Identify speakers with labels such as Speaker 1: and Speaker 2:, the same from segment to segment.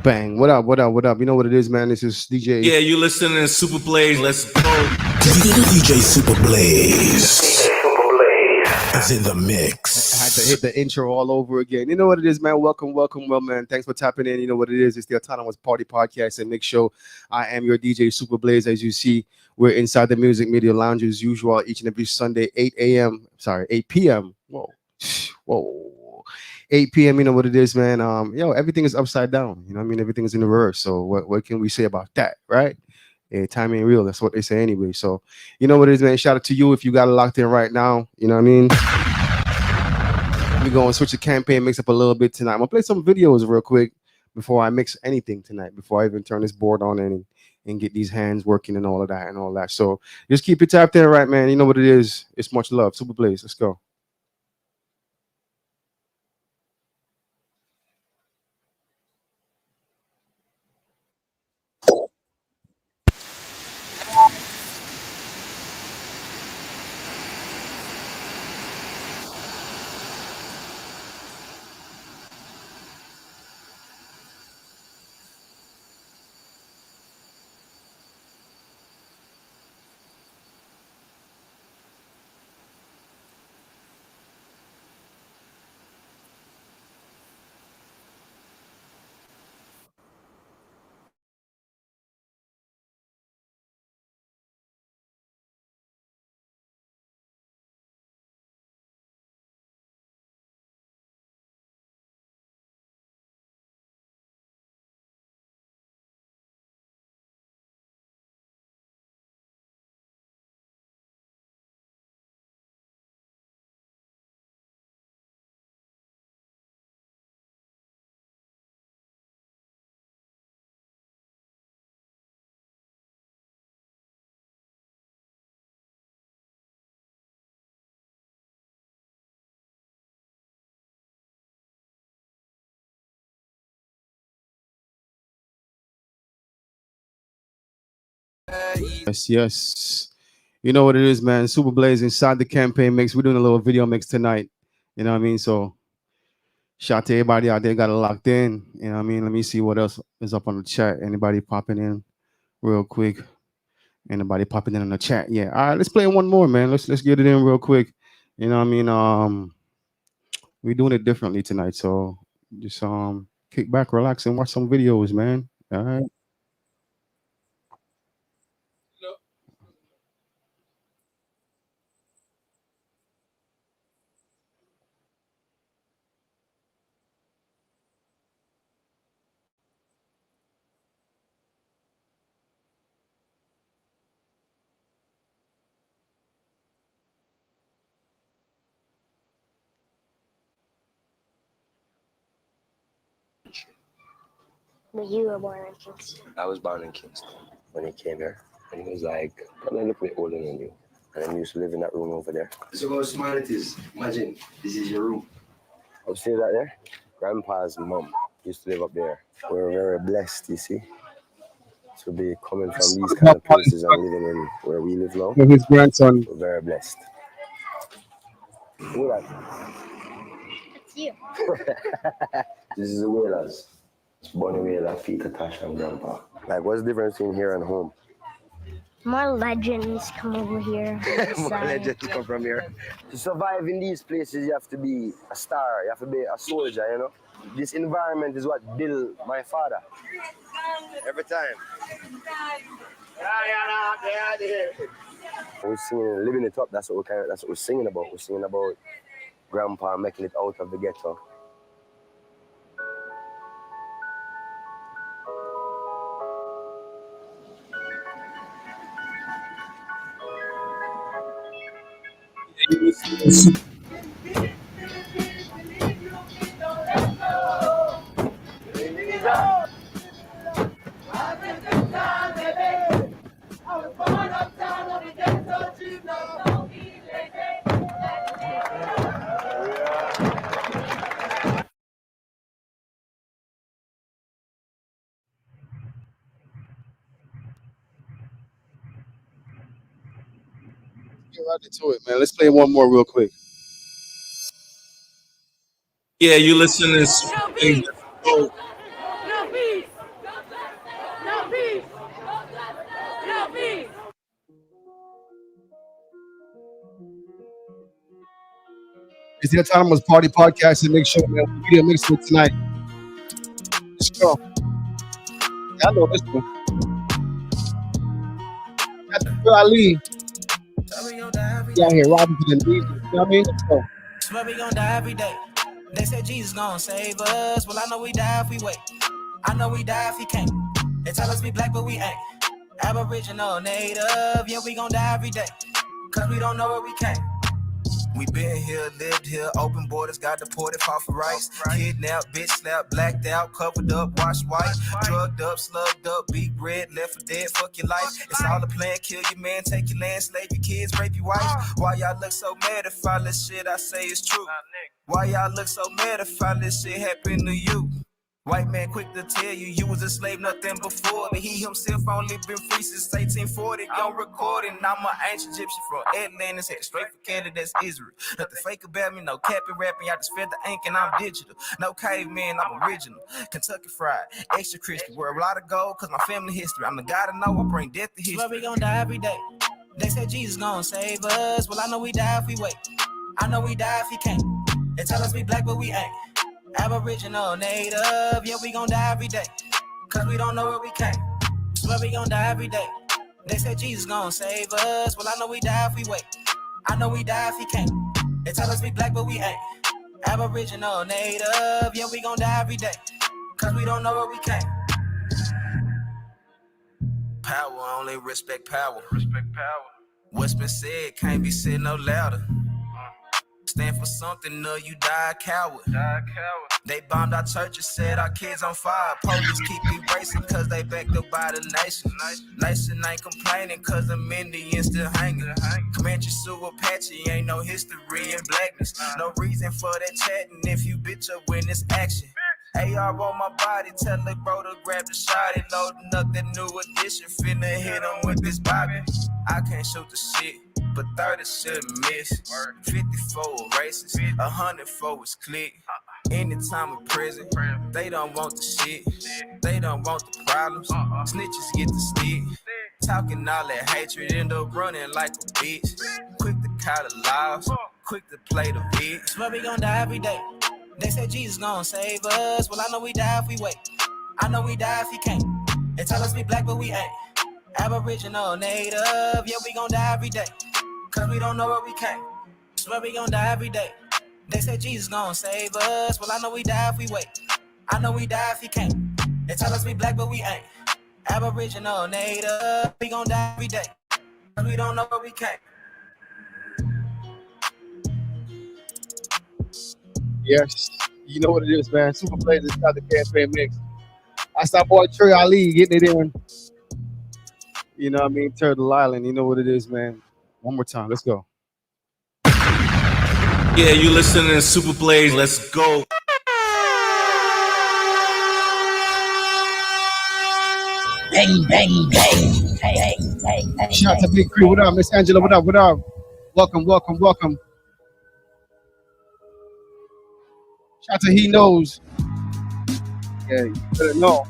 Speaker 1: Bang. What up? What up? What up? You know what it is, man. This is DJ.
Speaker 2: Yeah, you listening to Super Blaze. Let's go.
Speaker 3: DJ Super Blaze is in the mix.
Speaker 1: I had to hit the intro all over again. You know what it is, man. Welcome. Well, man. Thanks for tapping in. You know what it is. It's the Autonomous Party Podcast and Mix Show. I am your DJ Super Blaze. As you see, we're inside the Music Media Lounge as usual each and every Sunday, 8 p.m. Whoa. 8 p.m. You know what it is, man. Everything is upside down. You know what I mean? Everything is in reverse. So what can we say about that, right? Yeah, time ain't real. That's what they say anyway. So you know what it is, man. Shout out to you if you got it locked in right now. You know what I mean? We're going to switch the campaign, mix up a little bit tonight. I'm going to play some videos real quick before I mix anything tonight, before I even turn this board on and get these hands working and all of that. So just keep it tapped in, right, man. You know what it is. It's much love. Super Blaze. Let's go. Yes. You know what it is, man. Super Blaze inside the campaign mix. We're doing a little video mix tonight. You know what I mean? So shout out to everybody out there got it locked in. You know what I mean? Let me see what else is up on the chat. Anybody popping in real quick? Anybody popping in the chat? Yeah. All right, let's play one more, man. Let's get it in real quick. You know what I mean? We're doing it differently tonight. So just kick back, relax, and watch some videos, man. All right.
Speaker 4: But you were born in Kingston.
Speaker 5: I was born in Kingston when he came here. And he was like, I'm a little bit older than you. And I used to live in that room over there. So how small it is. Imagine, this is your room. Upstairs out there, Grandpa's mom used to live up there. We're very blessed, you see, to be coming from these kind of places and living in where we live now.
Speaker 1: His grandson.
Speaker 5: We're very blessed. Look at
Speaker 4: It's you.
Speaker 5: that. This is the Whalers. Bonnie Whaler, Peter, Tash, and Grandpa. Like, what's the difference between here and home?
Speaker 4: More legends come over here.
Speaker 5: More legends come from here. To survive in these places, you have to be a star. You have to be a soldier, you know? This environment is what built my father. Every time. We're singing, living it up. That's what we're singing about. We're singing about Grandpa making it out of the ghetto.
Speaker 1: Get right into it, man. Let's play one more real quick.
Speaker 2: Yeah, you listening to Super Blaze. Let's go.
Speaker 1: It's the Autonomous Party Podcast, and make sure, man, we get a mix for tonight. Let's go. I know this one. Got the girl Ali. Out here robbing for the music. You know what I mean? Let's go.
Speaker 6: Swear we gon' die every day. They said Jesus gon' save us. Well, I know we die if we wait. I know we die if he can't. They tell us we black, but we ain't. Aboriginal, native, yeah, we gon' die every day. Cause we don't know where we came. We been here, lived here, open borders, got deported, fought for rights. Kidnapped, bitch slapped, blacked out, covered up, washed white. Drugged up, slugged up, beat bread, left for dead, fuck your life. It's all a plan, kill your man, take your land, slave your kids, rape your wife. Why y'all look so mad if all this shit I say is true? Why y'all look so mad if all this shit happen to you? White man quick to tell you, you was a slave, nothing before me. He himself only been free since 1840. On recording, I'm an ancient Egyptian from Atlantis, headed straight for Canada, that's Israel. Nothing fake about me, no capping, rapping, I just fed the ink and I'm digital. No caveman, I'm original. Kentucky fried, extra crispy, wear a lot of gold, cause my family history. I'm the guy to know, I bring death to history. Swear we gon' die every day. They said Jesus gon' save us. Well, I know we die if we wait. I know we die if he can't. They tell us we black, but we ain't. Aboriginal, native, yeah, we gon' die every day. Cause we don't know where we came. Swear we gon' die every day. They said Jesus gon' save us. Well, I know we die if we wait. I know we die if he can't. They tell us we black, but we ain't. Aboriginal, native, yeah, we gon' die every day. Cause we don't know where we came. Power, only respect power. Respect power. What's been said can't be said no louder. Stand for something, or you die a coward. They bombed our churches, set our kids on fire. Police keep erasing cause they backed up by the nation. Nation ain't complaining cause them Indians still hanging. Comanche, Sioux, Apache, ain't no history in blackness. No reason for that chatting if you bitch up when it's action. AR on my body, tell the bro to grab the shot and loading up that new edition. Finna hit him with this bobby. I can't shoot the shit, but 30 shouldn't miss. 54 races, 100 for his click. Anytime in prison, they don't want the shit. They don't want the problems. Snitches get the stick. Talking all that hatred, end up running like a bitch. Quick to call the laws, quick to play the bitch. Swear we gon' die every day. They said Jesus gon' save us. Well, I know we die if we wait. I know we die if he can't. They tell us we black, but we ain't. Aboriginal, native, yeah, we gon' die every day. Cause we don't know where we came. Swear we gon' die every day. They said Jesus gon' save us. Well, I know we die if we wait. I know we die if he can't. They tell us we black, but we ain't. Aboriginal, native, we gon' die every day. Cause we don't know where we came.
Speaker 1: Yes. You know what it is, man. Super Blaze inside the campaign mix. That's our boy Trey Ali getting it in. You know what I mean? Turtle Island. You know what it is, man. One more time. Let's go.
Speaker 2: Yeah, you listening to Super Blaze. Let's go.
Speaker 3: Bang, bang, bang. Hey, hey.
Speaker 1: Shout out to Big Crew. What up, Miss Angela? What up? What up? Welcome. Shout out to He Knows. Yeah, you better know.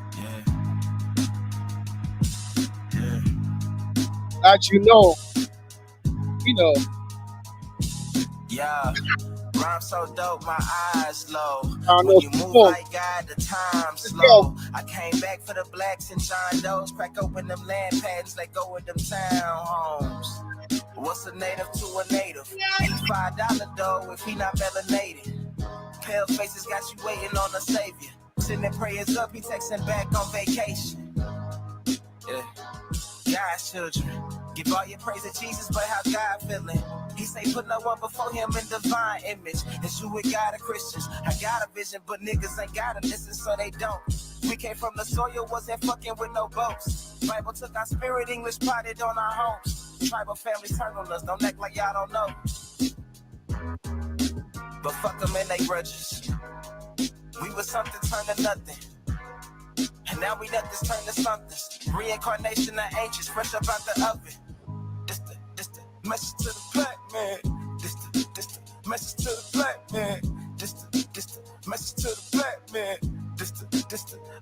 Speaker 1: That you know. We know.
Speaker 6: Yeah, rhyme so dope, my eyes low.
Speaker 1: When
Speaker 6: you move like God, the time slow. I came back for the blacks and John Doe's. Crack open them land patents, let go with them townhomes. What's a native to a native? $5 dough if he not melanated. Pale faces got you waiting on a savior. Sending prayers up, he texting back on vacation. Yeah, God's children. Give all your praise to Jesus, but how God feeling? He say put no one before him in divine image. It's you with God and Christians. I got a vision, but niggas ain't got to listen, so they don't. We came from the soil, wasn't fucking with no boats. Bible took our spirit, English plotted on our homes. Tribal families turn on us, don't act like y'all don't know. But fuck them and they grudges. We was something turned to nothing. And now we nothing's turned to something. Reincarnation of ancients, fresh up out the oven. This the message to the black man. This the message to the black man. This the message to the black man. This the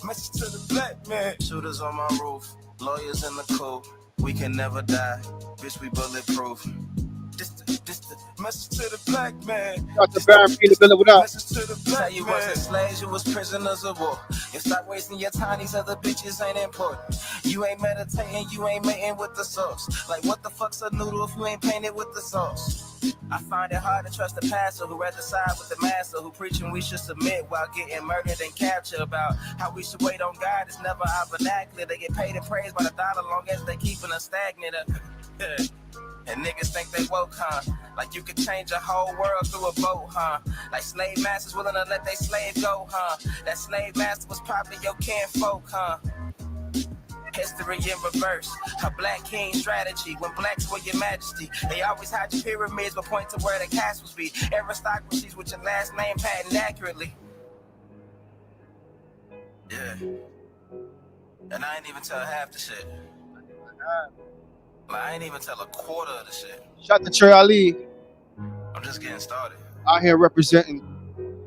Speaker 6: message to the black man. Shooters on my roof, lawyers in the coop. We can never die, bitch, we bulletproof. This the This the message to the black man.
Speaker 1: Shout to Baron P. the Villa, what up?
Speaker 6: Message to the black man. You wasn't slaves, you was prisoners of war. You stop wasting your time, these other bitches ain't important. You ain't meditating, you ain't mating with the sauce. Like what the fuck's a noodle if you ain't painted with the sauce? I find it hard to trust the pastor who rather side with the master who preaching we should submit while getting murdered and captured. About how we should wait on God is never our vernacular. They get paid and praised by the dollar long as they keeping us stagnant. And niggas think they woke, huh? Like you could change a whole world through a boat, huh? Like slave masters willing to let they slave go, huh? That slave master was probably your kinfolk, huh? History in reverse, a black king strategy. When blacks were your majesty, they always hide your pyramids but point to where the castles be. Aristocracies with your last name patent accurately. Yeah. And I ain't even tell half the shit. Like, I ain't even tell a quarter of the shit.
Speaker 1: Shout to Trey Ali.
Speaker 6: I'm just getting started.
Speaker 1: Out here representing.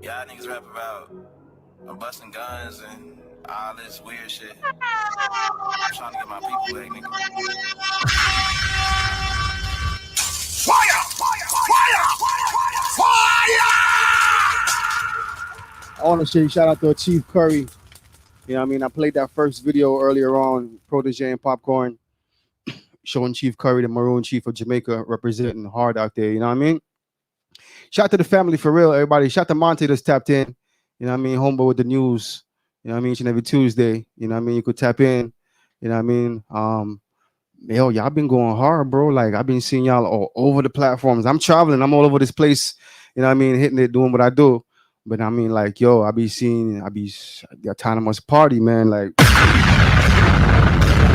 Speaker 6: Y'all niggas rap about busting guns and all this weird shit. I'm trying to get my people back, nigga.
Speaker 3: Fire! Fire! Fire! Fire!
Speaker 1: I want to say shout out to Chief Curry. You know what I mean? I played that first video earlier on, Protege and Popcorn, showing Chief Curry, the Maroon Chief of Jamaica, representing hard out there. You know what I mean? Shout out to the family for real, everybody. Shout out to Monte that's tapped in. You know what I mean? Homeboy with the news. You know what I mean? Each and every Tuesday. You know what I mean? You could tap in. You know what I mean? Yo, y'all been going hard, bro. Like, I've been seeing y'all all over the platforms. I'm traveling. I'm all over this place. You know what I mean? Hitting it, doing what I do. But I mean, like, yo, I be the autonomous party, man. Like,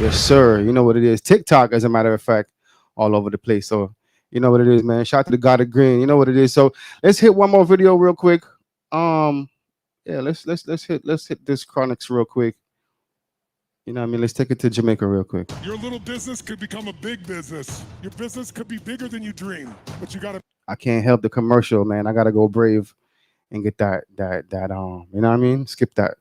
Speaker 1: yes, sir. You know what it is. TikTok, as a matter of fact, all over the place. So, you know what it is, man. Shout out to the God of Green. You know what it is. So let's hit one more video real quick. Yeah, let's hit this Chronics real quick. You know what I mean? Let's take it to Jamaica real quick.
Speaker 7: Your little business could become a big business. Your business could be bigger than you dream, but you gotta.
Speaker 1: I can't help the commercial, man. I gotta go brave and get that you know what I mean? Skip that.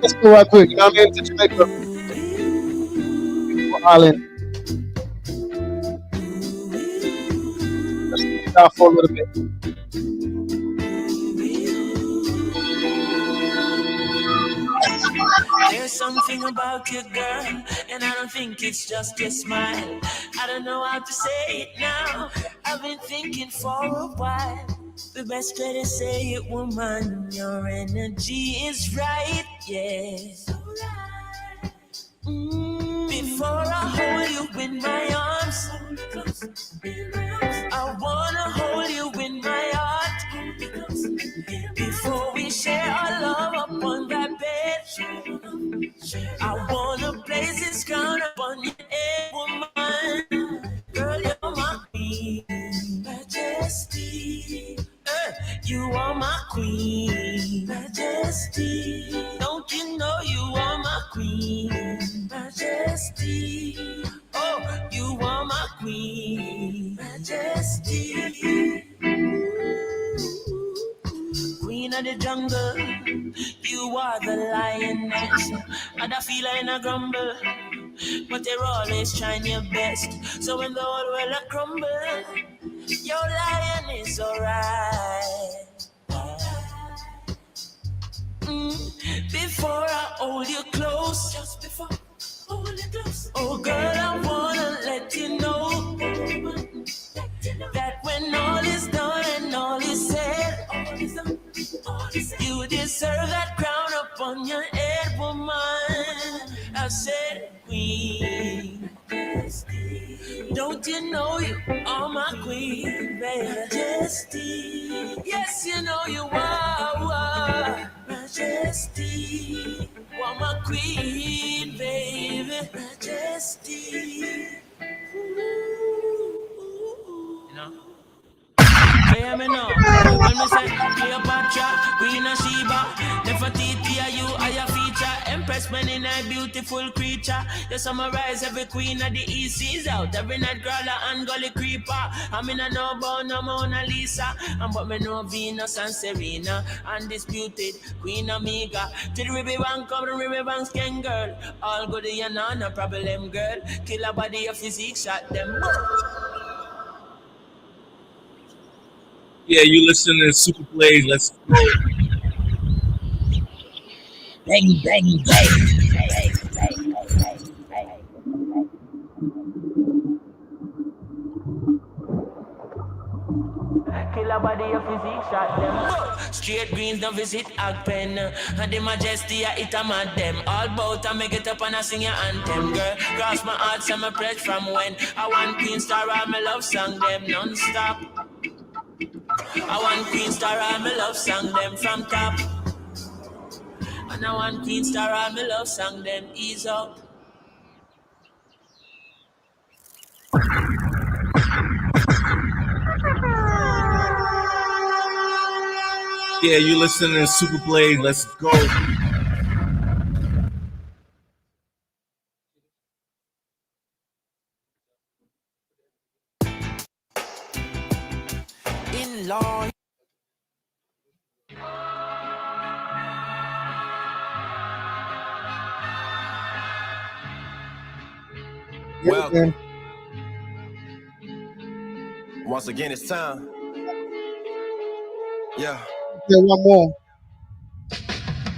Speaker 1: Let's go right quick, you know what I mean? To Jamaica. Island. Let's get it out for a little bit.
Speaker 8: There's something about you, girl, and I don't think it's just your smile. I don't know how to say it now. I've been thinking for a while. The best way to say it, woman, your energy is right, yes. Before I hold you in my arms, I wanna hold you in my heart. Before we share our love upon that bed, I wanna place this crown upon your head, woman. Girl, you're my queen, majesty. You are my queen, majesty. Don't you know you are my queen, majesty? Oh, you are my queen, majesty. Queen of the jungle, you are the lioness. And I feel like I grumble, but you're always trying your best. So when the whole world crumble, your lion is alright. Before I hold you close, just before hold you close. Oh girl, I wanna let you know that when all is done and all is said, you deserve that crown upon your head, woman. I said, queen. Don't you know you are my queen, majesty? Yes, you know you are, majesty. You are my queen, baby, majesty. You know? Hear me now. When me say Cleopatra, Queen of Sheba, Nefertiti, are you, are your feature, Emperor express when in a beautiful creature. You summarize every queen of the east seas out. Every night crawler and gully creeper. I'm in a no bone, no Mona Lisa. And but me know Venus and Serena. Undisputed Queen Amiga. To the river bank, come the river bank skin girl. All good and no problem girl. Kill a body of physique, shot them.
Speaker 2: Yeah, you listening to Super Plays. Let's go.
Speaker 8: Bang, bang, bang. Kill a body of physique, shot them. Straight greens don't visit Agpen. And the majesty I hit a mad them. All bout I make it up and I sing your anthem, girl. Cross my heart, so my pledge from when I want Queen Star, all my love song them non-stop. I want Queen Star, all my love song them from top. And I want Queen Star, all my love song them ease up.
Speaker 2: Yeah, you listening to Super Plays. Let's go.
Speaker 6: In law.
Speaker 1: Welcome.
Speaker 6: Once again, it's time. Yeah.
Speaker 1: One more.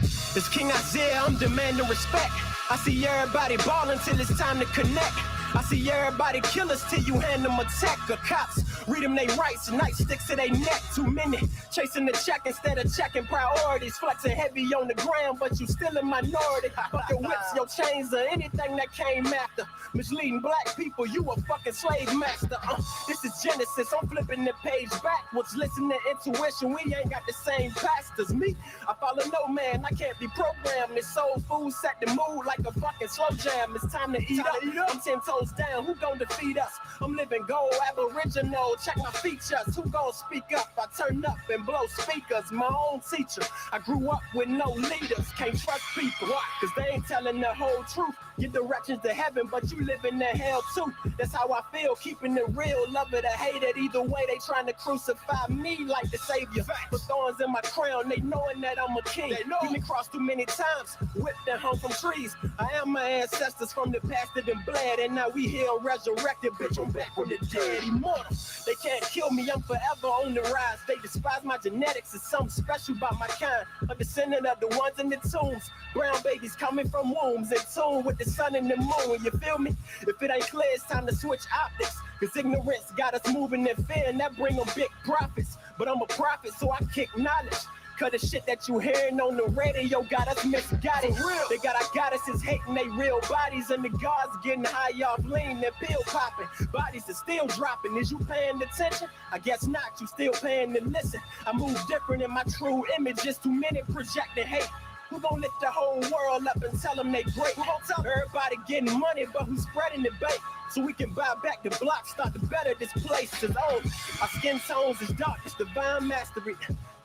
Speaker 6: It's King Isaiah, I'm demanding respect. I see everybody ballin' till it's time to connect. I see everybody kill us till you hand them a tech. The cops read them they rights and nightsticks to they neck. Too many chasing the check instead of checking priorities. Flexing heavy on the ground, but you still a minority. Fucking whips, your chains, or anything that came after. Misleading black people, you a fucking slave master. This is Genesis, I'm flipping the page backwards. Listen to intuition, we ain't got the same pastors. Me, I follow no man, I can't be programmed. This soul food set the mood like a fucking slow jam. It's time to eat up. I'm 10 toes down, who gon' defeat us? I'm living gold, aboriginal, check my features. Who gon' speak up? I turn up and blow speakers. My own teacher, I grew up with no leaders. Can't trust people, cause they ain't telling the whole truth. Your directions to heaven, but you live in the hell too. That's how I feel, keeping it real. Love it or hate it, either way they trying to crucify me like the savior. But thorns in my crown, they knowing that I'm a king. We been crossed too many times, whipped and hung from trees. I am my ancestors from the past that done bled, and now we here resurrected, bitch, I'm back from the dead, immortal. They can't kill me, I'm forever on the rise. They despise my genetics, it's something special about my kind. A descendant of the ones in the tombs. Brown babies coming from wombs, in tune with the sun and the moon, you feel me? If it ain't clear, it's time to switch optics. Cause ignorance got us moving in fear, and that bring them big profits. But I'm a prophet, so I kick knowledge. Cause the shit that you hearing on the radio got us misguided. They got our goddesses hating they real bodies, and the gods getting high off lean, they're pill popping. Bodies are still dropping. Is you paying attention? I guess not, you still paying to listen. I move different in my true image, just too many projecting hate. Who gon' lift the whole world up and tell them they great? Who gon' tell everybody getting money, but who's spreading the bait? So we can buy back the block, start to better this place. Cause our skin tones is dark, it's divine mastery.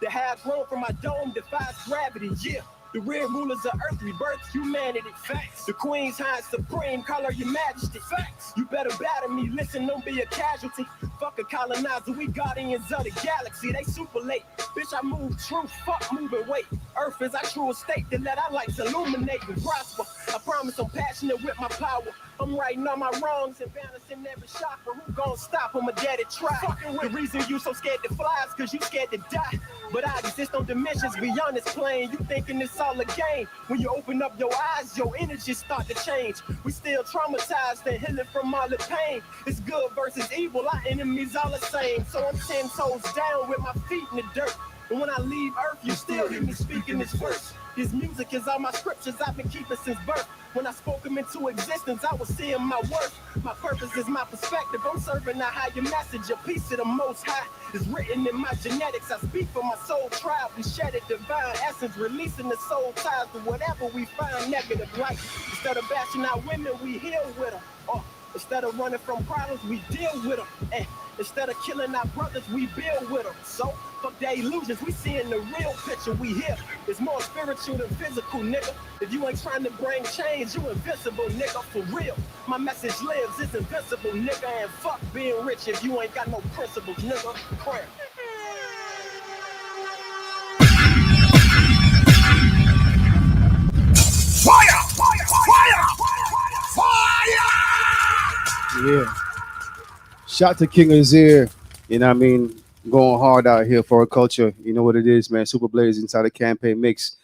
Speaker 6: The hair grown from my dome defies gravity, yeah. The real rulers of earth rebirth humanity. Facts. The queen's high supreme, call her your majesty. Facts. You better battle me, listen, don't be a casualty. Fuck a colonizer, we guardians of the galaxy. They super late. Bitch, I move truth, fuck moving weight. Earth is our true estate to let our lights illuminate and prosper. I promise I'm passionate with my power. I'm writing all my wrongs and balancing every chakra. Who gon' stop? I'm a daddy try. The reason you so scared to fly is cause you scared to die. But I exist on dimensions beyond this plane. You thinking it's all a game. When you open up your eyes, your energy start to change. We still traumatized and healing from all the pain. It's good versus evil, our enemies all the same. So I'm 10 toes down with my feet in the dirt. And when I leave earth, you still hear me speaking this verse. This music is all my scriptures I've been keeping since birth. When I spoke them into existence, I was seeing my worth. My purpose is my perspective. I'm serving a higher message. A piece of the most high is written in my genetics. I speak for my soul tribe. We shed a divine essence, releasing the soul ties to whatever we find negative light. Instead of bashing out women, we heal with them. Instead of running from problems, we deal with them. And
Speaker 9: Instead of killing our brothers, we build with them. So, fuck the illusions, we seeing the real picture. We here. It's more spiritual than physical, nigga. If you ain't trying to bring change, you invincible, nigga, for real. My message lives, it's invincible, nigga. And fuck being rich if you ain't got no principles, nigga. Prayer.
Speaker 3: Fire! Fire! Fire!
Speaker 1: Yeah. Shout to King Azir. You know what I mean? Going hard out here for our culture. You know what it is, man. Super Blaze inside the campaign mix.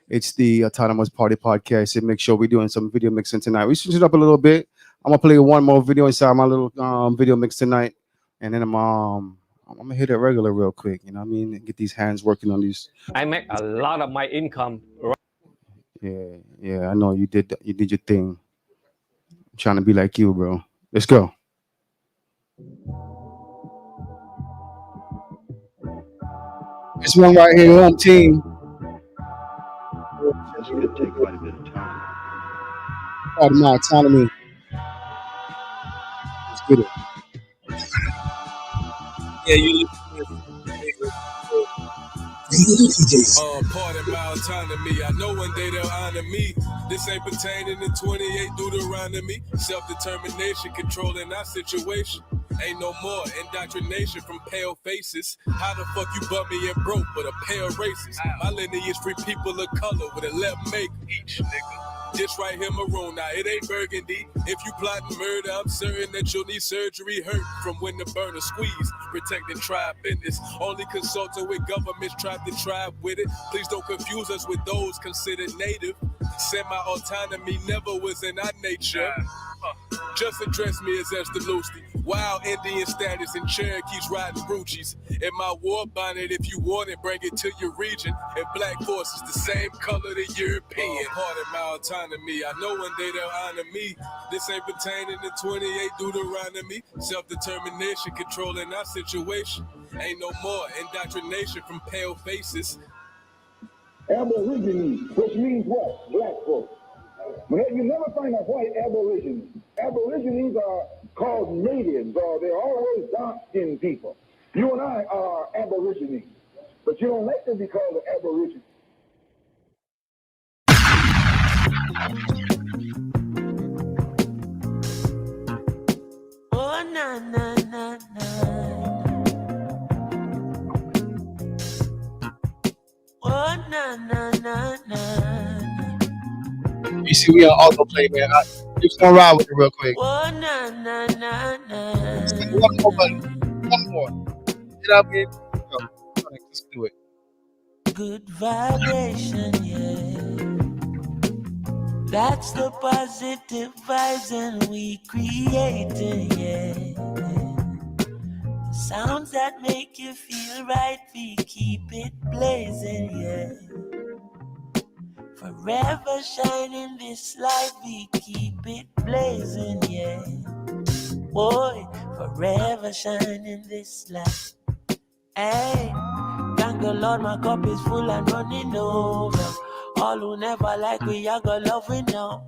Speaker 1: It's the Autonomous Party Podcast. And make sure we're doing some video mixing tonight. We switched it up a little bit. I'm gonna play one more video inside my little video mix tonight. And then I'm gonna hit it regular real quick. You know what I mean? Get these hands working on these.
Speaker 10: I make a lot of my income.
Speaker 1: Yeah, I know you did your thing. I'm trying to be like you, bro. Let's go. This one right here, home team.
Speaker 11: This could take quite a bit of time.
Speaker 1: Part of my autonomy. Let's get it.
Speaker 2: Yeah, you
Speaker 12: Part of my autonomy. I know one day they'll honor me. This ain't pertaining to 28 Deuteronomy. Self-determination, controlling our situation. Ain't no more indoctrination from pale faces. How the fuck you bummy and broke but a pale racist? My lineage free people of color with a left make each nigga. This right here maroon, now it ain't burgundy. If you plotting murder, I'm certain that you'll need surgery. Hurt from when the burner squeeze. Protecting tribe business. Only consulting with governments tribe to tribe with it. Please don't confuse us with those considered native. Semi-autonomy never was in our nature. Just address me as Esther Lusty. Wild Indian status and Cherokees riding Ruchis. In my war bonnet, if you want it, bring it to your region. And black forces the same color the European. Part of my autonomy. I know one day they'll honor me. This ain't pertaining to 28 Deuteronomy. Self-determination, controlling our situation. Ain't no more indoctrination from pale faces.
Speaker 13: Aborigines, which means what? Black folks. But you never find a white aborigine. Aborigines are called natives, or they're always dark-skinned people. You and I are aborigines, but you don't like to be called an aborigine.
Speaker 8: Oh, na, na, na, na. Oh, na, na, na, na.
Speaker 1: You see, we on autoplay, man. Just gonna ride with it real quick.
Speaker 8: Oh, na, na, na, na.
Speaker 1: One more, buddy. One more. You know what I mean? Go. Let's do it.
Speaker 8: Good vibration, yeah. That's the positive vibes and we creating, yeah. The sounds that make you feel right, we keep it blazing, yeah. Forever shining this light, we keep it blazing, yeah. Boy, forever shining this light. Hey, thank the Lord, my cup is full and running over. All who never like we, I got love we know.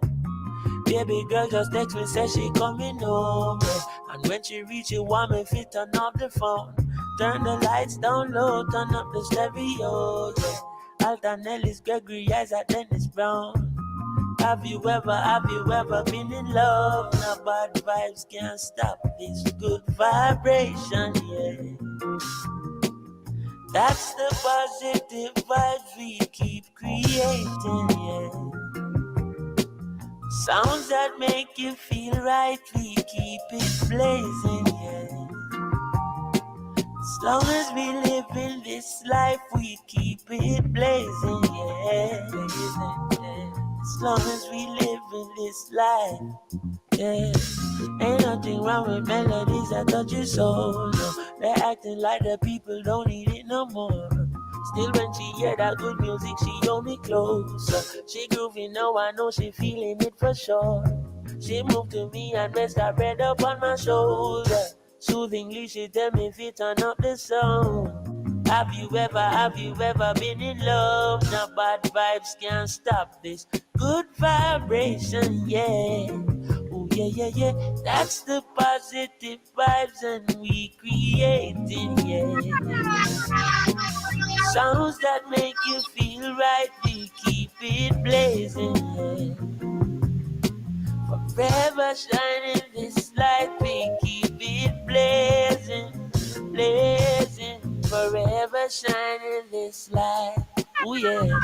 Speaker 8: Baby girl just text me, say she coming over. And when she reach you, want me fit turn off the phone. Turn the lights down low, turn up the stereo, yeah. Alton Ellis, Gregory Isaac, Dennis Brown. Have you ever been in love? No bad vibes can't stop this good vibration, yeah. That's the positive vibes we keep creating, yeah. Sounds that make you feel right, we keep it blazing, yeah. As long as we live in this life, we keep it blazing, yeah. As long as we live in this life, yeah. Ain't nothing wrong with melodies that touch your soul, no. They're acting like the people don't need it no more. Still when she hear that good music, she hold me closer. She groovy now, I know she feeling it for sure. She moved to me and rest her head up on my shoulder. Soothingly, she tell me if you turn up the sound. Have you ever been in love? No bad vibes can't stop this good vibration, yeah. Oh Yeah, yeah, yeah. That's the positive vibes and we creating, yeah. Sounds that make you feel right, we keep it blazing, yeah. Forever shining this light, we keep it blazing, blazing. Forever shining this light, oh yeah.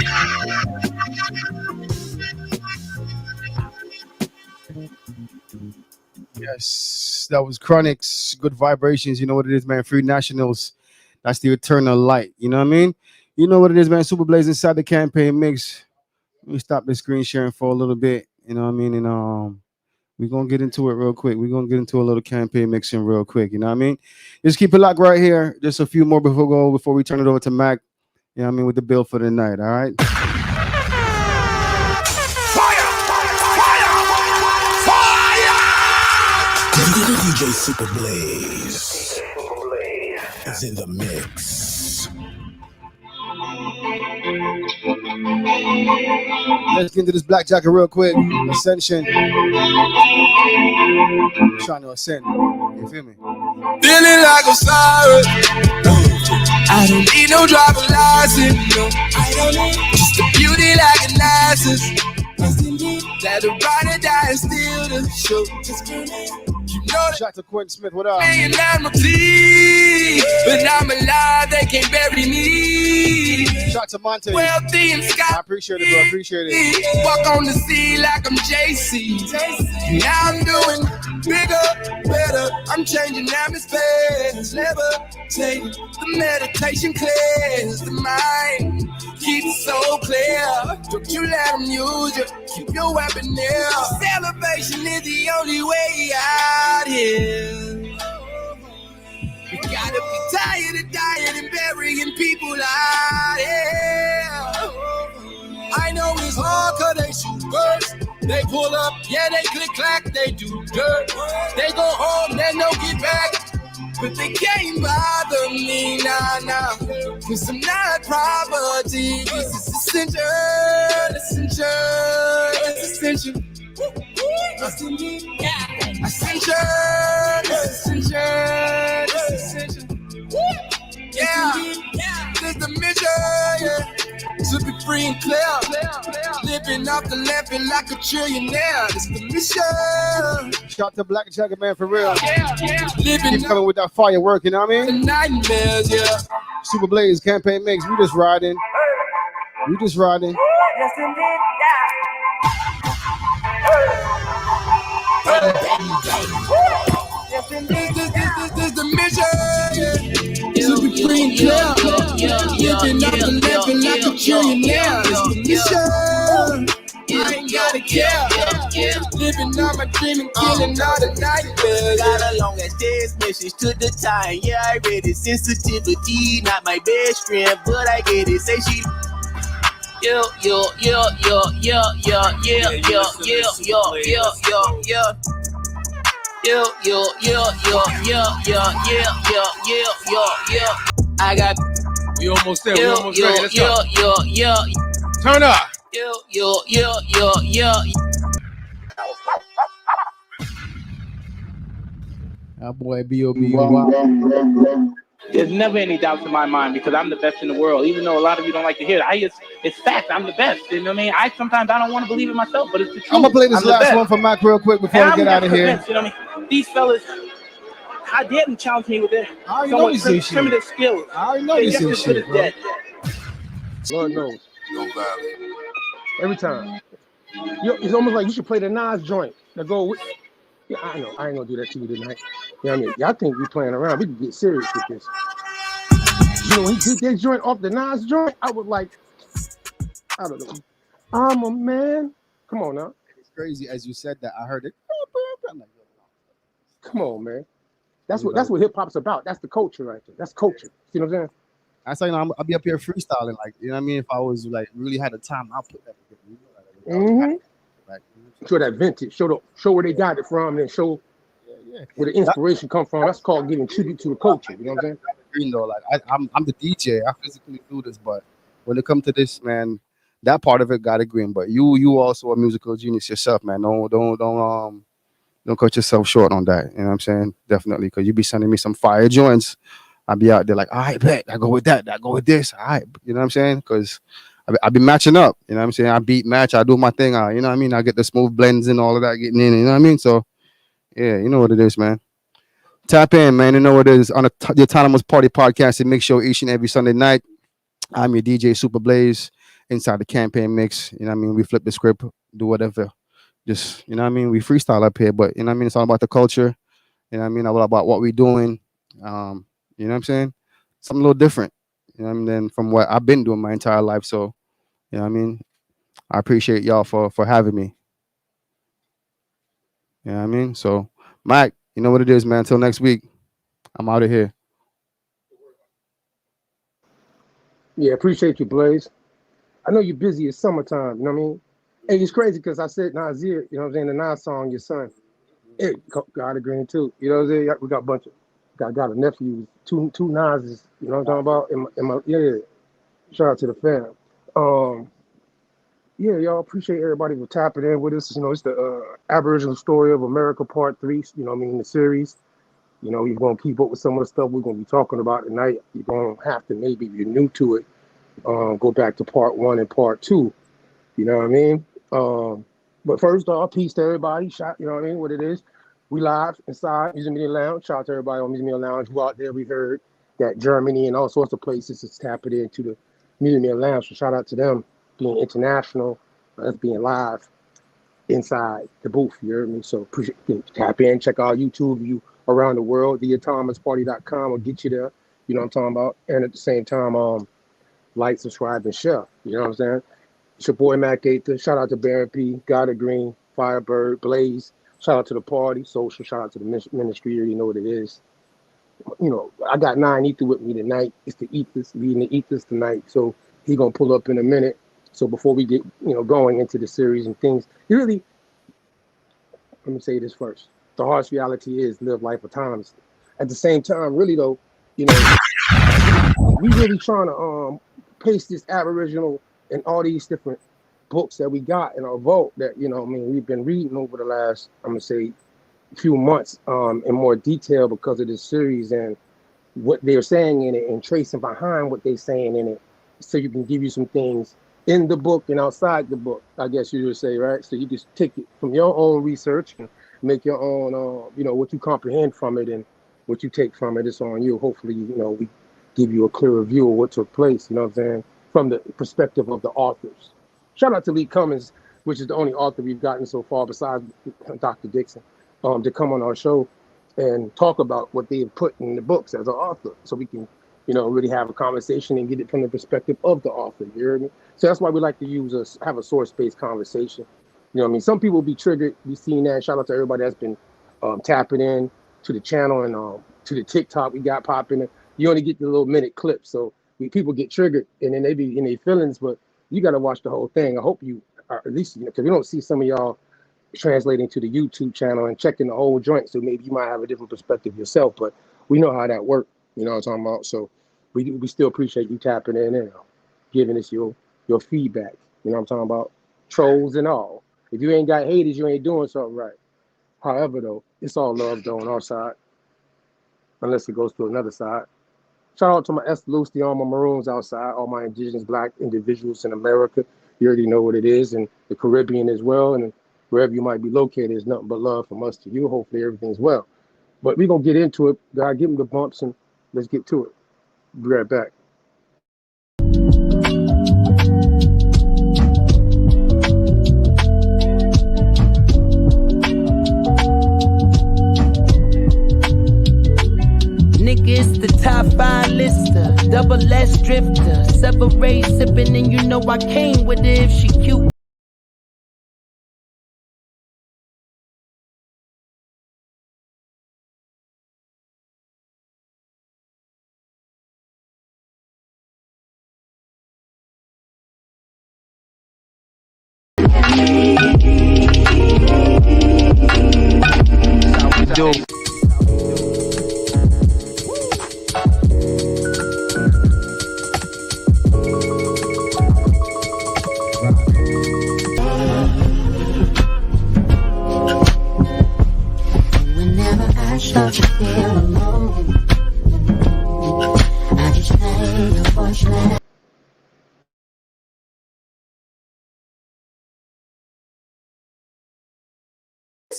Speaker 1: Yes, that was Chronics. Good vibrations. You know what it is, man. Free Nationals. That's the eternal light. You know what I mean? You know what it is, man. Super Blaze inside the campaign mix. Let me stop the screen sharing for a little bit. You know what I mean? And we're gonna get into it real quick. We're gonna get into a little campaign mixing real quick. You know what I mean? Just keep it locked right here. Just a few more before we turn it over to Mac. You know what I mean? With the bill for the night. All right.
Speaker 3: DJ Super Blaze is in the mix.
Speaker 1: Let's get into this black jacket real quick. Ascension. Trying to ascend. You feel me?
Speaker 12: Feeling like a siren. I don't need no driver's license. No, I don't need just a beauty like a license. Let the ride or die and steal the show. Just you know that.
Speaker 1: Shout to Quentin Smith. What up?
Speaker 12: And I'm a tea, but I'm alive. They can't bury me.
Speaker 1: Shout to Monte.
Speaker 12: Wealthy and Scott.
Speaker 1: I appreciate it, bro. Appreciate it.
Speaker 12: Walk on the sea like I'm JC. Now I'm doing bigger, better. I'm changing atmospheres. Levitating. The meditation clears the mind. Keep it so clear. Don't you let them use you. Keep your weapon near. Celebration is the only way out here. We gotta be tired of dying and burying people out here. I know it's hard cause they shoot first. They pull up, yeah, they click clack, they do dirt. They go home, then they'll get back. But they can't bother me, nah. Cause I'm not property. This is essential. Essential. Yeah, this the mission, yeah. To be free and clear. Living off the land, feel like a trillionaire. This the mission.
Speaker 1: Shout to Black Jacket, man, for real.
Speaker 12: Yeah.
Speaker 1: Keep coming with that firework, you know what I mean?
Speaker 12: The nightmares, yeah.
Speaker 1: Super Blaze campaign mix. We just riding.
Speaker 12: Yes, indeed. Yes, indeed. This is the mission. To be free and clear. Living off the land, feel like a trillionaire. This the mission. I ain't gotta care. Living on my dream and killing all the nightmares.
Speaker 14: Got a long ass text message to the time. Yeah, I read it. Sensitivity, not my best friend, but I get it. Say she. Yo. I got.
Speaker 12: We almost there. We almost ready. Let's go.
Speaker 1: Turn up. That boy B.O.B.
Speaker 15: There's never any doubts in my mind because I'm the best in the world. Even though a lot of you don't like to hear it, it's fact. I'm the best. You know what I mean? Sometimes I don't want to believe it myself, but it's the truth.
Speaker 1: I'm gonna play this last one for Mac real quick before we get out of here.
Speaker 15: You know what I mean? These fellas, how dare them challenge me with their primitive skills?
Speaker 1: I already know this is shit, bro.
Speaker 16: Lord knows. Every time. It's almost like you should play the Nas joint that go with. Yeah, I know. I ain't gonna do that to you tonight. You know what I mean? Y'all think we playing around. We can get serious with this. You know, when he did that joint off the Nas joint, I was like, I don't know. I'm a man. Come on now.
Speaker 1: It's crazy as you said that. I heard it. I'm like,
Speaker 16: come on, man. That's what hip hop's about. That's the culture right there. That's culture. You know what I'm saying?
Speaker 1: That's like, I'll be up here freestyling, like, you know what I mean? If I was like really had the time, I'll put that together.
Speaker 16: Show that vintage. Show where they got it from, and then show where the inspiration come from. That's called giving tribute to the culture. You know what I'm saying?
Speaker 1: You know, like I'm the DJ. I physically do this, but when it comes to this, man, that part of it got it green. But you also a musical genius yourself, man. Don't don't cut yourself short on that. You know what I'm saying? Definitely, because you be sending me some fire joints. I'll be out there like, all right, bet I go with that. I go with this. All right, you know what I'm saying? Because I be matching up. You know what I'm saying? I beat match. I do my thing. You know what I mean? I get the smooth blends and all of that getting in. You know what I mean? So yeah, you know what it is, man. Tap in, man. You know what it is on the Autonomous Party podcast. And make sure each and every Sunday night, I'm your DJ Super Blaze inside the campaign mix. You know what I mean? We flip the script, do whatever. Just, you know what I mean? We freestyle up here, but you know what I mean? It's all about the culture. You know what I mean? All about what we're doing. You know what I'm saying? Something a little different. You know what I mean? Than from what I've been doing my entire life. So, you know what I mean? I appreciate y'all for having me. You know what I mean? So, Mike, you know what it is, man. Until next week, I'm out of here.
Speaker 16: Yeah, appreciate you, Blaze. I know you're busy. It's summertime. You know what I mean? Hey, it's crazy because I said Nazir, you know what I'm saying, the Nas song, your son. Hey, got a green too. You know what I'm saying? We got a bunch of, got a nephew, two Nas's, you know what I'm talking about? In my yeah. Shout out to the fam. Yeah, y'all appreciate everybody for tapping in with us. You know, it's the Aboriginal Story of America Part 3, you know what I mean, the series. You know, you're going to keep up with some of the stuff we're going to be talking about tonight. You're going to have to, maybe if you're new to it, go back to Part 1 and Part 2. You know what I mean? But first off, peace to everybody. You know what I mean? What it is. We live inside Music Media Lounge. Shout out to everybody on Music Media Lounge who out there. We heard that Germany and all sorts of places is tapping into the Music Media Lounge. So shout out to them being international, us being live inside the booth. You heard me? So appreciate tap in, check out YouTube. You around the world, theautonomousparty.com will get you there. You know what I'm talking about? And at the same time, like, subscribe, and share. You know what I'm saying? It's your boy Mac Gaither. Shout out to Baron P, God of Green, Firebird, Blaze. Shout out to the party, social. Shout out to the ministry. You know what it is. You know, I got 9 Ether with me tonight. It's the Ethers, leading the Ethers tonight. So he gonna pull up in a minute. So before we get, going into the series and things, let me say this first. The harsh reality is live life autonomously. At the same time, really though, we really trying to paste this Aboriginal and all these different books that we got in our vault that, we've been reading over the last, few months in more detail because of this series and what they're saying in it and tracing behind what they're saying in it. So you can give you some things in the book and outside the book, I guess you would say, right? So you just take it from your own research and make your own, what you comprehend from it and what you take from it. It's on you. Hopefully, we give you a clearer view of what took place, you know what I'm saying, from the perspective of the authors. Shout out to Lee Cummins, which is the only author we've gotten so far besides Dr. Dixon, to come on our show and talk about what they've put in the books as an author. So we can, really have a conversation and get it from the perspective of the author. You hear me? So that's why we like to have a source-based conversation. You know what I mean? Some people be triggered. We've seen that. Shout out to everybody that's been tapping in to the channel and to the TikTok we got popping. You only get the little minute clips. So people get triggered and then they be in their feelings, but you got to watch the whole thing. I hope you are at least, because we don't see some of y'all translating to the YouTube channel and checking the whole joint. So maybe you might have a different perspective yourself, but we know how that works. You know what I'm talking about? So we still appreciate you tapping in and giving us your feedback. You know what I'm talking about? Trolls and all. If you ain't got haters, you ain't doing something right. However, though, it's all love though on our side, unless it goes to another side. Shout out to my Lucy, all my Maroons outside, all my Indigenous Black individuals in America. You already know what it is, and the Caribbean as well, and wherever you might be located, is nothing but love from us to you. Hopefully everything's well. But we're going to get into it. God, give them the bumps, and let's get to it. Be right back.
Speaker 8: Niggas, the top 5 lister, double S drifter, separate sipping, and you know I came with it if she cute.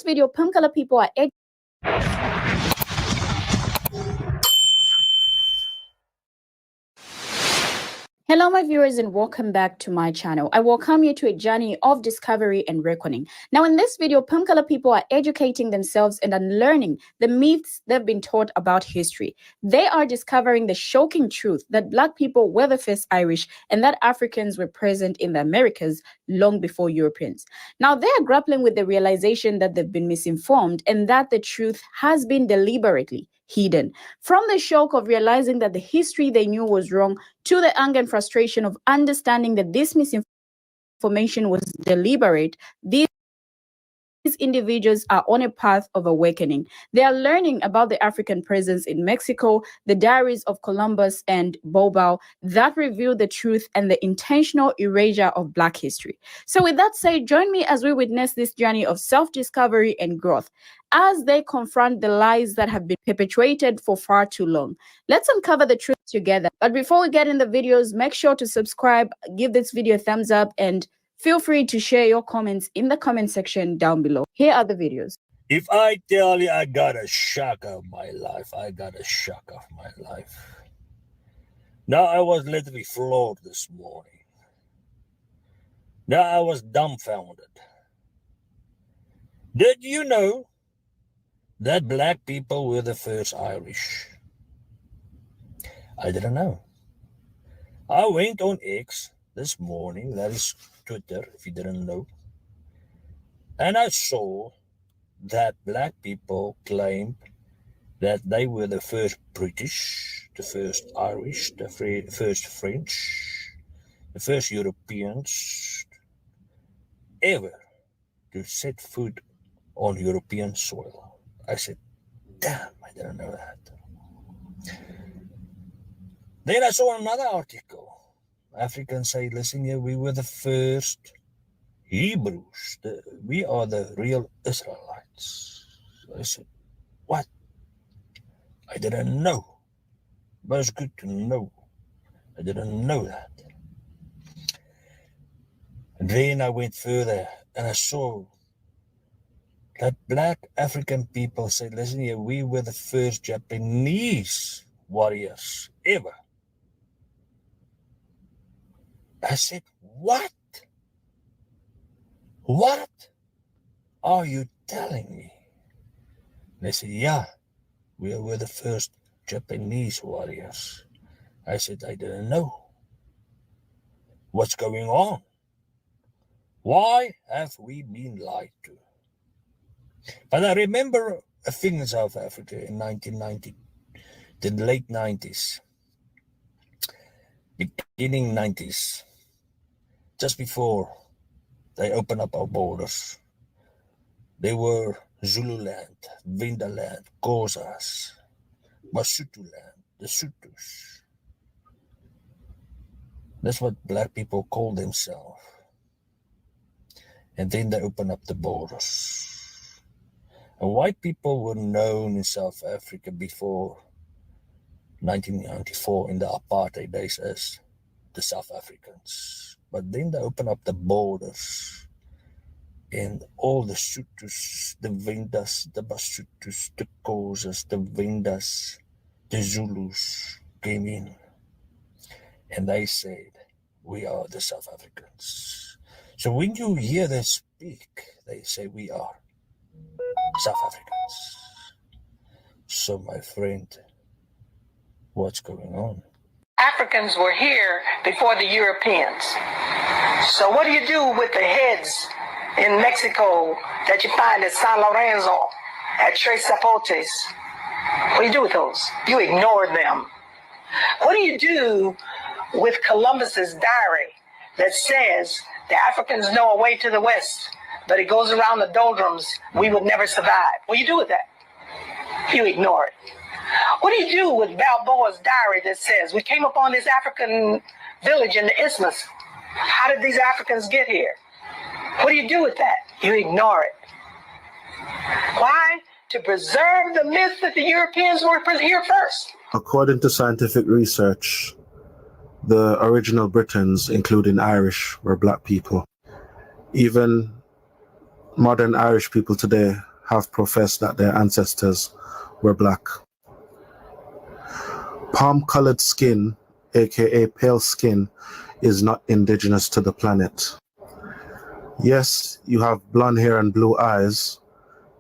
Speaker 17: this video, Pumkala people are Hello my viewers and welcome back to my channel. I welcome you to a journey of discovery and reckoning. Now in this video, Pumkala people are educating themselves and unlearning the myths they've been taught about history. They are discovering the shocking truth that Black people were the first Irish and that Africans were present in the Americas long before Europeans. Now they are grappling with the realization that they've been misinformed and that the truth has been deliberately hidden. From the shock of realizing that the history they knew was wrong to the anger and frustration of understanding that this misinformation was deliberate, these individuals are on a path of awakening. They are learning about the African presence in Mexico, the diaries of Columbus and Bobo that reveal the truth and the intentional erasure of Black history. So with that said, join me as we witness this journey of self-discovery and growth as they confront the lies that have been perpetuated for far too long. Let's uncover the truth together. But before we get in the videos, make sure to subscribe, give this video a thumbs up, and feel free to share your comments in the comment section down below. Here are the videos.
Speaker 18: If I tell you I got a shock of my life, I got a shock of my life. Now I was literally floored this morning. Now I was dumbfounded. Did you know that Black people were the first Irish? I didn't know. I went on X this morning, that is Twitter, if you didn't know, and I saw that Black people claimed that they were the first British, the first Irish, the first French, the first Europeans ever to set foot on European soil. I said, damn, I didn't know that. Then I saw another article. Africans say, listen here, we were the first Hebrews. We are the real Israelites. So I said, what? I didn't know. But it's good to know. I didn't know that. And then I went further and I saw that Black African people said, listen here, we were the first Japanese warriors ever. I said, what? What are you telling me? They said, yeah, we were the first Japanese warriors. I said, I didn't know. What's going on? Why have we been lied to? But I remember a thing in South Africa in 1990, the late 90s, beginning 90s, just before they opened up our borders. They were Zululand, Vindaland, Xhosas, Basutoland, the Sutus. That's what Black people call themselves. And then they opened up the borders. And white people were known in South Africa before 1994 in the apartheid days as the South Africans. But then they opened up the borders and all the Sutus, the Vindas, the Basutus, the Xhosas, the Vindas, the Zulus came in. And they said, we are the South Africans. So when you hear them speak, they say, we are South Africans. So my friend, what's going on?
Speaker 19: Africans were here before the Europeans. So what do you do with the heads in Mexico that you find at San Lorenzo, at Tres Zapotes? What do you do with those? You ignore them. What do you do with Columbus's diary that says the Africans know a way to the west, but it goes around the doldrums, we would never survive? What do you do with that? You ignore it. What do you do with Balboa's diary that says we came upon this African village in the Isthmus? How did these Africans get here? What do you do with that? You ignore it. Why? To preserve the myth that the Europeans were here first.
Speaker 20: According to scientific research, the original Britons, including Irish, were Black people. Even modern Irish people today have professed that their ancestors were black. Palm-colored skin, aka pale skin, is not indigenous to the planet. Yes, you have blonde hair and blue eyes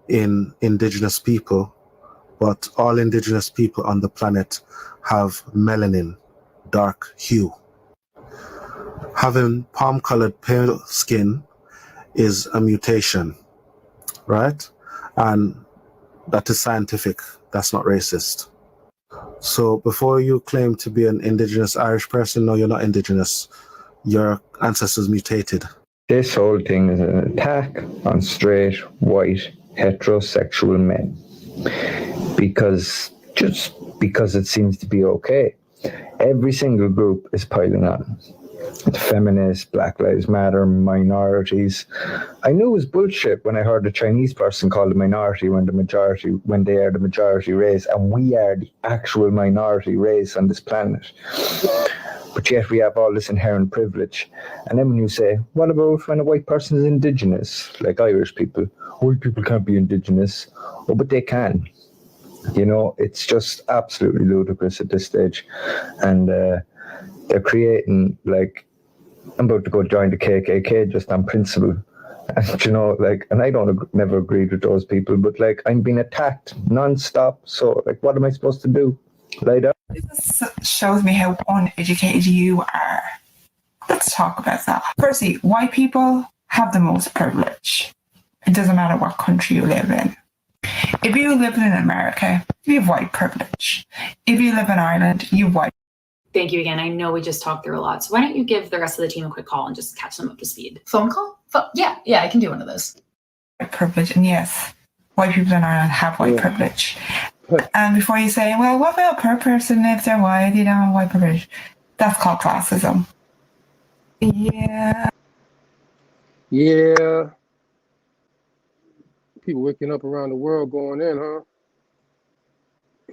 Speaker 20: in indigenous people, but all indigenous people on the planet have melanin, dark hue. Having palm-colored pale skin is a mutation, right? And that is scientific. That's not racist. So before you claim to be an indigenous Irish person, no, you're not indigenous. Your ancestors mutated.
Speaker 21: This whole thing is an attack on straight, white, heterosexual men. Just because it seems to be okay. Every single group is piling on. The feminists, Black Lives Matter, minorities. I knew it was bullshit when I heard a Chinese person call a minority when they are the majority race, and we are the actual minority race on this planet. But yet we have all this inherent privilege. And then when you say, what about when a white person is indigenous, like Irish people? White people can't be indigenous. Oh, but they can. You know, it's just absolutely ludicrous at this stage. And they're creating, like, I'm about to go join the KKK just on principle. And, you know, like, and I never agreed with those people, but, like, I'm being attacked non-stop. So, like, what am I supposed to do? Lie down?
Speaker 22: This shows me how uneducated you are. Let's talk about that. Firstly, white people have the most privilege. It doesn't matter what country you live in. If you live in America, you have white privilege. If you live in Ireland, you have white.
Speaker 23: Thank you again. I know we just talked through a lot. So why don't you give the rest of the team a quick call and just catch them up to speed?
Speaker 24: Phone call? Yeah, I can do one of those.
Speaker 22: Privilege, and yes, white people in Ireland have white privilege. And before you say, well, what about a per person if they're white, you don't have white privilege? That's called classism. Yeah.
Speaker 16: Yeah. People waking up around the world going in, huh?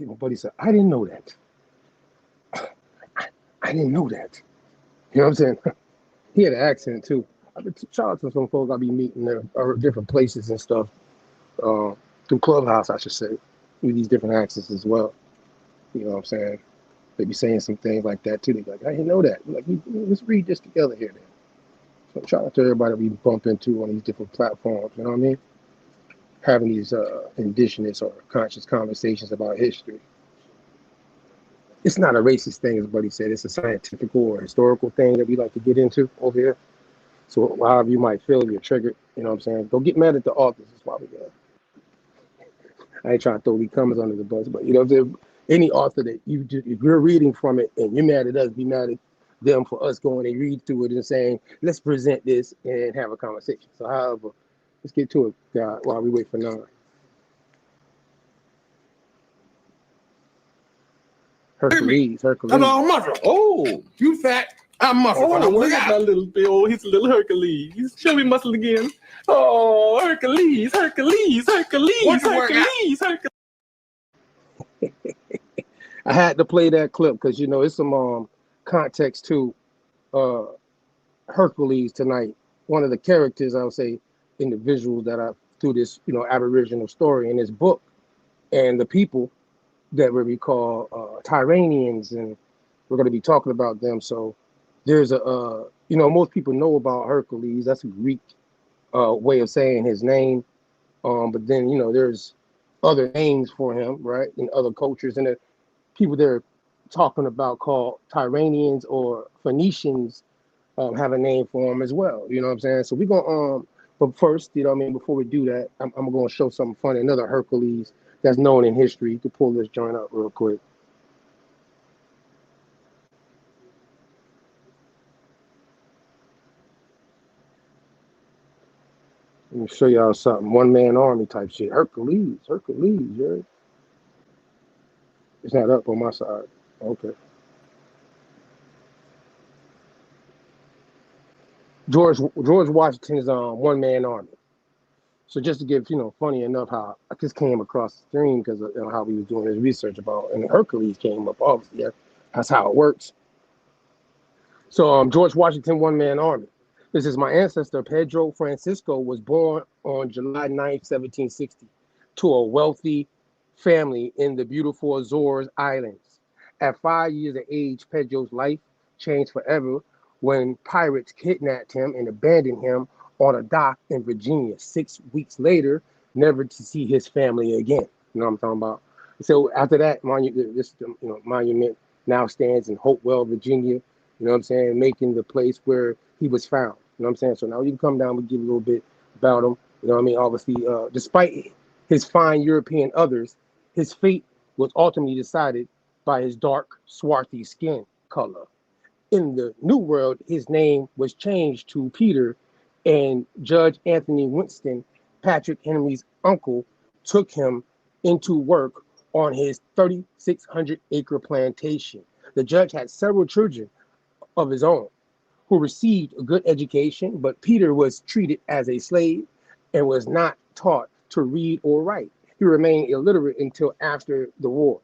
Speaker 16: My buddy said, I didn't know that. I didn't know that. You know what I'm saying? He had an accent too. Shout out to some folks I'll be meeting there, or different places and stuff. Through Clubhouse, I should say, with these different accents as well. You know what I'm saying? They be saying some things like that too. They be like, I didn't know that. I'm like, let's read this together here then. So shout out to everybody we bump into on these different platforms, you know what I mean? Having these indigenous or conscious conversations about history. It's not a racist thing, as Buddy said. It's a scientific or historical thing that we like to get into over here. So however you might feel, you're triggered, you know what I'm saying? Don't get mad at the authors. That's why we got. I ain't trying to throw these comments under the bus, but you know, if any author that if you're reading from it and you're mad at us, be mad at them for us going and read through it and saying, let's present this and have a conversation. So however, let's get to it, God, while we wait for 9. Hercules.
Speaker 25: Hello, mother. Oh, you fat. I'm muscle. Oh, look at that little Bill. Oh, he's a little Hercules. Show me muscle again. Oh, Hercules. What Hercules.
Speaker 16: I had to play that clip because, you know, it's some context to Hercules tonight. One of the characters, I would say, individuals that I through this, you know, Aboriginal story in this book, and the people that we call Tyranians, and we're going to be talking about them. So there's a, you know, most people know about Hercules. That's a Greek way of saying his name. But then, you know, there's other names for him, right, in other cultures. And the people they're talking about called Tyranians or Phoenicians have a name for him as well. You know what I'm saying? So we're going to, but first, you know what I mean, before we do that, I'm going to show something funny, another Hercules that's known in history. You can pull this joint up real quick. Let me show y'all something. One-man army type shit. Hercules, yeah. It's not up on my side. Okay. George Washington's one-man army. So just to give, you know, funny enough how I just came across the stream because of, you know, how we was doing his research about, and Hercules came up, obviously. Yeah, that's how it works. So George Washington one-man army. This is my ancestor, Pedro Francisco, was born on July 9th, 1760. to a wealthy family in the beautiful Azores Islands. At 5 years of age, Pedro's life changed forever when pirates kidnapped him and abandoned him on a dock in Virginia. 6 weeks later, never to see his family again. You know what I'm talking about? So after that, this monument now stands in Hopewell, Virginia. You know what I'm saying? Making the place where he was found. You know what I'm saying? So now you can come down and give a little bit about him. You know what I mean? Obviously, despite his fine European others, his fate was ultimately decided by his dark, swarthy skin color. In the New World, his name was changed to Peter, and Judge Anthony Winston, Patrick Henry's uncle, took him into work on his 3,600-acre plantation. The judge had several children of his own who received a good education, but Peter was treated as a slave and was not taught to read or write. He remained illiterate until after the war.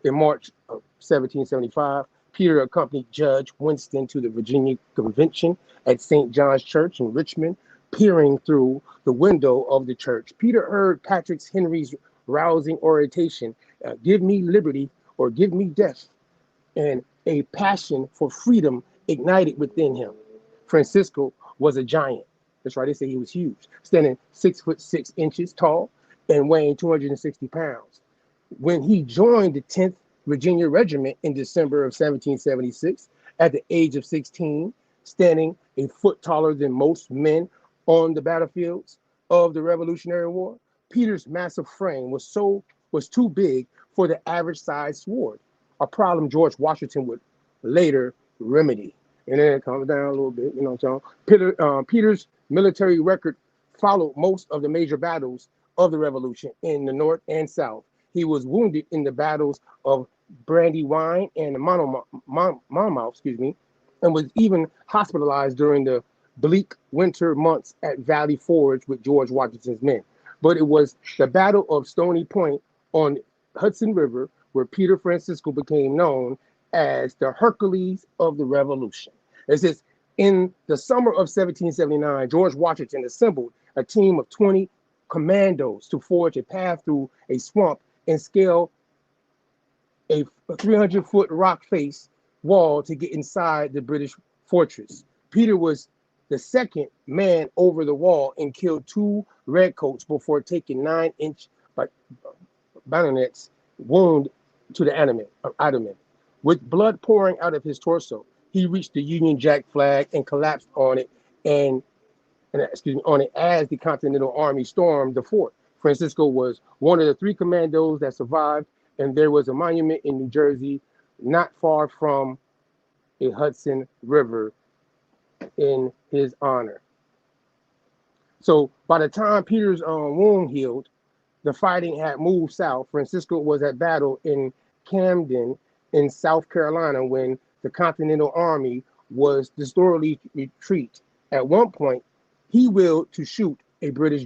Speaker 16: In March of 1775, Peter accompanied Judge Winston to the Virginia Convention at St. John's Church in Richmond. Peering through the window of the church, Peter heard Patrick Henry's rousing oration, "Give me liberty or give me death," and a passion for freedom ignited within him. Francisco was a giant. That's right, they say he was huge, standing 6'6" tall and weighing 260 pounds. When he joined the 10th Virginia Regiment in December of 1776, at the age of 16, standing a foot taller than most men on the battlefields of the Revolutionary War, Peter's massive frame was too big for the average size sword, a problem George Washington would later remedy. And then it comes down a little bit, you know what I'm saying? Peter's military record followed most of the major battles of the Revolution in the North and South. He was wounded in the battles of Brandywine and Monmouth, and was even hospitalized during the bleak winter months at Valley Forge with George Washington's men. But it was the Battle of Stony Point on Hudson River where Peter Francisco became known as the Hercules of the Revolution. It says, in the summer of 1779, George Washington assembled a team of 20 commandos to forge a path through a swamp and scale a 300-foot rock face wall to get inside the British fortress. Peter was the second man over the wall and killed 2 redcoats before taking 9-inch bayonets wound to the abdomen. With blood pouring out of his torso, he reached the Union Jack flag and collapsed on it as the Continental Army stormed the fort. Francisco was one of the 3 commandos that survived, and there was a monument in New Jersey not far from a Hudson River in his honor. So by the time Peter's wound healed, the fighting had moved south. Francisco was at battle in Camden in South Carolina when the Continental Army was disorderly retreat. At one point, he willed to shoot a British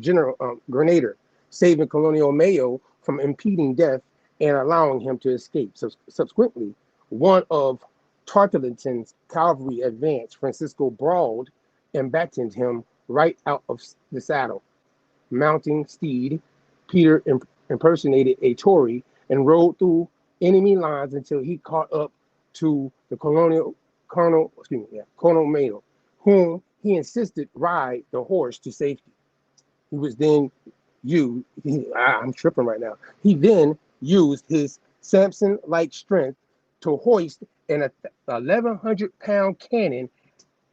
Speaker 16: grenadier, saving Colonial Mayo from impeding death and allowing him to escape. So subsequently, one of Tarleton's cavalry advanced. Francisco brawled and battened him right out of the saddle. Mounting steed, Peter impersonated a Tory and rode through enemy lines until he caught up to the Colonel Mayo, whom he insisted ride the horse to safety. He was then I'm tripping right now. He then used his Samson-like strength to hoist an 1,100-pound cannon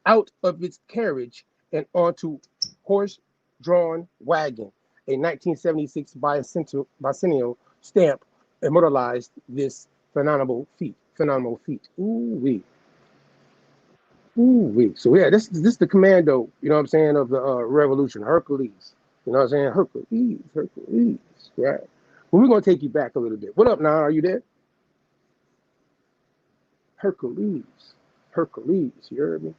Speaker 16: out of its carriage and onto horse-drawn wagon. A 1976 bicentennial stamp immortalized this phenomenal feat. Ooh-wee. Ooh-wee. So yeah, this is the commando, you know what I'm saying, of the revolution, Hercules. You know what I'm saying? Hercules, right? Well, we're going to take you back a little bit. What up, now? Are you there? Hercules, you heard me?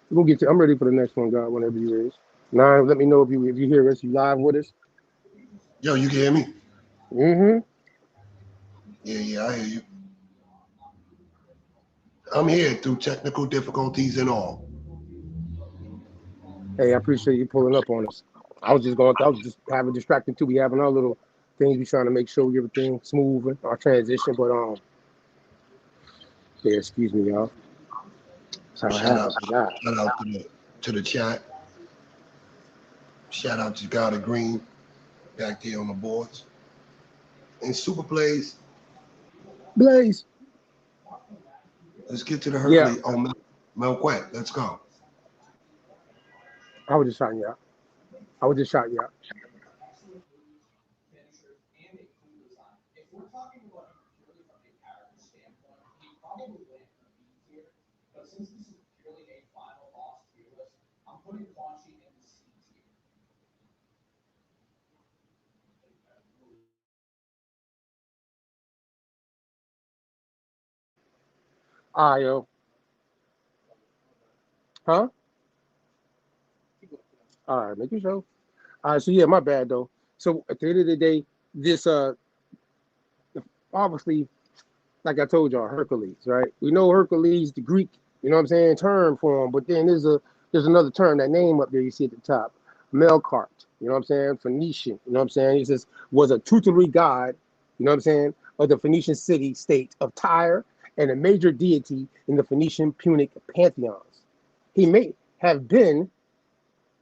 Speaker 16: We're going to get you. I'm ready for the next one, God, whenever you're ready. Now, let me know if you hear us, you live with us.
Speaker 4: Yo, you can hear me?
Speaker 16: Mm-hmm.
Speaker 4: Yeah, I hear you. I'm here through technical difficulties and all.
Speaker 16: Hey, I appreciate you pulling up on us. I was just having distracted too. We having our little things. We trying to make sure we get everything smooth in our transition. But yeah, excuse me, y'all. That's how it
Speaker 4: Shout out,
Speaker 16: happens. God.
Speaker 4: shout out to the chat. Shout out to God of Green back there on the boards. And Super Plays.
Speaker 16: Blaze.
Speaker 4: Let's get to the
Speaker 16: Yeah.
Speaker 4: Hercules. Oh, Melquet. Let's go.
Speaker 16: I was just shouting you out. All right, yo. Huh? All right, making sure. All right, so yeah, my bad though. So at the end of the day, this obviously, like I told y'all, Hercules, right? We know Hercules, the Greek, you know what I'm saying, term for him, but then there's another term, that name up there you see at the top, Melkart, you know what I'm saying, Phoenician, you know what I'm saying? He says was a tutelary god, you know what I'm saying, of the Phoenician city state of Tyre and a major deity in the Phoenician Punic pantheons. He may have been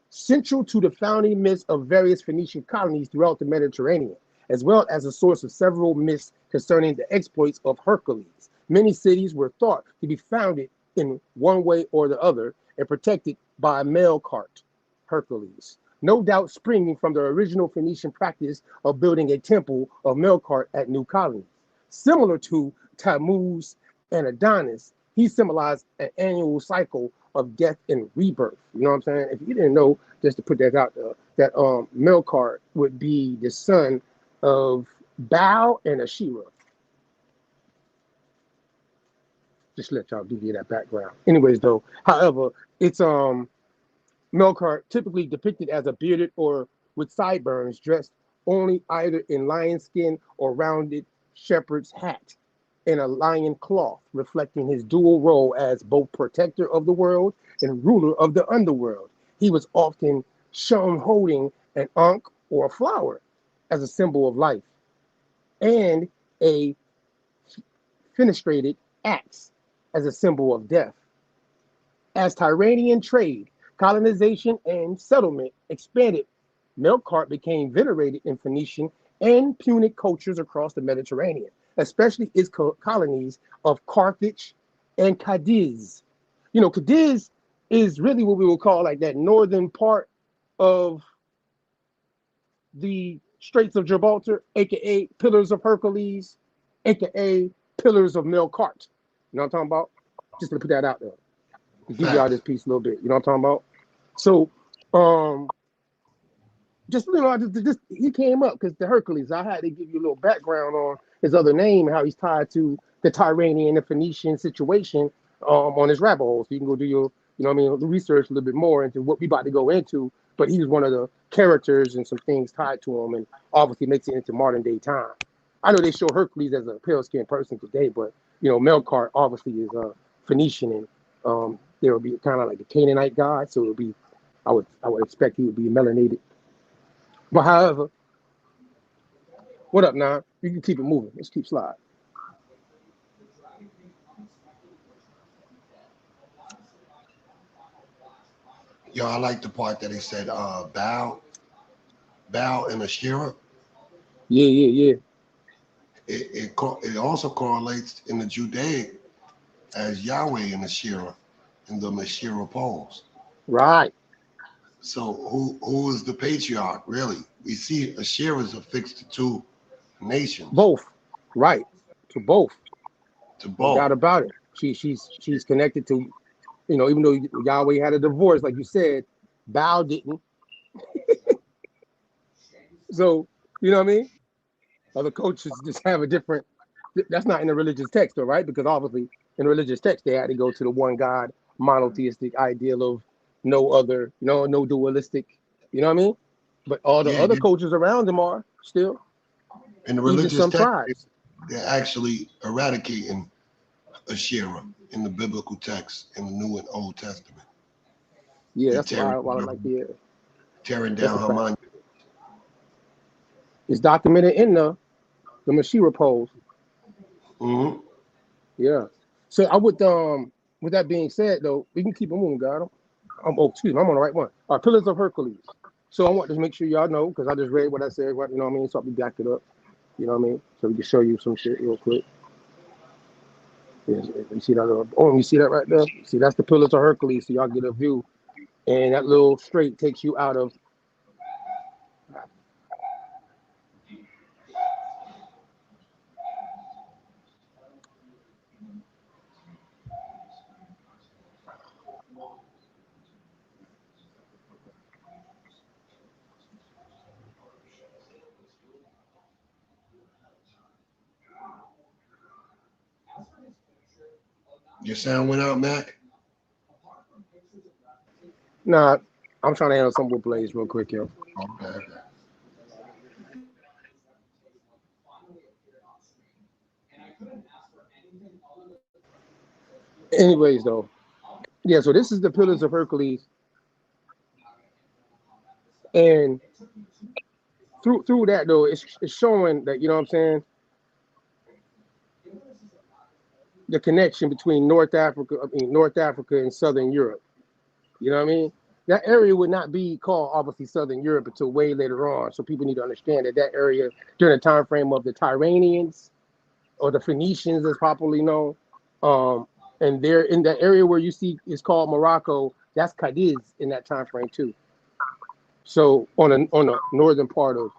Speaker 16: central to the founding myths of various Phoenician colonies throughout the Mediterranean, as well as a source of several myths concerning the exploits of Hercules. Many cities were thought to be founded in one way or the other and protected by a male cart, Hercules, no doubt springing from the original Phoenician practice of building a temple of Melkart at new colonies. Similar to Tammuz and Adonis, he symbolized an annual cycle of death and rebirth. You know what I'm saying? If you didn't know, just to put that out there, that Melkart would be the son of Baal and Asherah. Just to let y'all give you that background. Anyways, though, however, it's Melkart typically depicted as a bearded or with sideburns, dressed only either in lion skin or rounded shepherd's hat and a lion cloth, reflecting his dual role as both protector of the world and ruler of the underworld. He was often shown holding an ankh or a flower as a symbol of life, and a fenestrated axe as a symbol of death. As Tyranian trade, colonization, and settlement expanded, Melkart became venerated in Phoenician and Punic cultures across the Mediterranean, especially its colonies of Carthage and Cadiz. You know, Cadiz is really what we would call like that northern part of the Straits of Gibraltar, aka Pillars of Hercules, aka Pillars of Melkart. You know what I'm talking about? Just to put that out there. To give y'all this piece a little bit. You know what I'm talking about? So, just you know, just he came up because the Hercules. I had to give you a little background on his other name and how he's tied to the Tyranian and Phoenician situation on his rabbit hole. So you can go do your, you know what I mean, research a little bit more into what we about to go into. But he was one of the characters and some things tied to him, and obviously makes it into modern day time. I know they show Hercules as a pale skinned person today, but you know, Melkart obviously is Phoenician, and there would be kind of like a Canaanite god, so it would be, I would expect he would be melanated. But however, what up now? You can keep it moving. Let's keep sliding.
Speaker 4: Yo, I like the part that he said Baal and Asherah.
Speaker 16: Yeah.
Speaker 4: It also correlates in the Judaic as Yahweh and Asherah in the Asherah poles.
Speaker 16: Right.
Speaker 4: So who is the patriarch really? We see Asherah is affixed to two nations.
Speaker 16: Both. Right. To both.
Speaker 4: No
Speaker 16: doubt about it. She's connected to, you know, even though Yahweh had a divorce, like you said, Baal didn't. So, you know what I mean? Other coaches just have a different, that's not in the religious text though, right? Because obviously in the religious text, they had to go to the one God, monotheistic ideal of no other, you know, no dualistic, you know what I mean? But all the other coaches around them are still,
Speaker 4: in the
Speaker 16: even
Speaker 4: religious
Speaker 16: some
Speaker 4: text,
Speaker 16: tribes.
Speaker 4: they're actually eradicating Asherah in the biblical text in the New and Old Testament.
Speaker 16: Yeah,
Speaker 4: He
Speaker 16: that's why I like the.
Speaker 4: tearing
Speaker 16: That's
Speaker 4: down
Speaker 16: a
Speaker 4: her
Speaker 16: fact.
Speaker 4: monument.
Speaker 16: It's documented in the Mashira polls.
Speaker 4: Mm-hmm.
Speaker 16: Yeah. So I would with that being said though, we can keep it moving, God. Excuse me, I'm on the right one. Pillars of Hercules. So I want to make sure y'all know because I just read what I said, what you know what I mean? So I'll be backed it up. You know what I mean? So we can show you some shit real quick. Yes, you see that? You see that right there? See, that's the Pillars of Hercules. So y'all get a view, and that little straight takes you out of.
Speaker 4: Your sound went out, Mac?
Speaker 16: Nah, I'm trying to handle some more plays real quick, yo.
Speaker 4: Okay.
Speaker 16: Anyways, though, yeah. So this is the Pillars of Hercules, and through that though, it's showing that you know what I'm saying. The connection between North Africa and Southern Europe. You know what I mean? That area would not be called obviously Southern Europe until way later on. So people need to understand that area during the time frame of the Tyranians or the Phoenicians, as popularly known, and they're in that area where you see is called Morocco. That's Cadiz in that time frame too. So on the northern part of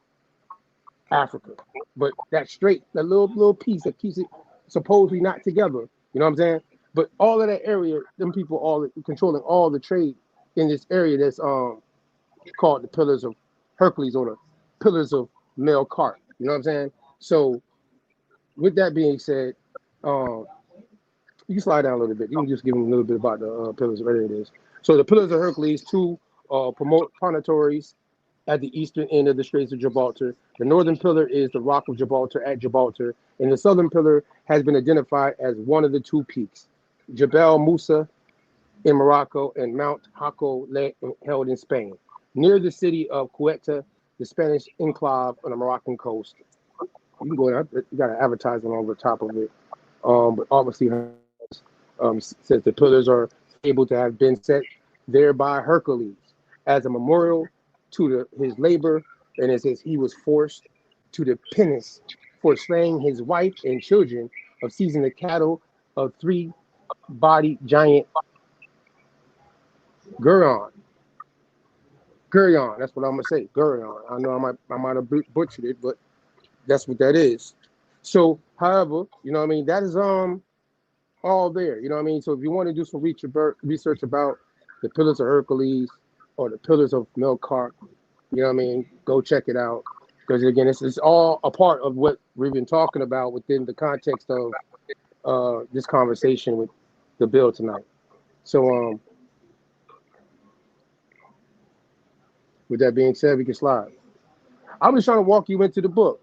Speaker 16: Africa, but that little piece that keeps it supposedly not together. You know what I'm saying? But all of that area, them people all controlling all the trade in this area that's called the Pillars of Hercules or the Pillars of Melkart. You know what I'm saying? So with that being said, you can slide down a little bit. You can just give them a little bit about the Pillars of There it is. So the Pillars of Hercules, two promontories at the eastern end of the Straits of Gibraltar. The northern pillar is the Rock of Gibraltar at Gibraltar, and the southern pillar has been identified as one of the two peaks, Jebel Musa in Morocco and Mount Jaco held in Spain, near the city of Ceuta, the Spanish enclave on the Moroccan coast. You can go there. You got an advertisement over the top of it. But obviously, says the pillars are able to have been set there by Hercules as a memorial to his labor, and it says he was forced to the penance for slaying his wife and children of seizing the cattle of three-bodied giant Gurion. That's what I'm gonna say. Gurion. I know I might have butchered it, but that's what that is. So, however, you know what I mean, that is all there. You know what I mean? So if you want to do some research about the Pillars of Hercules or the Pillars of Melkart, you know what I mean, go check it out. Because again, it's all a part of what we've been talking about within the context of this conversation with the bill tonight. So with that being said, we can slide. I'm just trying to walk you into the book.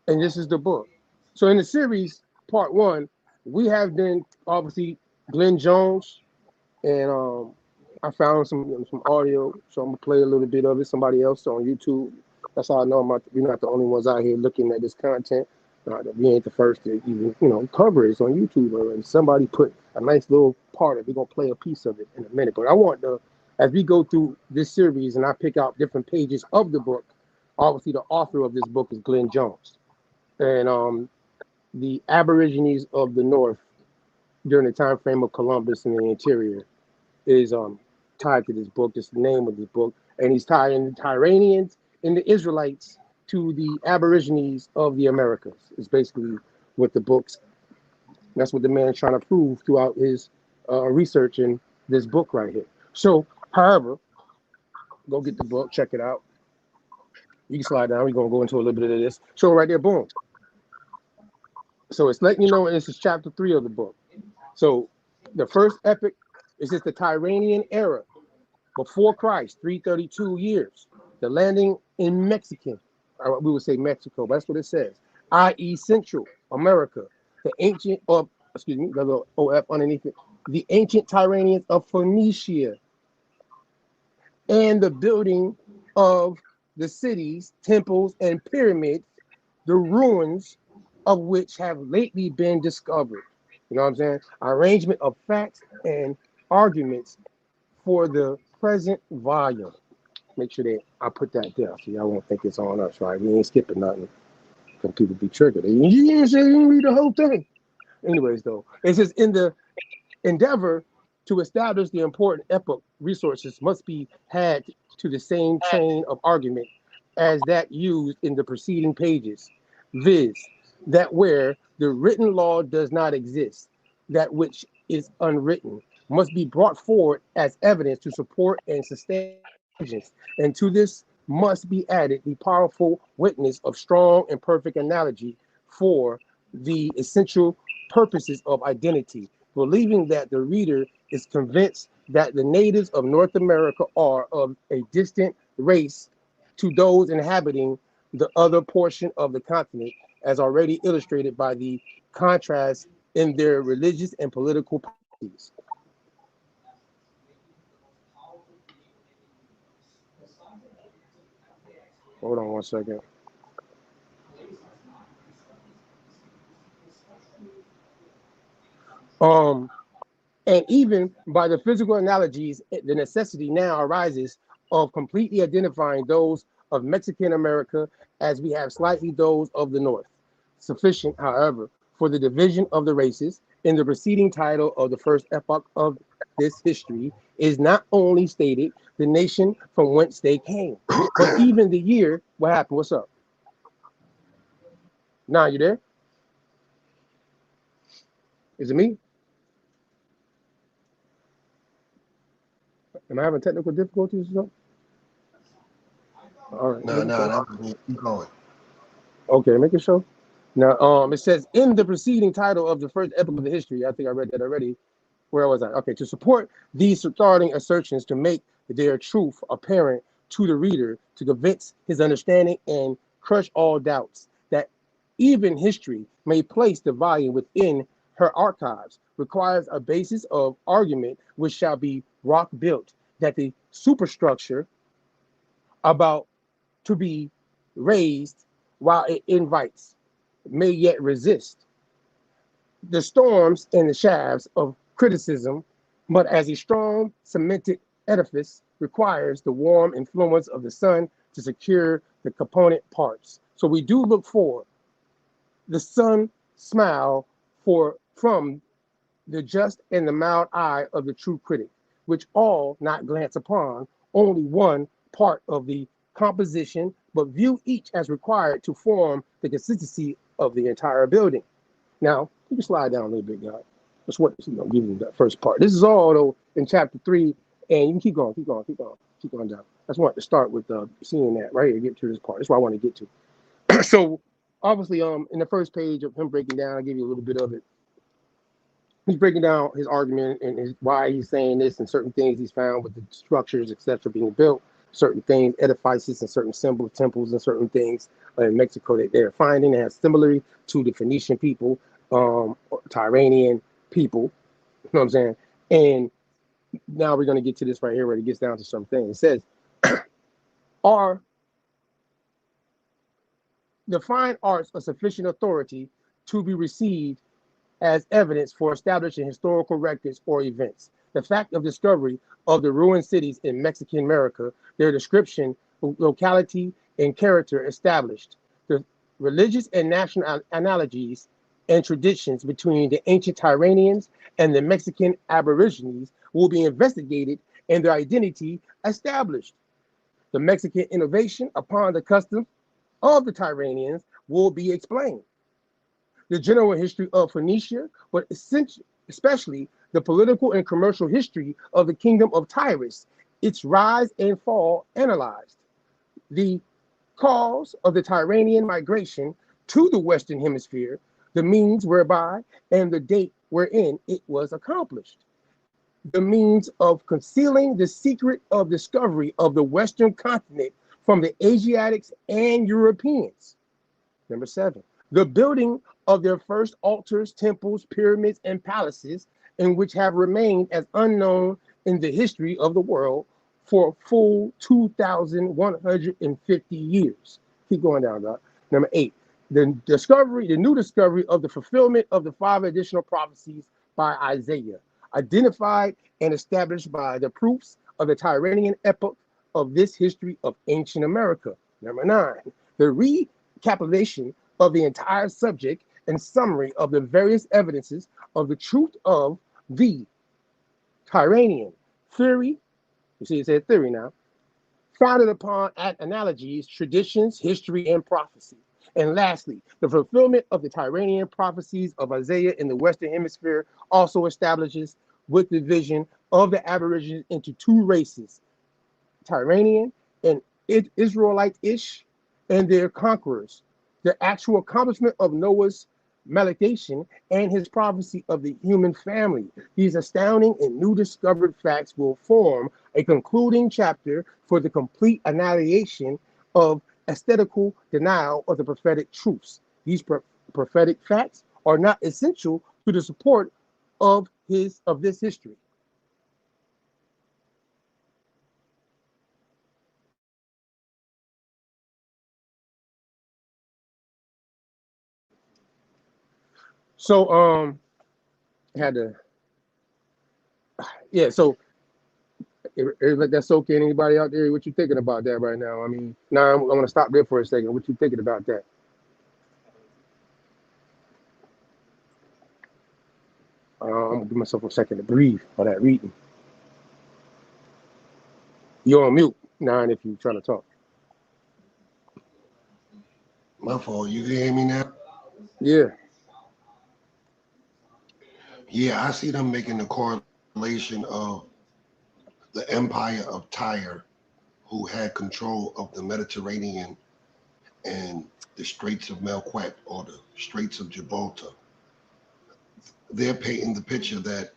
Speaker 16: And this is the book. So in the series, part one, we have been obviously Glenn Jones, and I found some audio, so I'm gonna play a little bit of it. Somebody else on YouTube. That's how I know we're not the only ones out here looking at this content. We ain't the first to even cover it. It's on YouTube, and somebody put a nice little part of it. We're gonna play a piece of it in a minute. But I want as we go through this series and I pick out different pages of the book. Obviously, the author of this book is Glenn Jones, and the Aborigines of the North during the time frame of Columbus in the interior is tied to this book. That's the name of this book, and he's tying the Tyranians and the Israelites to the Aborigines of the Americas. It's basically what the book's. That's what the man's trying to prove throughout his research in this book right here. So, however, go get the book, check it out. You can slide down. We're gonna go into a little bit of this. So right there, boom. So it's letting you know, and this is chapter 3 of the book. So the first epic is just the Tyranian era before Christ, 332 years. The landing in Mexican, or we would say Mexico, but that's what it says, i.e. Central America. The ancient, the little OF underneath it, the ancient Tyranians of Phoenicia, and the building of the cities, temples, and pyramids, the ruins of which have lately been discovered. You know what I'm saying? Arrangement of facts and arguments for the present volume. Make sure that I put that there so y'all won't think it's on us, right? We ain't skipping nothing. Because people be triggered. You didn't say you didn't read the whole thing. Anyways, though, it says in the endeavor to establish the important epoch, resources must be had to the same chain of argument as that used in the preceding pages, viz., that where the written law does not exist, that which is unwritten must be brought forward as evidence to support and sustain, and to this must be added the powerful witness of strong and perfect analogy for the essential purposes of identity, believing that the reader is convinced that the natives of North America are of a distant race to those inhabiting the other portion of the continent, as already illustrated by the contrast in their religious and political policies. Hold on one second. And even by the physical analogies, the necessity now arises of completely identifying those of Mexican America as we have slightly those of the North. Sufficient, however, for the division of the races in the preceding title of the first epoch of this history is not only stated the nation from whence they came, but even the year. What happened? What's up? Nah, you there? Is it me? Am I having technical difficulties or something? All right.
Speaker 4: No, that was me. Keep going.
Speaker 16: Okay, making sure. Now, it says in the preceding title of the first epoch of the history, I think I read that already. Where was I? Okay, to support these starting assertions, to make their truth apparent to the reader, to convince his understanding and crush all doubts, that even history may place the volume within her archives, requires a basis of argument which shall be rock built, that the superstructure about to be raised while it invites may yet resist the storms and the shafts of criticism, but as a strong cemented edifice requires the warm influence of the sun to secure the component parts. So we do look for the sun smile from the just and the mild eye of the true critic, which all not glance upon only one part of the composition, but view each as required to form the consistency of the entire building. Now, you can slide down a little bit, guys. That's what give you that first part. This is all though in chapter 3, and you can keep going down. I just wanted to start with seeing that right here, get to this part. That's what I want to get to. So obviously, in the first page of him breaking down, I'll give you a little bit of it. He's breaking down his argument and why he's saying this, and certain things he's found with the structures, etc., being built, certain things, edifices, and certain symbols, temples, and certain things in Mexico that they're finding that has similarly to the Phoenician people, Tyranian people. You know what I'm saying? And now we're going to get to this right here where it gets down to some things. It says, are the fine arts of sufficient authority to be received as evidence for establishing historical records or events? The fact of discovery of the ruined cities in Mexican America, their description, locality, and character established, the religious and national analogies and traditions between the ancient Tyranians and the Mexican Aborigines will be investigated and their identity established. The Mexican innovation upon the customs of the Tyranians will be explained. The general history of Phoenicia, but especially the political and commercial history of the kingdom of Tyrus, its rise and fall analyzed. The cause of the Tyranian migration to the Western Hemisphere, the means whereby, and the date wherein it was accomplished. The means of concealing the secret of discovery of the Western continent from the Asiatics and Europeans. Number 7, the building of their first altars, temples, pyramids, and palaces, and which have remained as unknown in the history of the world for a full 2,150 years. Keep going down, God. Number 8, the new discovery of the fulfillment of the 5 additional prophecies by Isaiah, identified and established by the proofs of the Tyrrhenian epoch of this history of ancient America. Number 9, the recapitulation of the entire subject and summary of the various evidences of the truth of the Tyrrhenian theory. You see, it said theory now, founded upon analogies, traditions, history, and prophecy. And lastly, the fulfillment of the Tyrrhenian prophecies of Isaiah in the Western Hemisphere also establishes with the division of the Aborigines into 2 races, Tyrrhenian and Israelite-ish, and their conquerors. The actual accomplishment of Noah's malediction and his prophecy of the human family. These astounding and new discovered facts will form a concluding chapter for the complete annihilation of aesthetical denial of the prophetic truths. These prophetic facts are not essential to the support of this history. So had to so everybody that's okay. Anybody out there, what you thinking about that right now? I mean, now I'm gonna stop there for a second. What you thinking about that? I'm gonna give myself a second to breathe for that reading. You're on mute, Nine, if you're trying to talk.
Speaker 4: My fault. You can hear me now?
Speaker 16: Yeah.
Speaker 4: Yeah, I see them making the correlation of the empire of Tyre, who had control of the Mediterranean and the Straits of Melquet or the Straits of Gibraltar. They're painting the picture that,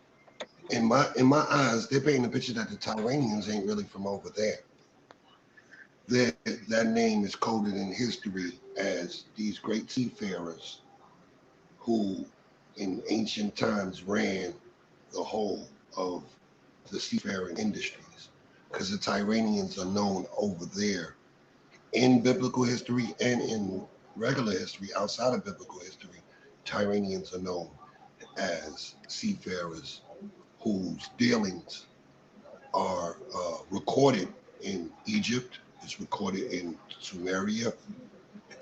Speaker 4: in my eyes, they're painting the picture that the Tyrrhenians ain't really from over there. That name is coded in history as these great seafarers who in ancient times ran the whole of the seafaring industries, because the Tyrrhenians are known over there in biblical history and in regular history outside of biblical history. Tyrrhenians are known as seafarers whose dealings are recorded in Egypt, it's recorded in Sumeria,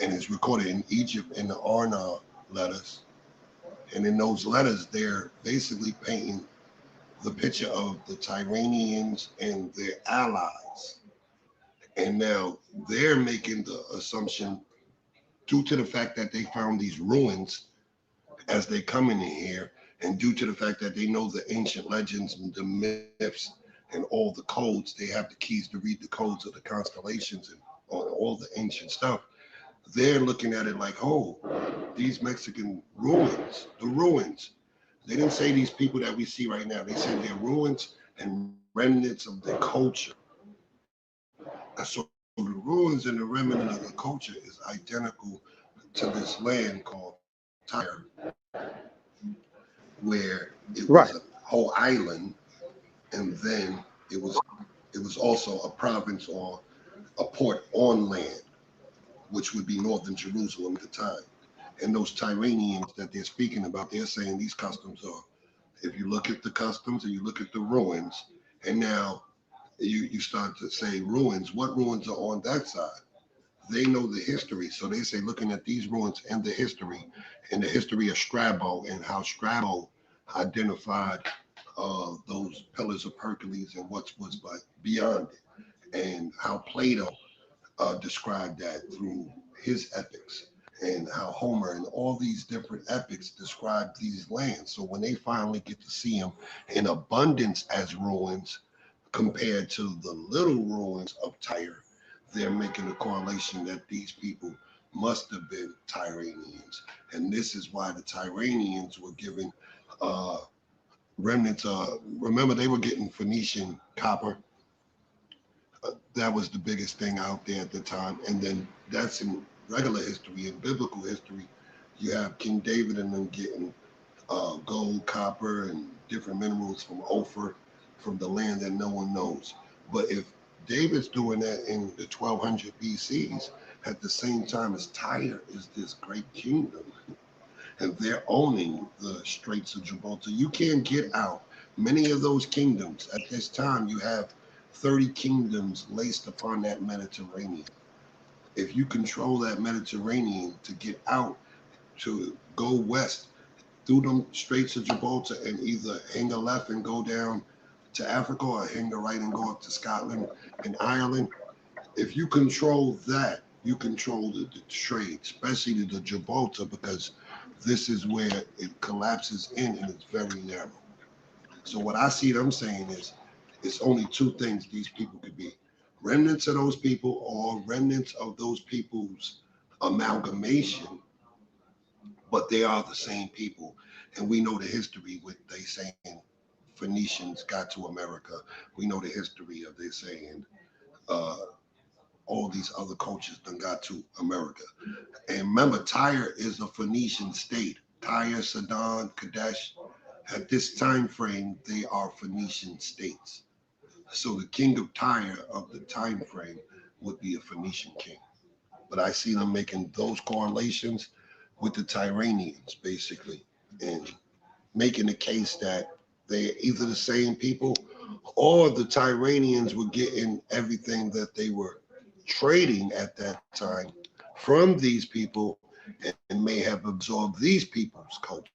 Speaker 4: and it's recorded in Egypt in the Arna letters. And in those letters, they're basically painting the picture of the Tyrrhenians and their allies. And now they're making the assumption, due to the fact that they found these ruins as they come in here, and due to the fact that they know the ancient legends and the myths and all the codes, they have the keys to read the codes of the constellations and all the ancient stuff. They're looking at it like, oh, these Mexican ruins, the ruins. They didn't say these people that we see right now. They said they're ruins and remnants of their culture. And so the ruins and the remnant of the culture is identical to this land called Tyre, where it was a whole island, and then it was also a province or a port on land, which would be northern Jerusalem at the time. And those Tyrrhenians that they're speaking about, they're saying these customs are, if you look at the customs and you look at the ruins, and now you start to say ruins, what ruins are on that side? They know the history. So they say, looking at these ruins and the history of Strabo and how Strabo identified those pillars of Hercules and what was beyond it, and how Plato described that through his epics, and how Homer and all these different epics describe these lands. So when they finally get to see them in abundance as ruins compared to the little ruins of Tyre, they're making a correlation that these people must have been Tyrrhenians. And this is why the Tyrrhenians were given remnants. Remember, they were getting Phoenician copper. That was the biggest thing out there at the time. And then that's in regular history. In biblical history, You have King David and them getting gold, copper, and different minerals from Ophir, from the land that no one knows. But if David's doing that in the 1200 BCs, at the same time as Tyre is this great kingdom, and they're owning the Straits of Gibraltar, you can't get out. Many of those kingdoms, at this time, you have 30 kingdoms laced upon that Mediterranean. If you control that Mediterranean to get out, to go west through them Straits of Gibraltar and either hang a left and go down to Africa or hang a right and go up to Scotland and Ireland, if you control that, you control the trade, especially the Gibraltar, because this is where it collapses in and it's very narrow. So what I see them saying is, it's only two things these people could be: remnants of those people or remnants of those people's amalgamation, but they are the same people. And we know the history with they saying Phoenicians got to America. We know the history of they saying all these other cultures done got to America. And remember, Tyre is a Phoenician state. Tyre, Sidon, Kadesh, at this time frame, they are Phoenician states. So the king of Tyre of the time frame would be a Phoenician king. But I see them making those correlations with the Tyranians, basically, and making the case that they're either the same people or the Tyranians were getting everything that they were trading at that time from these people and may have absorbed these people's culture.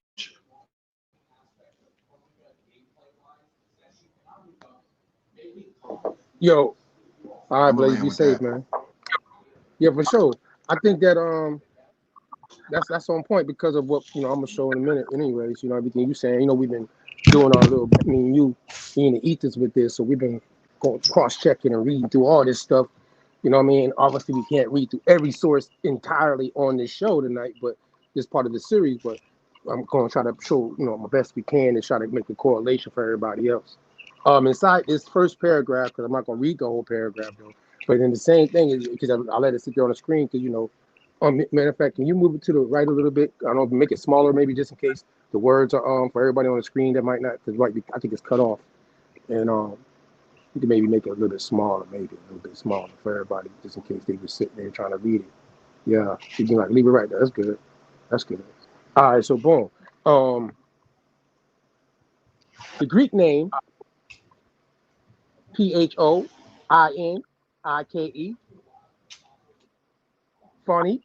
Speaker 16: Yo, all right,
Speaker 4: I'm gonna
Speaker 16: Blaze,
Speaker 4: land
Speaker 16: be
Speaker 4: with
Speaker 16: safe,
Speaker 4: that.
Speaker 16: man. Yeah, for sure. I think that that's on point because of what I'm gonna show in a minute. Anyways, everything you saying. We've been doing our little. I mean, you in the ethers with this, so we've been going cross checking and reading through all this stuff. You know what I mean? Obviously, we can't read through every source entirely on this show tonight, but this part of the series. But I'm going to try to show my best we can and try to make a correlation for everybody else. Inside this first paragraph, because I'm not going to read the whole paragraph though. But then the same thing is because I let it sit there on the screen because matter of fact, can you move it to the right a little bit? I don't know, make it smaller maybe just in case the words are for everybody on the screen that might not, because I think it's cut off. And you can maybe make it a little bit smaller, for everybody, just in case they were sitting there trying to read it. Yeah, you can leave it right there. That's good. That's good. All right, so boom. The Greek name Phonike,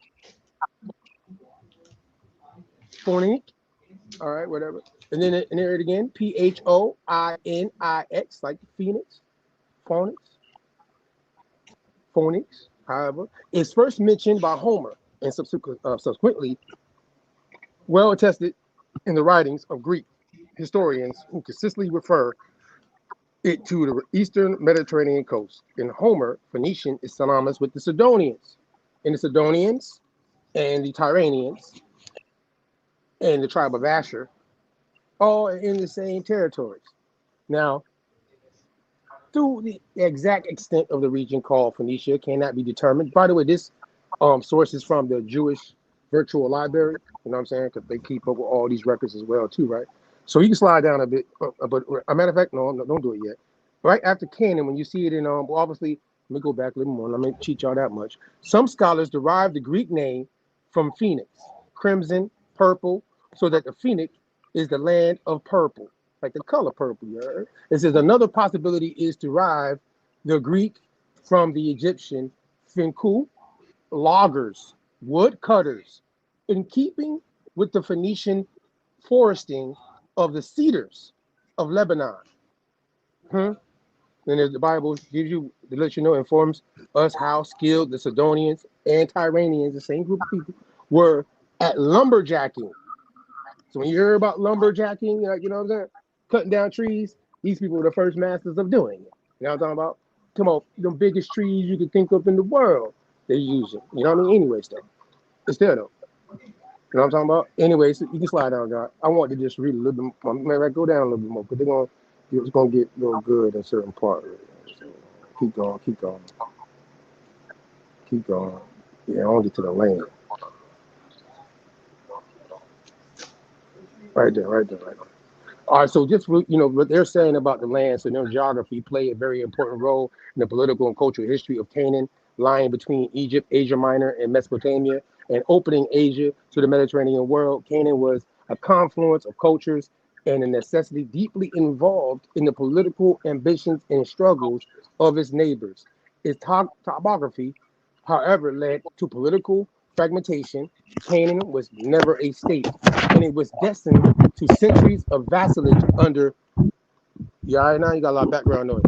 Speaker 16: phonic. All right, whatever. And then it again, Phoinix, like Phoenix, phonics. However, is first mentioned by Homer and subsequently well attested in the writings of Greek historians who consistently refer it to the eastern Mediterranean coast. In Homer, Phoenician is synonymous with the Sidonians, and the Sidonians and the Tyranians and the tribe of Asher all in the same territories. Now, to the exact extent of the region called Phoenicia cannot be determined. By the way, this source is from the Jewish Virtual Library. You know what I'm saying? Because they keep up with all these records as well, too, right? So you can slide down a bit. But a matter of fact, no, don't do it yet. Right after canon, when you see it in, obviously, let me go back a little more. Let me cheat y'all that much. Some scholars derive the Greek name from phoenix, crimson, purple, so that the phoenix is the land of purple, like the color purple. You heard? It says another possibility is to derive the Greek from the Egyptian finku, loggers, woodcutters, in keeping with the Phoenician foresting of the cedars of Lebanon. And as the Bible gives you, to let you know, informs us how skilled the Sidonians and Tyranians, the same group of people, were at lumberjacking. So when you hear about lumberjacking, you know what I'm saying? Cutting down trees, these people were the first masters of doing it. You know what I'm talking about? Come on, the biggest trees you could think of in the world, they use it. You know what I mean? Anyways, though. It's there, though. You know what I'm talking about? Anyways, you can slide down, God. I want to just read a little bit more. Maybe I go down a little bit more, but it's going to get real good in certain parts. So keep going. Yeah, I want to get to the land. Right there, right there, right there. All right, so just what they're saying about the land, so their geography played a very important role in the political and cultural history of Canaan, lying between Egypt, Asia Minor, and Mesopotamia, and opening Asia to the Mediterranean world. Canaan was a confluence of cultures and a necessity deeply involved in the political ambitions and struggles of its neighbors. Its topography, however, led to political fragmentation. Canaan was never a state, and it was destined to centuries of vassalage under. Yeah, right now you got a lot of background noise.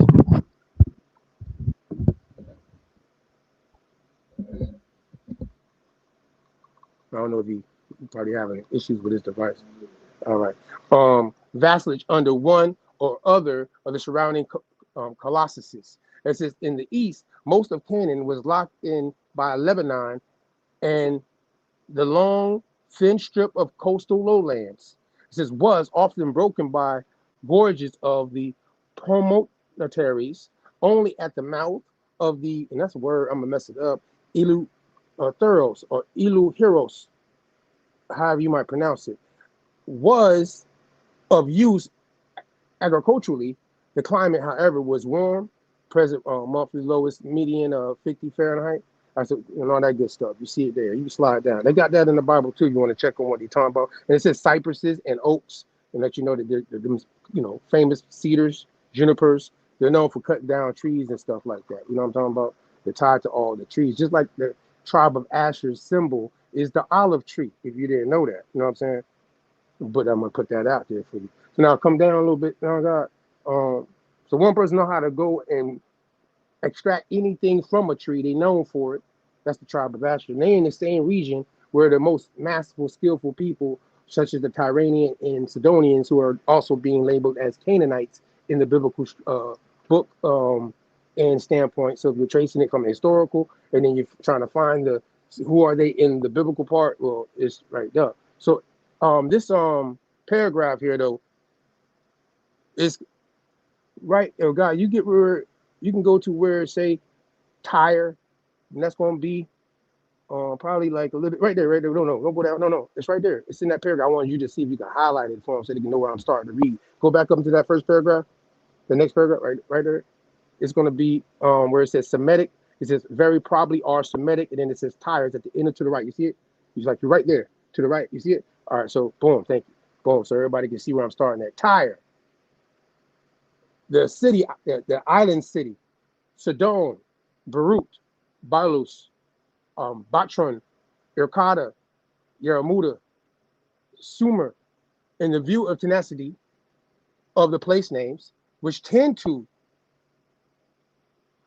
Speaker 16: I don't know if he probably having issues with his device. All right. Vassalage under one or other of the surrounding colossuses. It says in the east, most of Canaan was locked in by Lebanon and the long, thin strip of coastal lowlands. It says was often broken by gorges of the promontories only at the mouth of the, and that's a word, I'm gonna mess it up, Ilu Thuros or Ilu Heros, however you might pronounce it, was of use agriculturally. The climate, however, was warm, present monthly lowest median of 50 Fahrenheit. I said, and all that good stuff. You see it there. You can slide down. They got that in the Bible too. You want to check on what they're talking about. And it says cypresses and oaks, and let you know that they're famous cedars, junipers. They're known for cutting down trees and stuff like that. You know what I'm talking about? They're tied to all the trees. Just like the tribe of Asher's symbol is the olive tree, if you didn't know that. You know what I'm saying? But I'm going to put that out there for you. So now come down a little bit. Now, God. So one person know how to go and extract anything from a tree. They known for it. That's the tribe of Asher. They in the same region where the most masterful, skillful people, such as the Tyranian and Sidonians, who are also being labeled as Canaanites in the biblical book and standpoint. So if you're tracing it from historical, and then you're trying to find who are they in the biblical part, well, it's right there. So this paragraph here though is right. Oh God, you get where you can go to where say Tyre, and that's going to be probably like a little bit right there, right there. No, don't go down. No, it's right there. It's in that paragraph. I want you to see if you can highlight it for them so they can know where I'm starting to read. Go back up into that first paragraph, the next paragraph, right there. It's going to be where it says Semitic. It says very probably are Semitic, and then it says Tyres at the end to the right. You see it? It's like you're right there to the right. You see it? All right. So boom, thank you. Boom. So everybody can see where I'm starting at. Tyre, the city, the island city, Sidon, Beirut, Balus, Batron, Irkada, Yaramuda, Sumer, in the view of tenacity of the place names, which tend to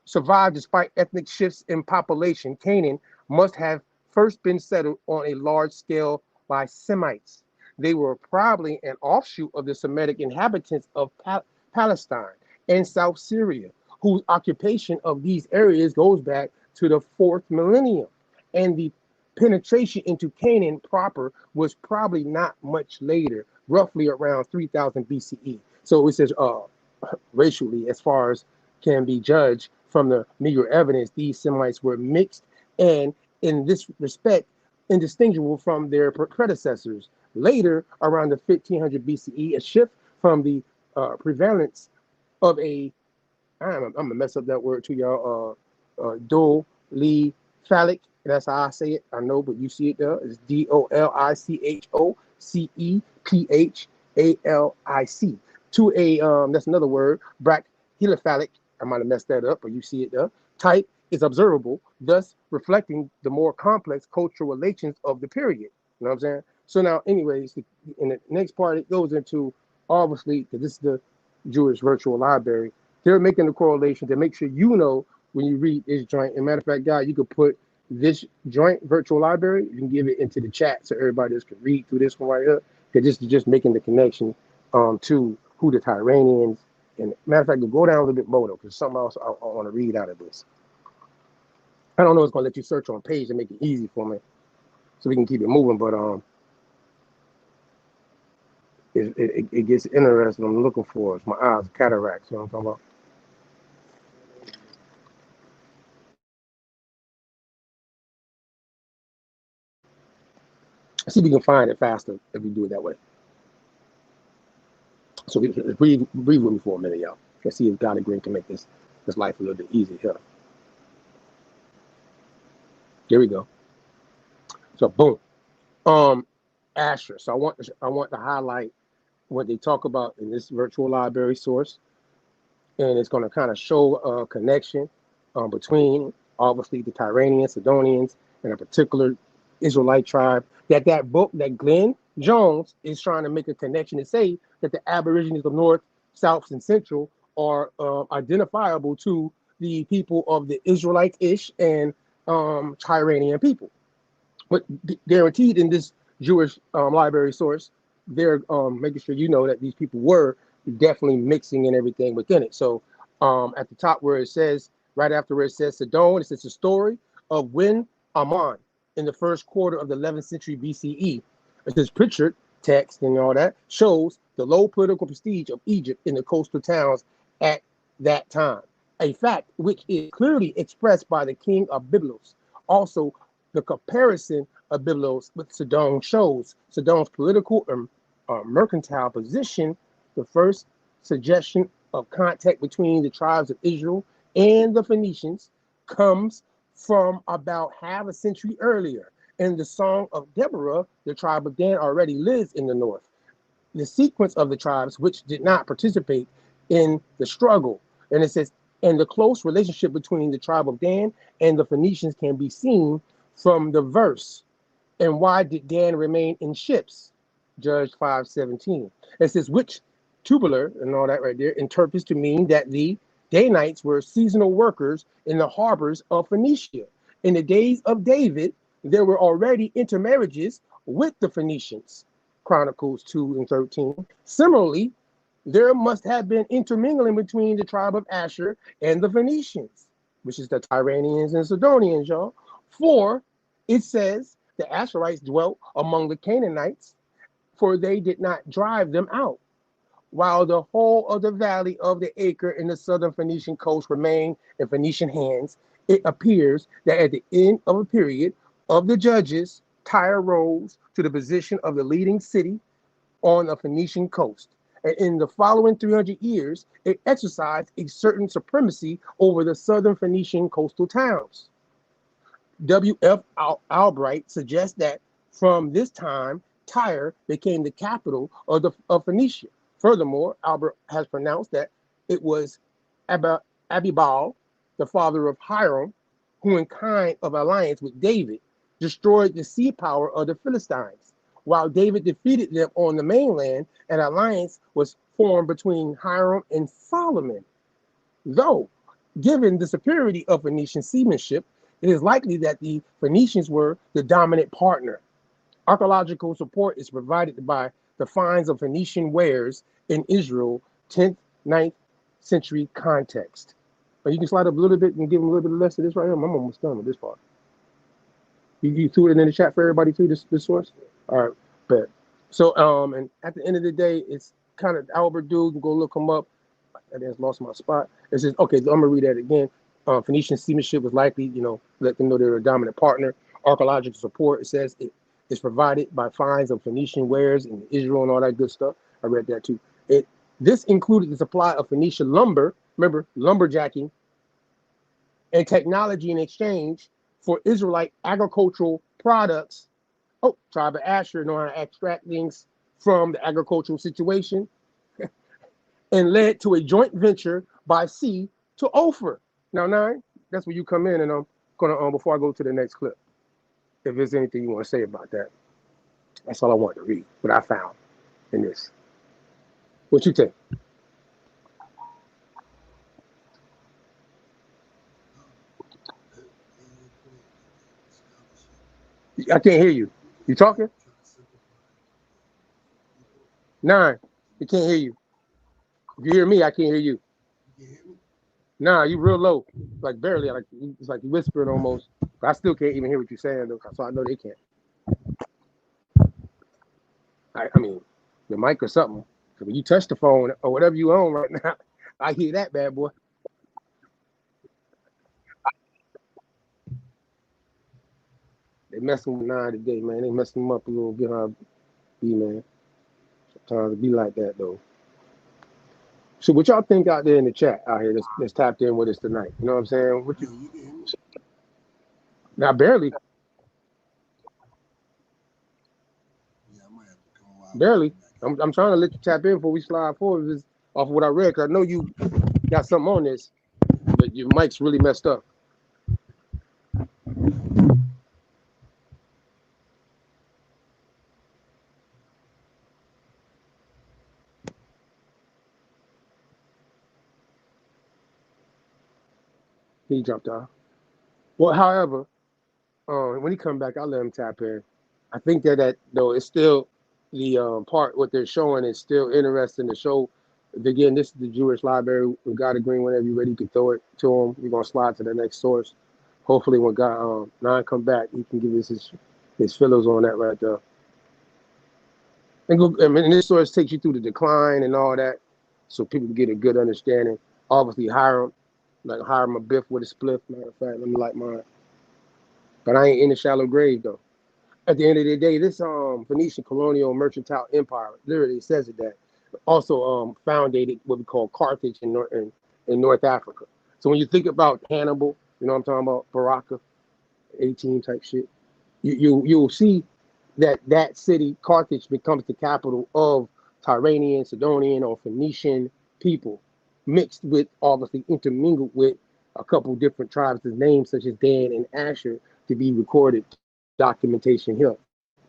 Speaker 16: survive despite ethnic shifts in population, Canaan must have first been settled on a large scale by Semites. They were probably an offshoot of the Semitic inhabitants of Palestine and South Syria, whose occupation of these areas goes back to the 4th millennium. And the penetration into Canaan proper was probably not much later, roughly around 3000 BCE. So it says racially, as far as can be judged from the meager evidence, these Semites were mixed and in this respect indistinguishable from their predecessors. Later, around the 1500 BCE, a shift from the prevalence of I'm gonna mess up that word to y'all, dolicholic. That's how I say it. I know, but you see it there. It's DOLICHOCEPHALIC to a that's another word, brachycephalic. I might have messed that up, but you see it there. Type is observable, thus reflecting the more complex cultural relations of the period. You know what I'm saying? So now, anyways, in the next part, it goes into obviously because this is the Jewish virtual library. They're making the correlation to make sure you know when you read this joint. As a matter of fact, guys, you could put this joint virtual library, you can give it into the chat so everybody else can read through this one right here. Because this is just making the connection to who the Tyranians. And matter of fact, go down a little bit more though, because something else I want to read out of this. I don't know, it's going to let you search on page and make it easy for me so we can keep it moving, but it gets interesting. I'm looking for it. My eyes, cataracts, you know what I'm talking about? See if we can find it faster if we do it that way. So breathe with me for a minute, y'all. Let's see if God and Green can make this life a little bit easier here. Here we go. So boom. Asher. So I want to highlight what they talk about in this virtual library source, and it's going to kind of show a connection between obviously the Tyranians, Sidonians, and a particular Israelite tribe. That book that Glenn Jones is trying to make a connection to say that the Aborigines of North, South, and Central are identifiable to the people of the Israelite-ish and Tyranian people. But guaranteed in this Jewish library source, they're making sure you know that these people were definitely mixing and everything within it. So at the top where it says, right after where it says Sidon, it says the story of when Ammon in the first quarter of the 11th century BCE. It says pictured text and all that shows the low political prestige of Egypt in the coastal towns at that time. A fact which is clearly expressed by the king of Byblos. Also, the comparison of Byblos with Sidon shows Sidon's political and mercantile position. The first suggestion of contact between the tribes of Israel and the Phoenicians comes from about half a century earlier. In the Song of Deborah, the tribe of Dan already lives in the north. The sequence of the tribes which did not participate in the struggle. And it says, and the close relationship between the tribe of Dan and the Phoenicians can be seen from the verse. And why did Dan remain in ships? Judge 5:17. It says, which tubular and all that right there interprets to mean that the Danites were seasonal workers in the harbors of Phoenicia. In the days of David, there were already intermarriages with the Phoenicians. Chronicles 2:13. Similarly, there must have been intermingling between the tribe of Asher and the Phoenicians, which is the Tyranians and Sidonians, y'all. For it says the Asherites dwelt among the Canaanites, for they did not drive them out, while the whole of the valley of the Acre in the southern Phoenician coast remained in Phoenician hands. It appears that at the end of a period of the judges, Tyre rose to the position of the leading city on the Phoenician coast. And in the following 300 years, it exercised a certain supremacy over the southern Phoenician coastal towns. W.F. Albright suggests that from this time, Tyre became the capital of Phoenicia. Furthermore, Albert has pronounced that it was Abibal, the father of Hiram, who in kind of alliance with David, destroyed the sea power of the Philistines. While David defeated them on the mainland, an alliance was formed between Hiram and Solomon. Though, given the superiority of Phoenician seamanship, it is likely that the Phoenicians were the dominant partner. Archaeological support is provided by the finds of Phoenician wares in Israel, 10th, 9th century context. But you can slide up a little bit and give them a little bit less of this right here. I'm almost done with this part. You threw it in the chat for everybody through this source? All right, but so and at the end of the day, it's kind of Albert dude. You can go look him up. I just lost my spot. It says, okay, I'm gonna read that again. Phoenician seamanship was likely, let them know they're a dominant partner. Archaeological support, it says it is provided by finds of Phoenician wares in Israel and all that good stuff. I read that too. This included the supply of Phoenician lumber, remember, lumberjacking, and technology in exchange for Israelite agricultural products. Oh, tribe of Asher know how to extract things from the agricultural situation and led to a joint venture by sea to Ophir. Now, Nine, that's where you come in, and I'm gonna before I go to the next clip, if there's anything you want to say about that. That's all I want to read, what I found in this. What you think? I can't hear you. You talking? Nine, I can't hear you. If you hear me, I can't hear you. Nah, you real low, like barely. Like it's like you whispering almost. But I still can't even hear what you're saying, though, so I know they can't. I mean, the mic or something. So when you touch the phone or whatever you own right now, I hear that bad boy. They messing with Nine today, man. They messing him up a little bit. How be, man. Sometimes it be like that though. So what y'all think out there in the chat out here that's tapped in with us tonight? You know what I'm saying? What you now barely. Barely. I'm trying to let you tap in before we slide forward just off of what I read, because I know you got something on this, but your mic's really messed up. He jumped off. Well, however, when he come back, I'll let him tap in. I think that though it's still the part what they're showing is still interesting to show. Again, this is the Jewish library. We got a green whenever you're ready. You can throw it to him. We're gonna slide to the next source. Hopefully, when God Nine come back, he can give us his feelers on that right there. And go. I mean, this source takes you through the decline and all that, so people can get a good understanding. Obviously, Hiram a biff with a spliff. Matter of fact, let me light mine. But I ain't in the shallow grave though. At the end of the day, this Phoenician colonial mercantile empire literally says it that also founded what we call Carthage in North Africa. So when you think about Hannibal, you know what I'm talking about, Baraka, 18 type shit, you'll see that city, Carthage, becomes the capital of Tyranian, Sidonian, or Phoenician people, mixed with, obviously intermingled with a couple different tribes, the names such as Dan and Asher to be recorded documentation here.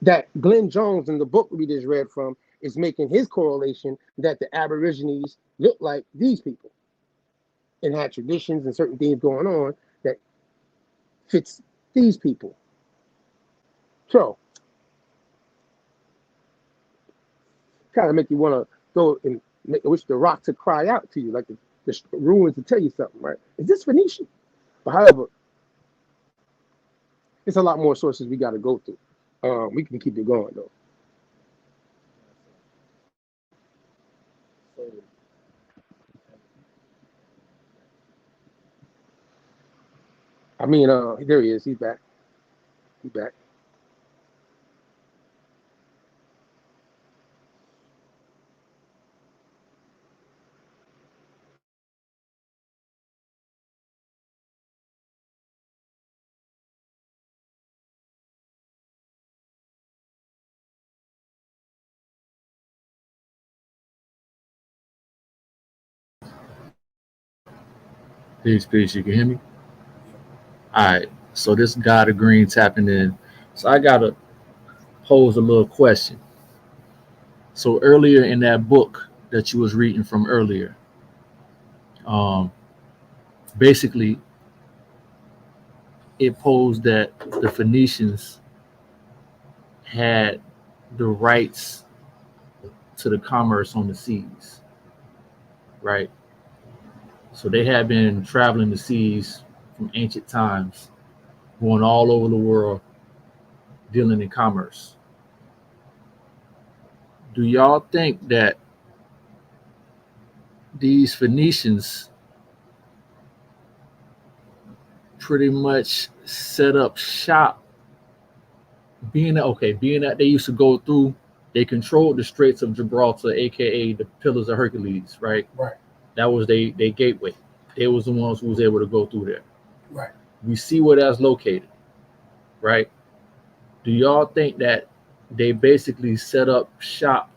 Speaker 16: That Glenn Jones in the book we just read from is making his correlation that the Aborigines look like these people and had traditions and certain things going on that fits these people. So, kind of make you want to go and wish the rock to cry out to you, like the ruins to tell you something, right? Is this Phoenician? But however, it's a lot more sources we got to go through. We can keep it going though. I mean, there he is. He's back. He's back.
Speaker 5: Peace, peace. You can hear me? All right. So this guy, the green, tapping in. So I got to pose a little question. So earlier in that book that you was reading from earlier, basically it posed that the Phoenicians had the rights to the commerce on the seas, right? So they had been traveling the seas from ancient times, going all over the world, dealing in commerce. Do y'all think that these Phoenicians pretty much set up shop, being that they used to go through, they controlled the Straits of Gibraltar, aka the Pillars of Hercules, right?
Speaker 6: Right.
Speaker 5: That was their gateway. They was the ones who was able to go through there.
Speaker 6: Right.
Speaker 5: We see where that's located, right? Do y'all think that they basically set up shop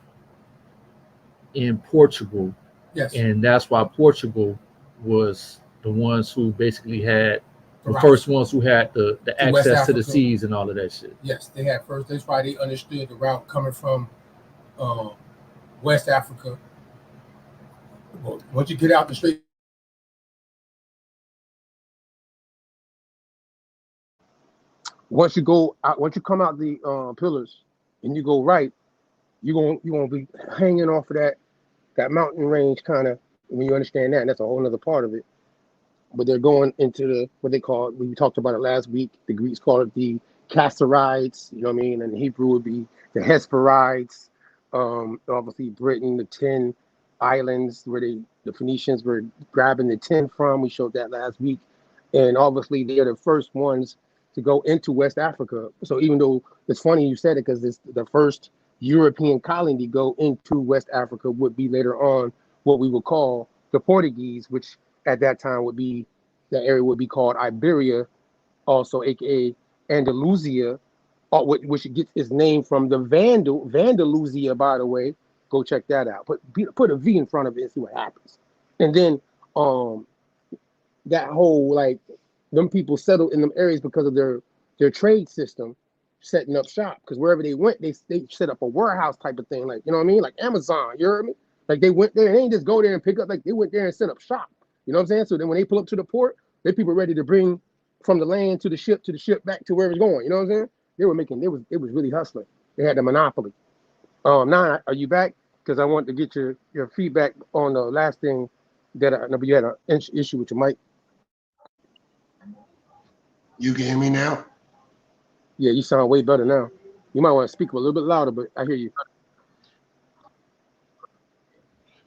Speaker 5: in Portugal?
Speaker 6: Yes.
Speaker 5: And that's why Portugal was the ones who basically had the
Speaker 6: Right.
Speaker 5: first ones who had the
Speaker 6: To
Speaker 5: access
Speaker 6: West
Speaker 5: to the
Speaker 6: Africa.
Speaker 5: seas and all of that shit.
Speaker 6: Yes, they had first. That's why they understood the route coming from West Africa. Well, once you get out the Strait,
Speaker 16: Once you come out the pillars and you go right, you're gonna be hanging off of that mountain range kind of. When you understand that, and that's a whole other part of it. But they're going into what they call, we talked about it last week. The Greeks call it the Cassarides, you know what I mean? And the Hebrew would be the Hesperides. Obviously, Britain, the 10 islands where the Phoenicians were grabbing the tin from. We showed that last week. And obviously, they're the first ones to go into West Africa. So even though it's funny you said it, because the first European colony to go into West Africa would be later on what we would call the Portuguese, which at that time would be, the area would be called Iberia, also aka Andalusia, which gets its name from the Vandalusia, by the way. Go check that out. Put a V in front of it and see what happens. And then that whole, like, them people settled in them areas because of their trade system, setting up shop. Because wherever they went, they set up a warehouse type of thing, like, you know what I mean, like Amazon. You heard me? Like, they went there and they didn't just go there and pick up. Like, they went there and set up shop. You know what I'm saying? So then when they pull up to the port, they people ready to bring from the land to the ship back to where it's going. You know what I'm saying? They were making, it was really hustling. They had the monopoly. Now, are you back? Because I want to get your feedback on the last thing that you had an issue with your mic.
Speaker 4: You can hear me now?
Speaker 16: Yeah, you sound way better now. You might want to speak a little bit louder, but I hear you.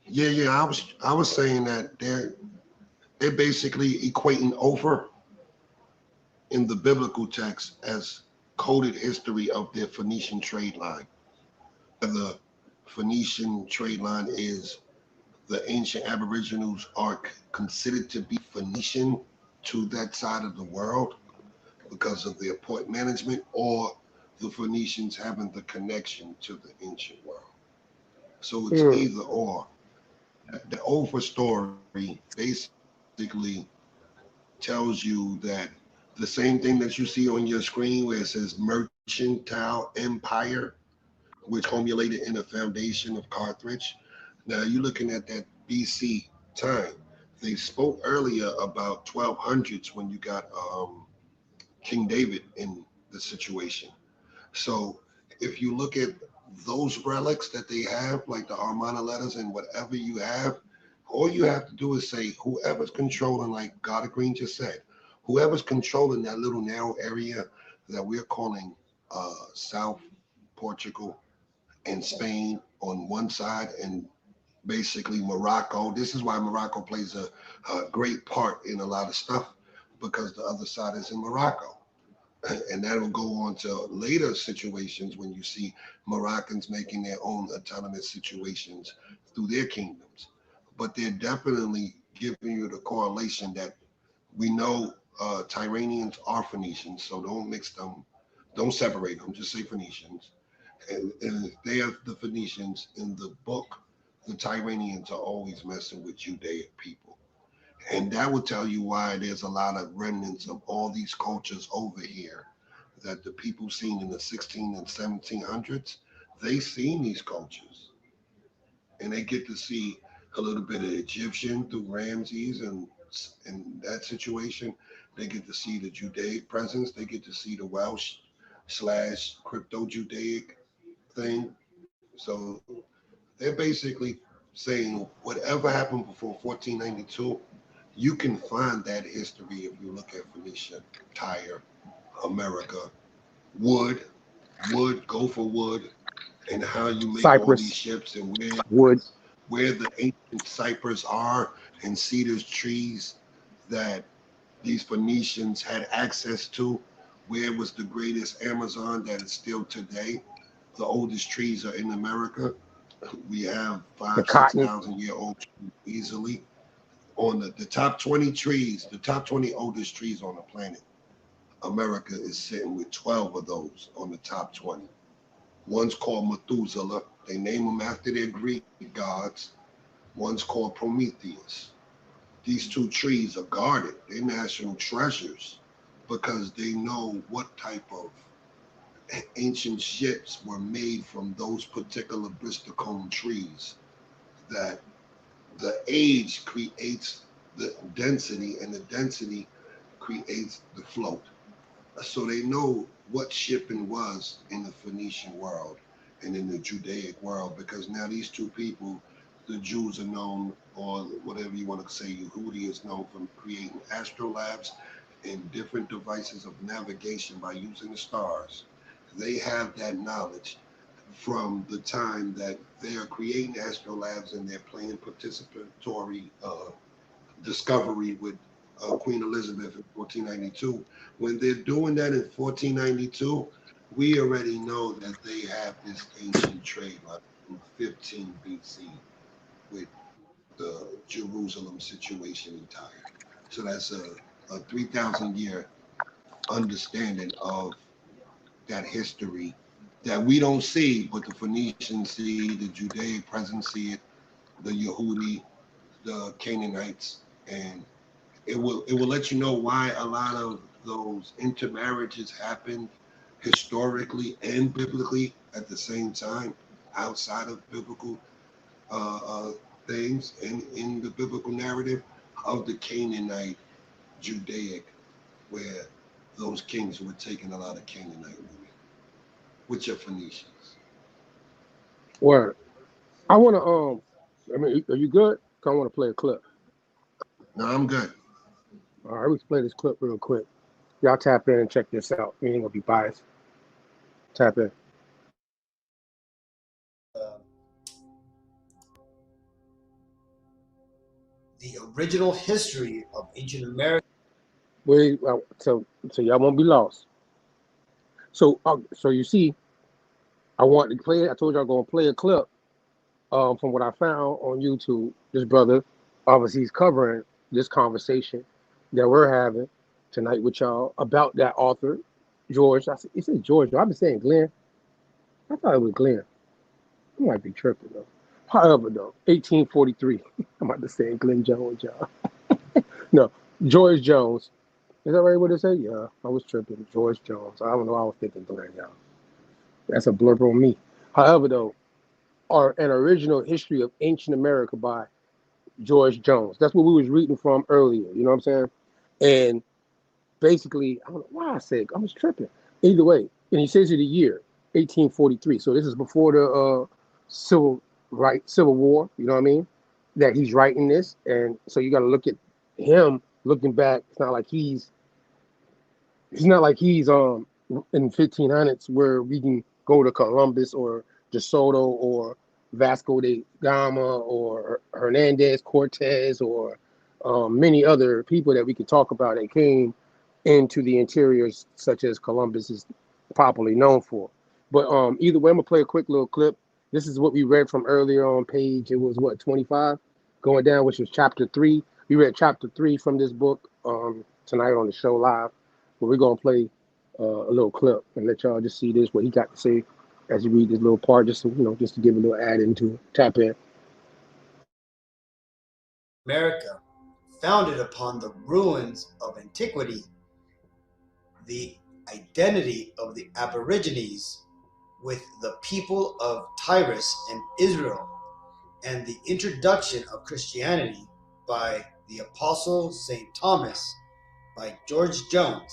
Speaker 4: Yeah. I was saying that they're basically equating over in the biblical text as coded history of their Phoenician trade line. The Phoenician trade line is the ancient Aboriginals are considered to be Phoenician to that side of the world because of their port management, or the Phoenicians having the connection to the ancient world. So it's either or. The over story basically tells you that the same thing that you see on your screen where it says Mercantile Empire, which culminated in the foundation of Carthage. Now you're looking at that BC time. They spoke earlier about 1200s when you got King David in the situation. So if you look at those relics that they have, like the Armana letters and whatever you have, all you have to do is say whoever's controlling, like God Green just said, whoever's controlling that little narrow area that we're calling South Portugal and Spain on one side, and basically Morocco. This is why Morocco plays a great part in a lot of stuff, because the other side is in Morocco. And that will go on to later situations when you see Moroccans making their own autonomous situations through their kingdoms. But they're definitely giving you the correlation that we know Tyranians are Phoenicians, so don't mix them, don't separate them, just say Phoenicians. And if they are the Phoenicians in the book, the Tyranians are always messing with Judaic people. And that will tell you why there's a lot of remnants of all these cultures over here that the people seen in the 16 and 1700s, they seen these cultures. And they get to see a little bit of Egyptian through Ramses and that situation. They get to see the Judaic presence. They get to see the Welsh / crypto-Judaic thing. So they're basically saying whatever happened before 1492, you can find that history if you look at Phoenicia, Tyre, America, wood, go for wood, and how you make
Speaker 16: Cyprus,
Speaker 4: all these ships, and where the ancient cypress are and cedars trees that these Phoenicians had access to. Where was the greatest Amazon that is still today? The oldest trees are in America. We have 5,000-6,000 year old trees easily. On the top 20 trees, the top 20 oldest trees on the planet, America is sitting with 12 of those on the top 20. One's called Methuselah. They name them after their Greek gods. One's called Prometheus. These two trees are guarded. They're national treasures because they know what type of ancient ships were made from those particular bristlecone trees, that the age creates the density and the density creates the float. So they know what shipping was in the Phoenician world and in the Judaic world, because now these two people, the Jews are known, or whatever you want to say, Yehudi is known for creating astrolabes and different devices of navigation by using the stars. They have that knowledge from the time that they are creating astrolabes and they're playing participatory discovery with Queen Elizabeth in 1492. When they're doing that in 1492, we already know that they have this ancient trade line from 15 BC with Jerusalem situation entire. So that's a 3,000 year understanding of that history that we don't see, but the Phoenicians see, the Judaic presence see it, the Yehudi, the Canaanites, and it will let you know why a lot of those intermarriages happened historically and biblically at the same time, outside of biblical things, and in the biblical narrative of the Canaanite Judaic, where those kings were taking a lot of Canaanite women, which are Phoenicians.
Speaker 16: Word. I want to, I mean, are you good? I want to play a clip.
Speaker 4: No, I'm good.
Speaker 16: All right, let's play this clip real quick. Y'all tap in and check this out. You ain't gonna be biased. Tap in.
Speaker 2: The original history of ancient America.
Speaker 16: Wait, so y'all won't be lost. So you see, I want to play it. I told you I'm gonna play a clip from what I found on YouTube. This brother, obviously, he's covering this conversation that we're having tonight with y'all about that author, George. He said George. I've been saying Glenn. I thought it was Glenn. I might be tripping though. However, though, 1843. I'm about to say Glenn Jones, y'all. No, George Jones. Is that right? What it say? Yeah, I was tripping. George Jones. I don't know. I was thinking Glenn, y'all. That's a blurb on me. However, though, an original history of ancient America by George Jones. That's what we was reading from earlier. You know what I'm saying? And basically, I don't know why I said I was tripping. Either way, and he says the year 1843. So this is before the Civil War. You know what I mean? That he's writing this, and so you got to look at him looking back. It's not like he's in 1500s where we can go to Columbus or De Soto or Vasco da Gama or Hernandez Cortez or many other people that we could talk about that came into the interiors, such as Columbus is popularly known for. But either way, I'm gonna play a quick little clip. This is what we read from earlier on page. It was 25 going down, which was chapter 3. We read chapter 3 from this book tonight on the show live. But we're gonna play a little clip and let y'all just see this, what he got to say as you read this little part, just to, just to give a little add into it. Tap in.
Speaker 2: America, founded upon the ruins of antiquity, the identity of the Aborigines with the people of Tyrus and Israel, and the introduction of Christianity by the Apostle St. Thomas by George Jones.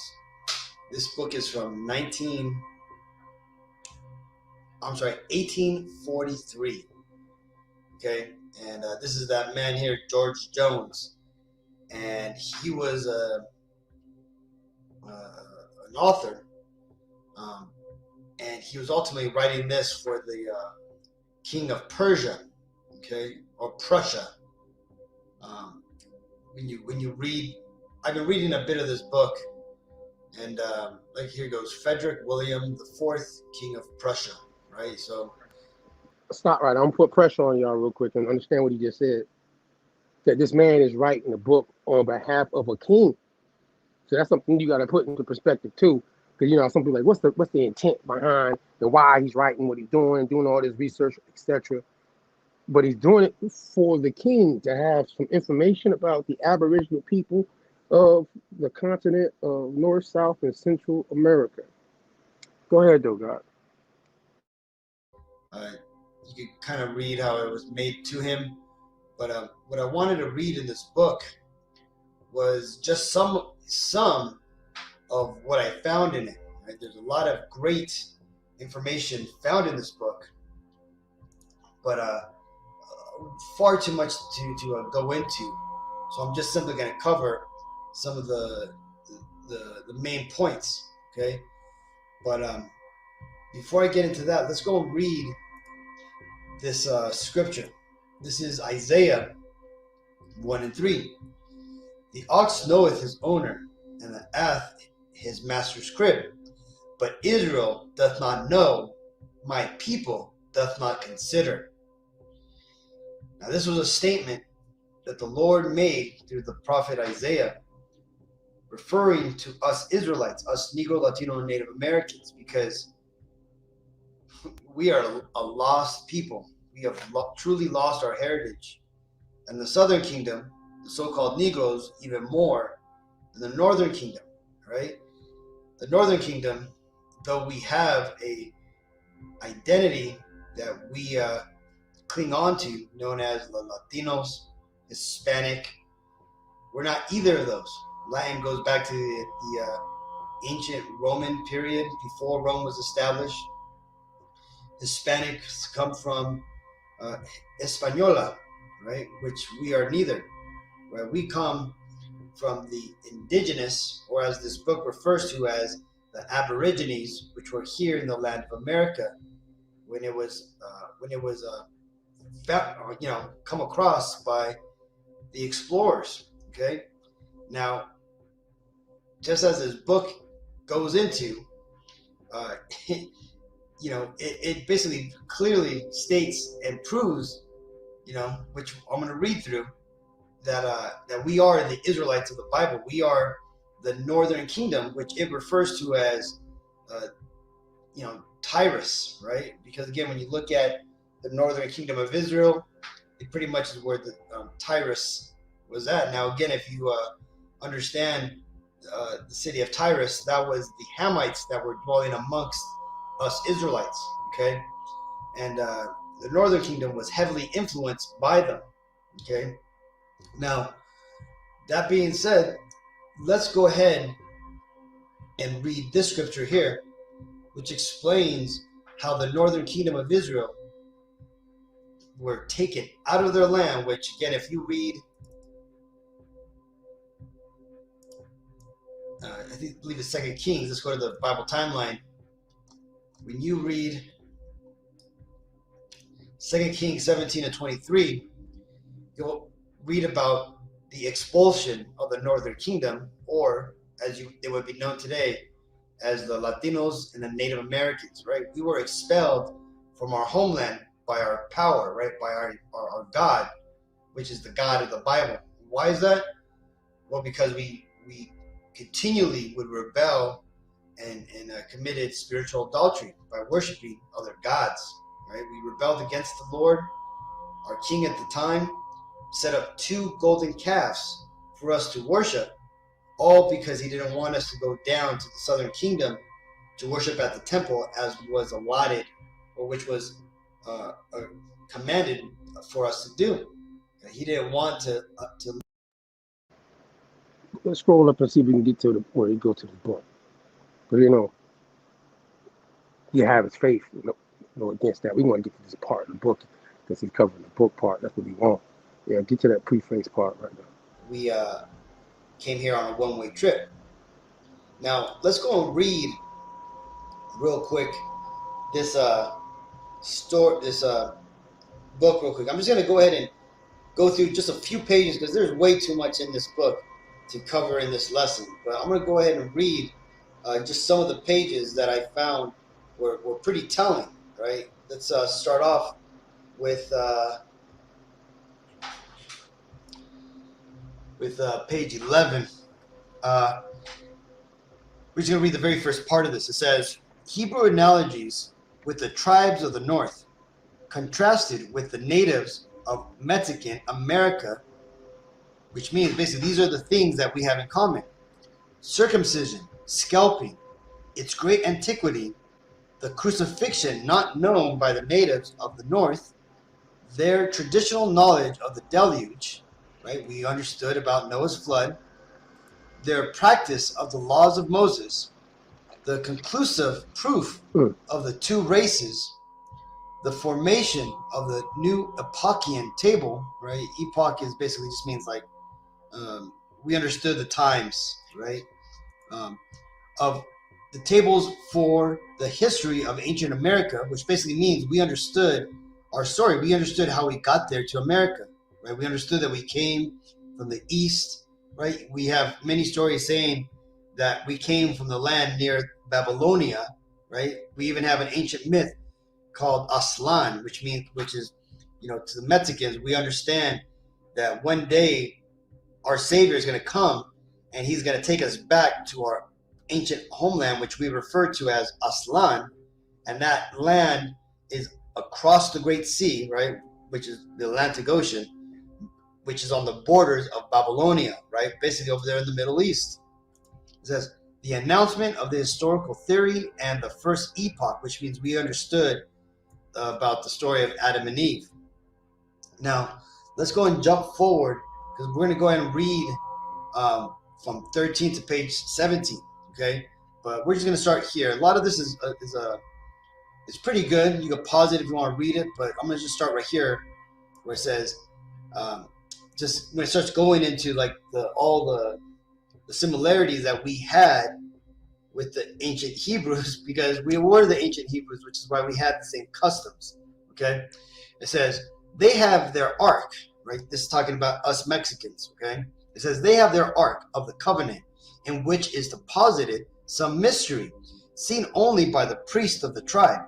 Speaker 2: This book is from 1843. Okay, and this is that man here, George Jones, and he was an author, and he was ultimately writing this for the king of Persia, okay, or Prussia. When you read, I've been reading a bit of this book, and like here goes, Frederick William IV, King of Prussia, right? So
Speaker 16: Stop right. I'm gonna put pressure on y'all real quick and understand what he just said. That this man is writing a book on behalf of a king. So that's something you got to put into perspective too, because some people are like, what's the intent behind and why he's writing what he's doing all this research, etc. But he's doing it for the king to have some information about the Aboriginal people of the continent of North, South, and Central America. Go ahead, though, God.
Speaker 2: You could kind of read how it was made to him, but what I wanted to read in this book was just some of what I found in it. Right? There's a lot of great information found in this book, but far too much to go into. So I'm just simply going to cover some of the main points. Okay, but before I get into that, let's go and read this scripture. This is Isaiah 1:3. The ox knoweth his owner, and the ass his master's crib. But Israel doth not know, my people doth not consider. Now this was a statement that the Lord made through the prophet Isaiah, referring to us Israelites, us Negro, Latino, and Native Americans, because we are a lost people. We have truly lost our heritage. And the Southern Kingdom, the so-called Negroes, even more than the Northern Kingdom, right? The Northern Kingdom, though we have a identity that we cling on to, known as the Latinos, Hispanic, we're not either of those. Latin goes back to the ancient Roman period, before Rome was established. Hispanics come from Española, right? Which we are neither. Right? We come from the Indigenous, or as this book refers to as the Aborigines, which were here in the land of America when it was come across by the explorers. Okay, now just as this book goes into, it basically clearly states and proves, which I'm going to read through, that we are the Israelites of the Bible. We are the Northern Kingdom, which it refers to as, Tyrus, right? Because again, when you look at the Northern Kingdom of Israel, it pretty much is where the Tyrus was at. Now, again, if you understand the city of Tyrus, that was the Hamites that were dwelling amongst us Israelites, okay? And the Northern Kingdom was heavily influenced by them, okay? Now, that being said, let's go ahead and read this scripture here, which explains how the Northern Kingdom of Israel were taken out of their land, which, again, if you read, I believe it's 2 Kings, let's go to the Bible timeline. When you read 2 Kings 17 and 23, you'll read about the expulsion of the Northern Kingdom, or as it would be known today as the Latinos and the Native Americans, right? We were expelled from our homeland by our power, right? By our God, which is the God of the Bible. Why is that? Well, because we continually would rebel and committed spiritual adultery by worshiping other gods, right? We rebelled against the Lord. Our king at the time set up 2 golden calves for us to worship, all because he didn't want us to go down to the Southern Kingdom to worship at the temple as was allotted, or which was commanded for us to do. He didn't want to.
Speaker 16: Let's scroll up and see if we can get to where you go to the book. But you have his faith. No against that. We want to get to this part of the book because he's covering the book part. That's what we want. Yeah, get to that preface part right now.
Speaker 2: We came here on a one-way trip. Now let's go and read real quick this book real quick. I'm just going to go ahead and go through just a few pages because there's way too much in this book to cover in this lesson. But I'm going to go ahead and read just some of the pages that I found were pretty telling, right? Let's start off with page 11. We're just going to read the very first part of this. It says, Hebrew analogies with the tribes of the north, contrasted with the natives of Mexican America, which means basically these are the things that we have in common. Circumcision, scalping, its great antiquity, the crucifixion not known by the natives of the north, their traditional knowledge of the deluge, right? We understood about Noah's flood, their practice of the laws of Moses, the conclusive proof of the 2 races, the formation of the new Epochian table, right? Epoch is basically just means like we understood the times, right? Of the tables for the history of ancient America, which basically means we understood our story. We understood how we got there to America, right? We understood that we came from the east, right? We have many stories saying that we came from the land near Babylonia, right? We even have an ancient myth called Aslan, which is, to the Mexicans, we understand that one day our Savior is going to come and he's going to take us back to our ancient homeland, which we refer to as Aslan. And that land is across the Great Sea, right, which is the Atlantic Ocean, which is on the borders of Babylonia, right, basically over there in the Middle East. It says, the announcement of the historical theory and the first epoch, which means we understood about the story of Adam and Eve. Now, let's go and jump forward, because we're going to go ahead and read from 13 to page 17, okay? But we're just going to start here. A lot of this is it's pretty good. You can pause it if you want to read it, but I'm going to just start right here where it says, just when it starts going into like all the similarities that we had with the ancient Hebrews, because we were the ancient Hebrews, which is why we had the same customs, okay? It says, they have their ark, right? This is talking about us Mexicans, okay? It says, they have their ark of the covenant, in which is deposited some mystery, seen only by the priest of the tribe.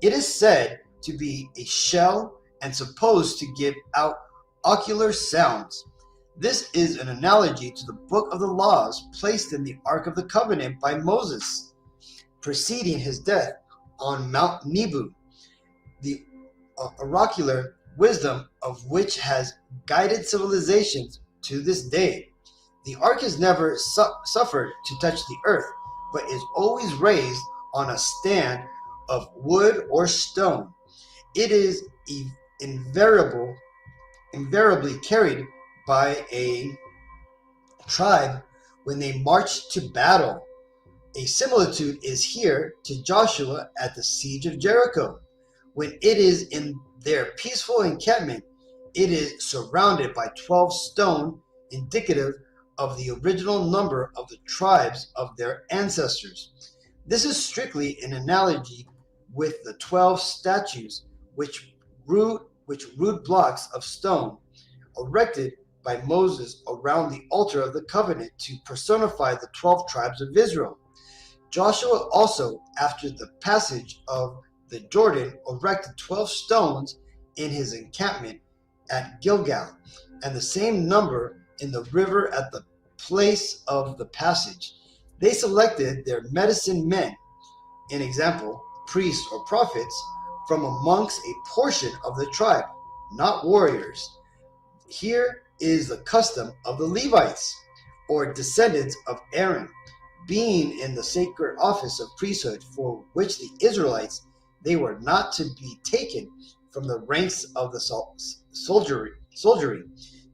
Speaker 2: It is said to be a shell and supposed to give out ocular sounds. This is an analogy to the book of the laws placed in the Ark of the Covenant by Moses, preceding his death on Mount Nebo, the oracular wisdom of which has guided civilizations to this day. The Ark is never suffered to touch the earth, but is always raised on a stand of wood or stone. It is invariably carried by a tribe when they march to battle. A similitude is here to Joshua at the siege of Jericho. When it is in their peaceful encampment, it is surrounded by 12 stone, indicative of the original number of the tribes of their ancestors. This is strictly an analogy with the 12 statues, which rude blocks of stone erected by Moses around the altar of the covenant to personify the 12 tribes of Israel. Joshua also, after the passage of the Jordan, erected 12 stones in his encampment at Gilgal, and the same number in the river at the place of the passage. They selected their medicine men, in example, priests or prophets, from amongst a portion of the tribe, not warriors. Here is the custom of the Levites, or descendants of Aaron, being in the sacred office of priesthood, for which the Israelites, they were not to be taken from the ranks of the soldiery.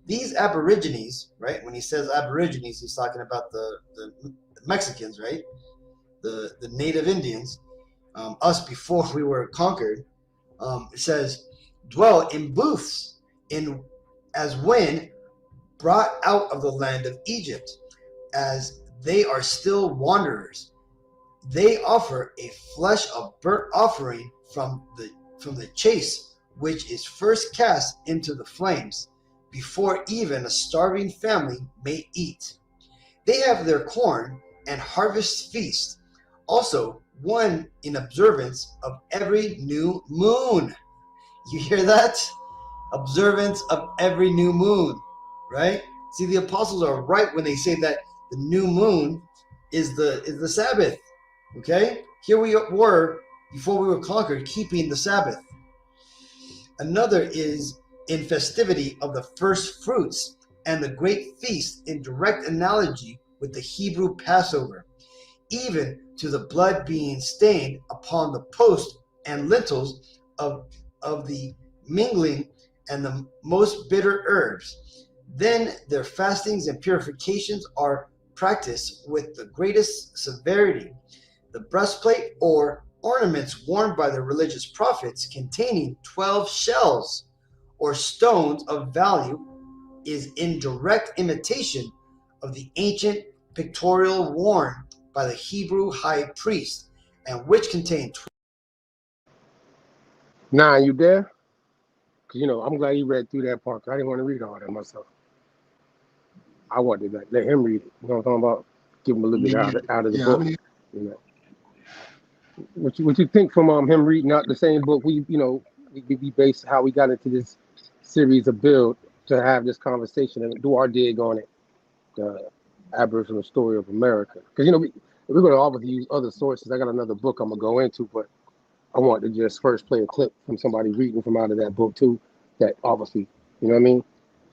Speaker 2: These Aborigines, right? When he says Aborigines, he's talking about the Mexicans, right? The native Indians, us before we were conquered. It says, dwell in booths as when brought out of the land of Egypt, as they are still wanderers. They offer a flesh of burnt offering from the chase, which is first cast into the flames, before even a starving family may eat. They have their corn and harvest feast, also one in observance of every new moon. You hear that? Observance of every new moon, right? See, the apostles are right when they say that the new moon is the Sabbath. Okay? Here we were, before we were conquered, keeping the Sabbath. Another is in festivity of the first fruits and the great feast, in direct analogy with the Hebrew Passover, even to the blood being stained upon the post and lintels of the mingling and the most bitter herbs. Then their fastings and purifications are practiced with the greatest severity. The breastplate or ornaments worn by the religious prophets, containing 12 shells or stones of value, is in direct imitation of the ancient pictorial worn by the Hebrew high priest, and which contained.
Speaker 16: Nah, you there? Cause I'm glad you read through that part. 'Cause I didn't want to read all that myself. I wanted to let him read it. You know what I'm talking about? Give him a little bit out of the book. What you think from him reading out the same book? We based how we got into this series of build to have this conversation and do our dig on it, the Aboriginal story of America. Because we're going to obviously use other sources. I got another book I'm gonna go into, but I want to just first play a clip from somebody reading from out of that book too. That obviously, you know what I mean,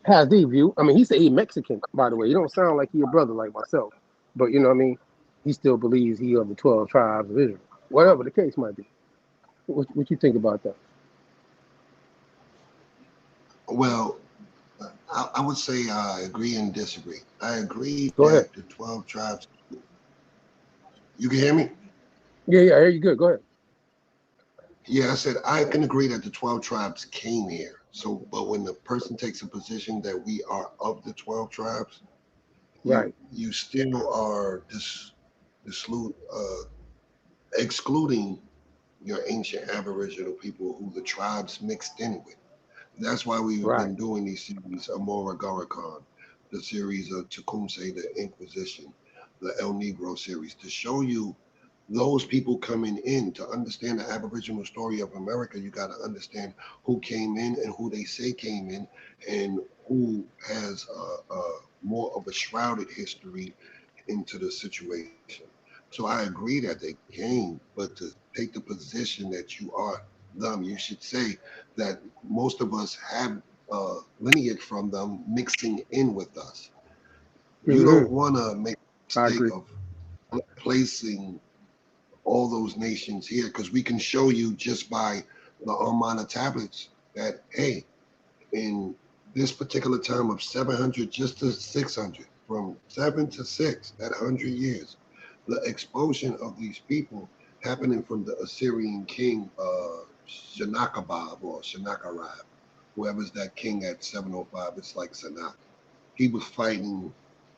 Speaker 16: has the view. I mean, he said he's Mexican, by the way. He don't sound like he a brother like myself, but you know what I mean. He still believes he of the 12 tribes of Israel, whatever the case might be. What you think about that?
Speaker 4: Well, I would say I agree and disagree. I agree
Speaker 16: Go
Speaker 4: that
Speaker 16: ahead.
Speaker 4: the 12 tribes. You can hear me?
Speaker 16: Yeah, I hear you good. Go ahead.
Speaker 4: Yeah, I said I can agree that the 12 tribes came here. So, but when the person takes a position that we are of the 12 tribes,
Speaker 16: Right.
Speaker 4: you still are excluding your ancient Aboriginal people who the tribes mixed in with. That's why we've
Speaker 16: Right.
Speaker 4: been doing these series, Amora Garakan, the series of Tecumseh, the Inquisition, the El Negro series, to show you those people coming in. To understand the Aboriginal story of America, you got to understand who came in and who they say came in, and who has more of a shrouded history into the situation. So I agree that they came, but to take the position that you are them, you should say that most of us have lineage from them mixing in with us. You don't want to make the mistake of placing all those nations here, because we can show you just by the Armana tablets that, hey, in this particular time of 700 just to 600, from 7 to 6, that 100 years, the expulsion of these people happening from the Assyrian king Sennacherib or Sennacherib, whoever's that king at 705, it's like Sennacherib. He was fighting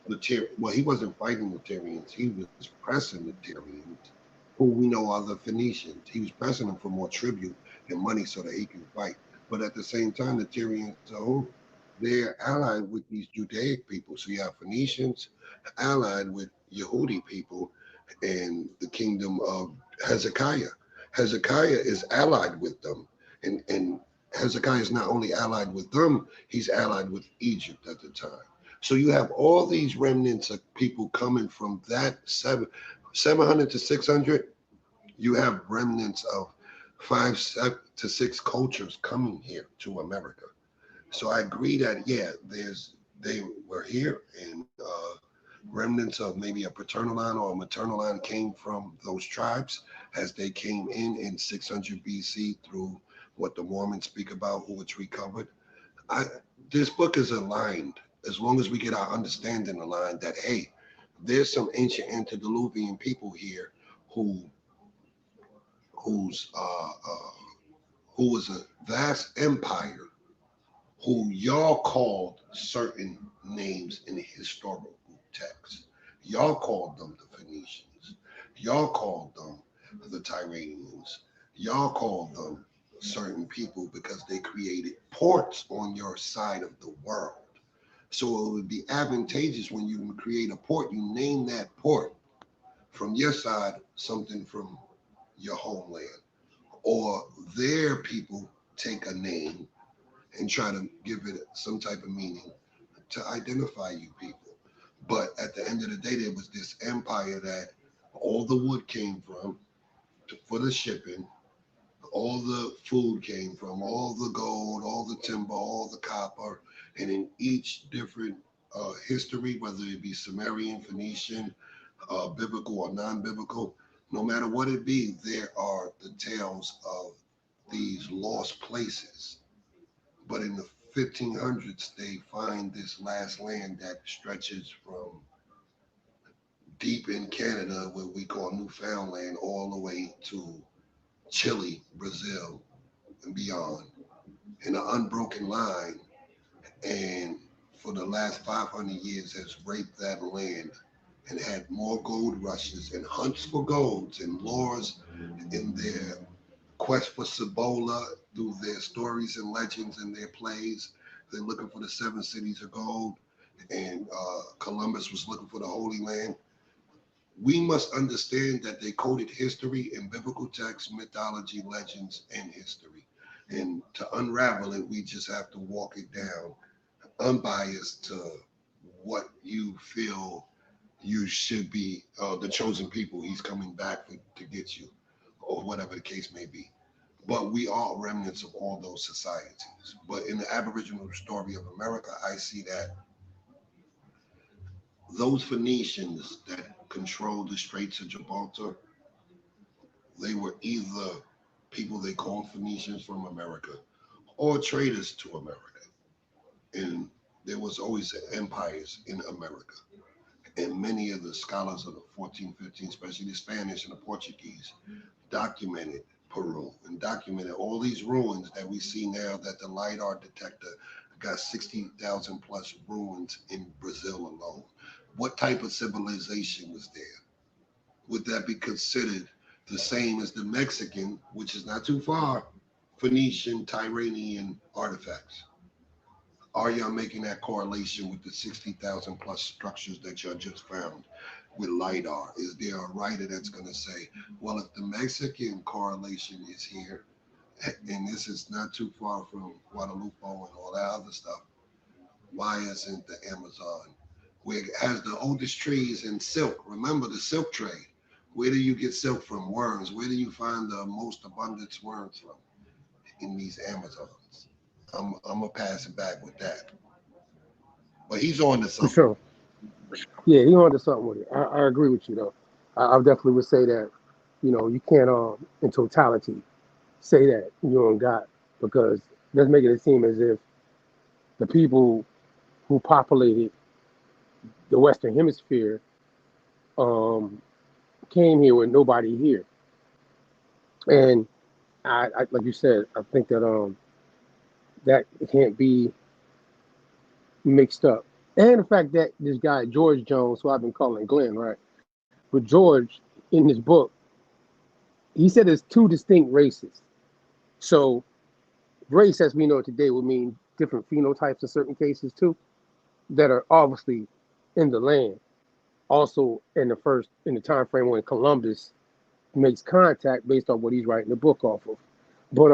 Speaker 4: he wasn't fighting the Tyrians, he was pressing the Tyrians, who we know are the Phoenicians. He was pressing them for more tribute and money so that he can fight. But at the same time, the Tyrians, they're allied with these Judaic people. So you have Phoenicians allied with Yehudi people and the kingdom of Hezekiah. Hezekiah is allied with them. And Hezekiah is not only allied with them, he's allied with Egypt at the time. So you have all these remnants of people coming from that 700 to 600. You have remnants of 5 to 6 cultures coming here to America. So I agree that, yeah, they were here, and remnants of maybe a paternal line or a maternal line came from those tribes as they came in 600 BC through what the Mormons speak about, who it's recovered. This book is aligned as long as we get our understanding aligned that, hey, there's some ancient antediluvian people here who was a vast empire, who y'all called certain names in the historical text. Y'all called them the Phoenicians. Y'all called them the Tyranians. Y'all called them certain people because they created ports on your side of the world. So it would be advantageous when you create a port, you name that port from your side something from your homeland. Or their people take a name and try to give it some type of meaning to identify you people. But at the end of the day, there was this empire that all the wood came from for the shipping, all the food came from, all the gold, all the timber, all the copper, and in each different history, whether it be Sumerian, Phoenician, biblical or non-biblical, no matter what it be, there are the tales of these lost places. But in the 1500s, they find this last land that stretches from deep in Canada, what we call Newfoundland, all the way to Chile, Brazil, and beyond, in an unbroken line. And for the last 500 years has raped that land and had more gold rushes and hunts for golds and lures in their quest for Cibola through their stories and legends and their plays. They're looking for the 7 cities of gold, and Columbus was looking for the Holy Land. We must understand that they coded history in biblical texts, mythology, legends, and history. And to unravel it, we just have to walk it down unbiased to what you feel you should be, the chosen people. He's coming back to get you, or whatever the case may be. But we are remnants of all those societies. But in the Aboriginal story of America, I see that those Phoenicians that controlled the Straits of Gibraltar, they were either people they called Phoenicians from America or traders to America. And there was always empires in America. And many of the scholars of the 14, 15, especially the Spanish and the Portuguese, documented Peru and documented all these ruins that we see now that the LiDAR detector got 60,000 plus ruins in Brazil alone. What type of civilization was there? Would that be considered the same as the Mexican, which is not too far, Phoenician, Tyranian artifacts? Are y'all making that correlation with the 60,000 plus structures that y'all just found with LiDAR? Is there a writer that's going to say, well, if the Mexican correlation is here, and this is not too far from Guadalupe and all that other stuff, why isn't the Amazon, where it has the oldest trees and silk? Remember the silk trade. Where do you get silk from? Worms. Where do you find the most abundance worms from? In these Amazons. I'm gonna pass it back with that. But he's on to something.
Speaker 16: For sure. Yeah, he's on to something with it. I agree with you though. I definitely would say that, you can't in totality say that you don't got, because that's making it seem as if the people who populated the Western Hemisphere came here with nobody here. And I like you said, I think that that can't be mixed up. And the fact that this guy, George Jones, who I've been calling Glenn, right? But George, in his book, he said there's two distinct races. So race, as we know it today, would mean different phenotypes in certain cases too, that are obviously in the land. Also in the time frame when Columbus makes contact based on what he's writing the book off of. But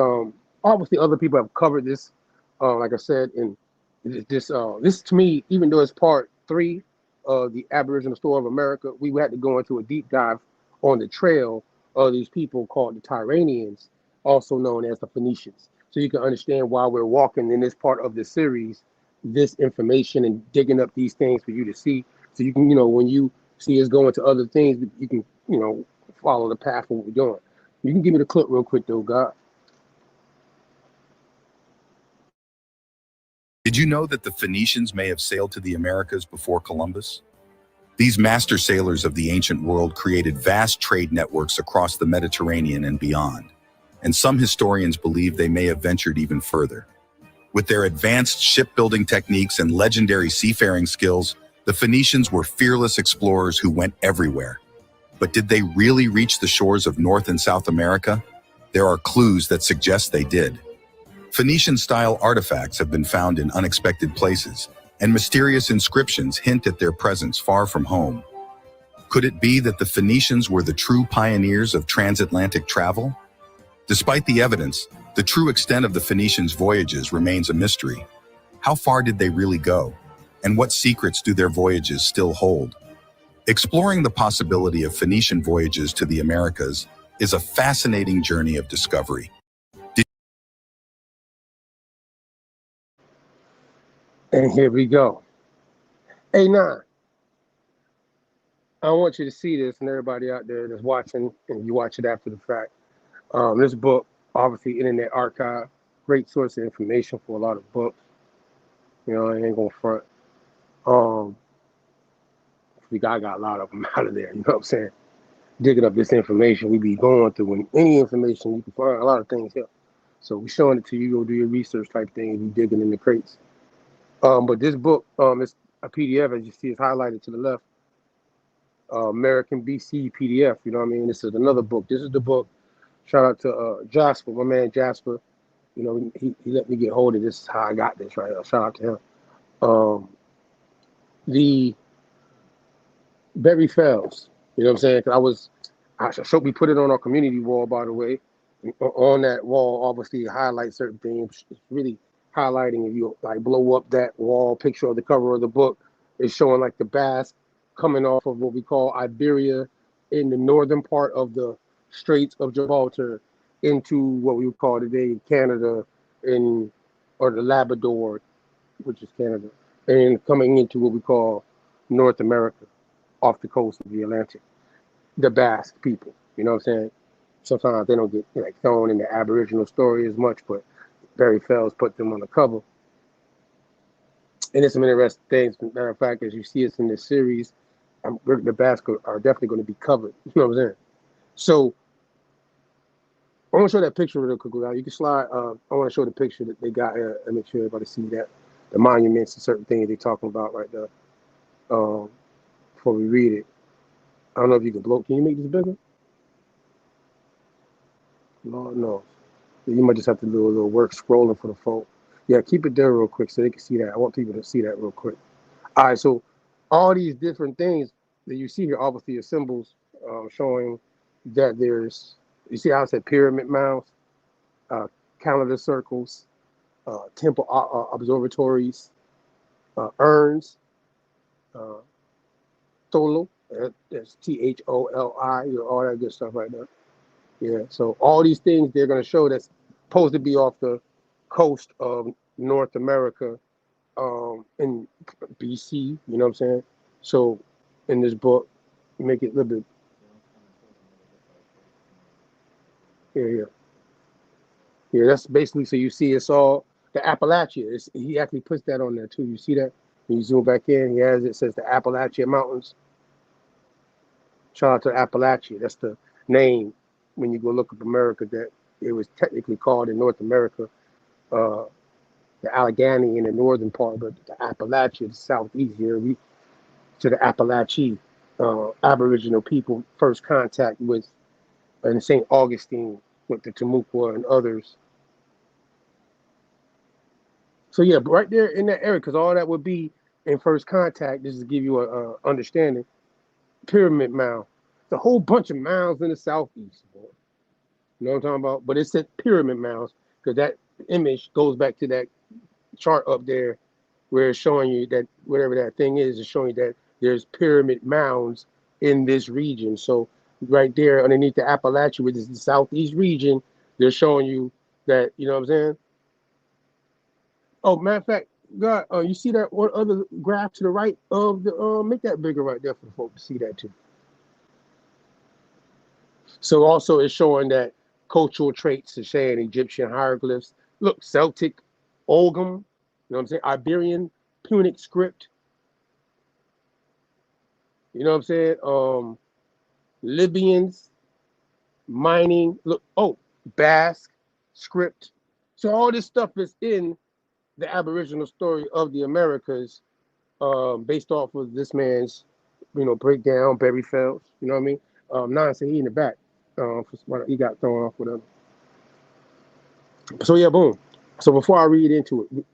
Speaker 16: obviously other people have covered this, like I said, and this to me, even though it's part 3 of the Aboriginal Story of America, we had to go into a deep dive on the trail of these people called the Tyranians, also known as the Phoenicians. So you can understand why we're walking in this part of the series, this information and digging up these things for you to see. So you can, when you see us going to other things, you can, follow the path of what we're doing. You can give me the clip real quick though, God.
Speaker 7: Did you know that the Phoenicians may have sailed to the Americas before Columbus? These master sailors of the ancient world created vast trade networks across the Mediterranean and beyond, and some historians believe they may have ventured even further. With their advanced shipbuilding techniques and legendary seafaring skills, the Phoenicians were fearless explorers who went everywhere. But did they really reach the shores of North and South America? There are clues that suggest they did. Phoenician-style artifacts have been found in unexpected places, and mysterious inscriptions hint at their presence far from home. Could it be that the Phoenicians were the true pioneers of transatlantic travel? Despite the evidence, the true extent of the Phoenicians' voyages remains a mystery. How far did they really go? And what secrets do their voyages still hold? Exploring the possibility of Phoenician voyages to the Americas is a fascinating journey of discovery.
Speaker 16: And here we go. Hey, Nah, I want you to see this, and everybody out there that's watching, and you watch it after the fact. This book, obviously Internet Archive, great source of information for a lot of books. I ain't gonna front. I got a lot of them out of there, you know what I'm saying? Digging up this information we be going through, and any information, you can find a lot of things here. So we showing it to you, go do your research type thing, and you digging in the crates. But this book, it's a PDF, as you see, it's highlighted to the left. American BC PDF, you know what I mean? This is another book. This is the book. Shout out to Jasper, my man Jasper. He let me get hold of this. Is how I got this, right? Shout out to him. The Berry Fells, you know what I'm saying? We put it on our community wall, by the way. On that wall, obviously, it highlights certain things. It's really highlighting. If you like blow up that wall picture of the cover of the book, it's showing like the Basque coming off of what we call Iberia in the northern part of the Straits of Gibraltar into what we would call today Canada or the Labrador, which is Canada, and coming into what we call North America off the coast of the Atlantic. The Basque people, you know what I'm saying? Sometimes they don't get like thrown in the Aboriginal story as much, but Barry Fells put them on the cover. And it's some interesting things. Matter of fact, as you see us in this series, the Basque are definitely going to be covered. You know what I'm saying? So I want to show that picture real quick. You can slide. I want to show the picture that they got here and make sure everybody see that. The monuments and certain things they're talking about right there. Before we read it. I don't know if you can blow. Can you make this bigger? Lord knows. You might just have to do a little work scrolling for the phone. Yeah, keep it there real quick so they can see that. I want people to see that real quick. All right, so all these different things that you see here obviously are symbols showing that there's, you see how I said pyramid mounds, calendar circles, temple observatories, urns, Tholo, that's Tholi, all that good stuff right there. Yeah, so all these things they're going to show that's supposed to be off the coast of North America in BC, you know what I'm saying? So in this book, make it a little bit. Yeah, that's basically, so you see it's all the Appalachia. He actually puts that on there too. You see that? When you zoom back in, he has it says the Appalachia Mountains. Shout out to Appalachia. That's the name when you go look up America that it was technically called in North America. The Allegheny in the northern part, but the Appalachia, the southeast here, to the Appalachee Aboriginal people first contact with in St. Augustine with the Timucua and others. So yeah, but right there in that area, because all that would be in first contact, just to give you a understanding, pyramid mound. It's a whole bunch of mounds in the southeast. Boy. You know what I'm talking about? But it's at pyramid mounds because that image goes back to that chart up there where it's showing you that whatever that thing is showing you that there's pyramid mounds in this region. So right there underneath the Appalachia, which is the southeast region, they're showing you that, you know what I'm saying? Oh, matter of fact, God, you see that one other graph to the right of the make that bigger right there for the folks to see that too. So also it's showing that cultural traits are saying Egyptian hieroglyphs. Look, Celtic, Ogham, you know what I'm saying? Iberian, Punic script. You know what I'm saying? Libyans, mining. Look, Basque script. So all this stuff is in the Aboriginal story of the Americas, based off of this man's, breakdown, Barry Fells. You know what I mean? Nonsense, he in the back. He got thrown off with him. So yeah, boom. So before I read into it,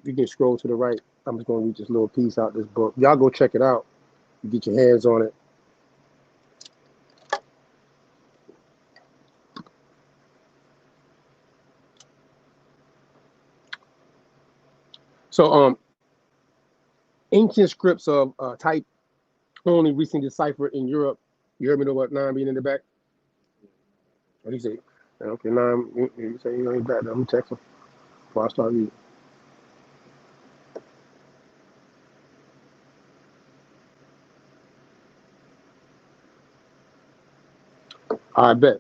Speaker 16: you can scroll to the right. I'm just gonna read this little piece out this book. Y'all go check it out. Get your hands on it. So ancient scripts of type only recently deciphered in Europe. You heard me know what 9 being in the back? What do you say? Okay, 9. You say you ain't back. I'm gonna text him before I start reading. I bet.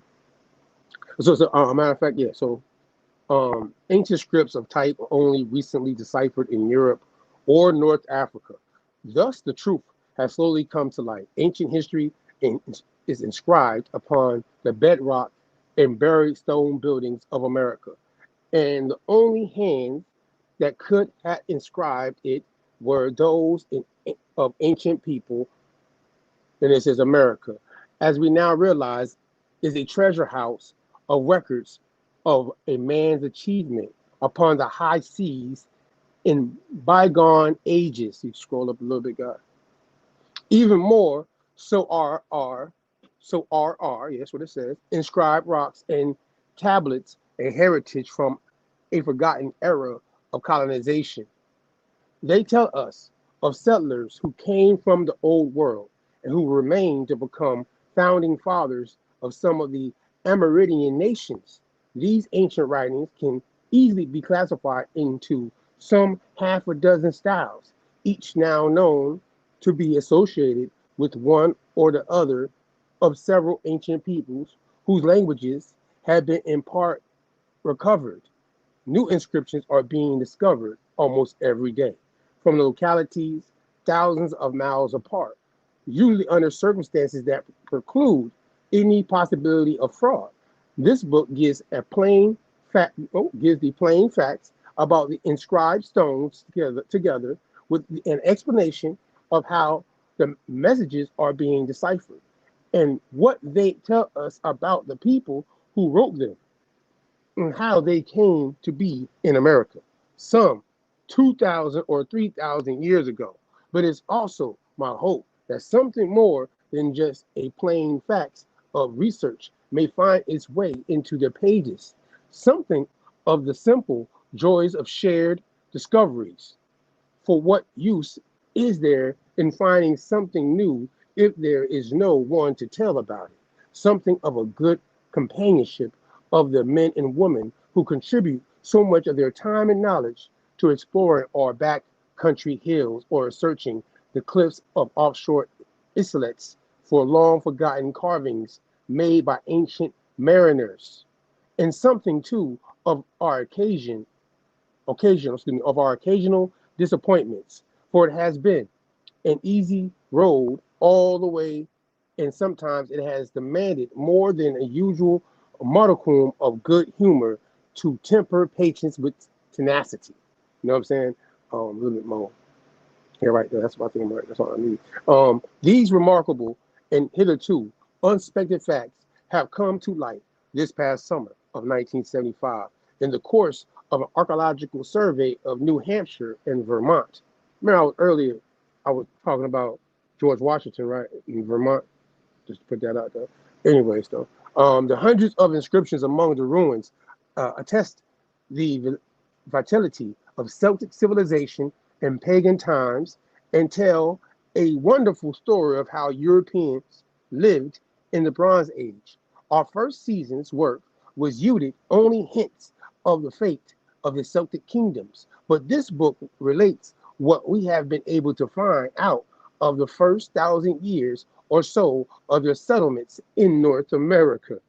Speaker 16: So matter of fact, yeah. So ancient scripts of type only recently deciphered in Europe or North Africa. Thus, the truth has slowly come to light. Ancient history is inscribed upon the bedrock and buried stone buildings of America. And the only hands that could have inscribed it were those of ancient people, and this is America, as we now realize, is a treasure house of records of a man's achievement upon the high seas in bygone ages. You scroll up a little bit, guys. Even more, so are, yes, what it says, inscribed rocks and tablets, a heritage from a forgotten era of colonization. They tell us of settlers who came from the old world and who remained to become founding fathers of some of the Amerindian nations. These ancient writings can easily be classified into some half a dozen styles, each now known to be associated with one or the other of several ancient peoples whose languages have been in part recovered. New inscriptions are being discovered almost every day from localities thousands of miles apart, usually under circumstances that preclude any possibility of fraud. This book gives the plain facts about the inscribed stones together with an explanation of how the messages are being deciphered and what they tell us about the people who wrote them and how they came to be in America, some 2,000 or 3,000 years ago. But it's also my hope that something more than just a plain facts of research may find its way into the pages, something of the simple joys of shared discoveries. For what use is there in finding something new if there is no one to tell about it? Something of a good companionship of the men and women who contribute so much of their time and knowledge to exploring our backcountry hills or searching the cliffs of offshore islets for long forgotten carvings made by ancient mariners, and something too of our occasional disappointments, for it has been an easy road all the way, and sometimes it has demanded more than a usual modicum of good humor to temper patience with tenacity. You know what I'm saying? A little bit more. Yeah, right there. That's what I think. Right. That's all I need. These remarkable and hitherto unexpected facts have come to light this past summer of 1975 in the course of an archaeological survey of New Hampshire and Vermont. Remember, I was talking about George Washington, right, in Vermont. Just to put that out there. Anyways, though, the hundreds of inscriptions among the ruins attest the vitality of Celtic civilization in pagan times and tell a wonderful story of how Europeans lived in the Bronze Age. Our first season's work was yielded only hints of the fate of the Celtic kingdoms, but this book relates what we have been able to find out of the first 1,000 years or so of their settlements in North America.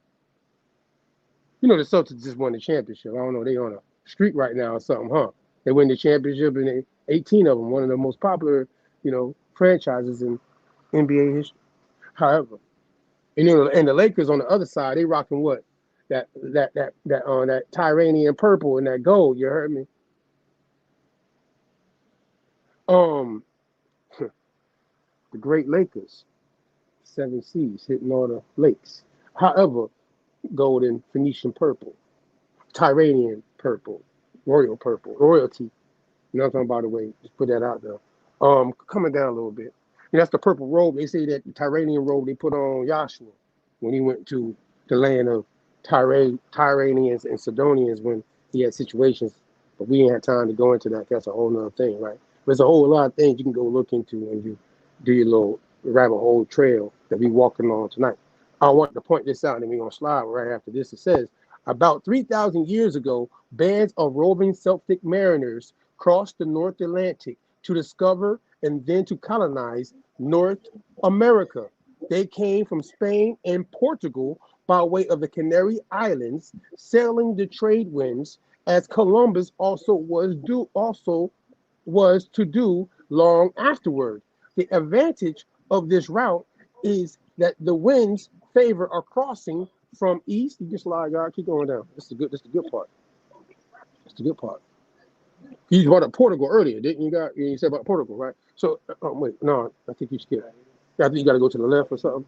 Speaker 16: You know, the Celtics just won the championship. I don't know, they on a streak right now or something, huh? They win the championship and 18 of them, one of the most popular, franchises in NBA history. However, and the Lakers on the other side, they rocking what? That Tyranian purple and that gold, you heard me? The Great Lakers, 7 Seas hitting all the lakes. However, golden Phoenician purple, Tyranian purple, royalty. You know what I'm talking about, the way, just put that out there. Coming down a little bit. That's the purple robe. They say that the Tyranian robe they put on Joshua when he went to the land of Tyranians and Sidonians when he had situations. But we ain't had time to go into that. That's a whole nother thing, right? There's a whole lot of things you can go look into when you do your little rabbit hole trail that we walking on tonight. I want to point this out, and we're going to slide right after this. It says, about 3,000 years ago, bands of roving Celtic mariners crossed the North Atlantic to discover and then to colonize North America. They came from Spain and Portugal by way of the Canary Islands, sailing the trade winds, as Columbus also was to do long afterward. The advantage of this route is that the winds favor a crossing from east. You just slide, God, keep going down. This is the good part. That's the good part. You brought up Portugal earlier, didn't you? You said about Portugal, right? So, wait, no, I think you skipped. I think you got to go to the left or something.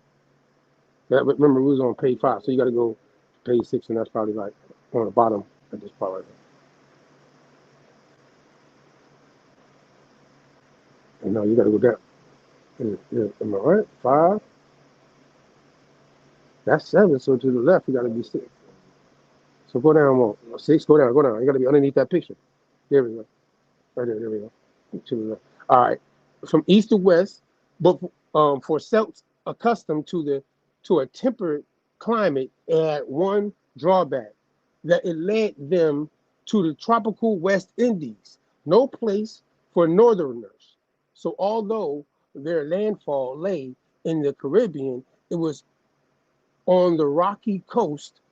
Speaker 16: Remember, we was on page 5, so you got to go to page 6, and that's probably like on the bottom of this part right there. And no, you got to go down. Am I right? 5. That's 7, so to the left, you got to be 6. So go down more. 6, go down, go down. You got to be underneath that picture. There we go. Right there, there we go. To the left. All right. From east to west, but for Celts accustomed to a temperate climate, it had one drawback, that it led them to the tropical West Indies, no place for northerners. So although their landfall lay in the Caribbean, it was on the rocky coast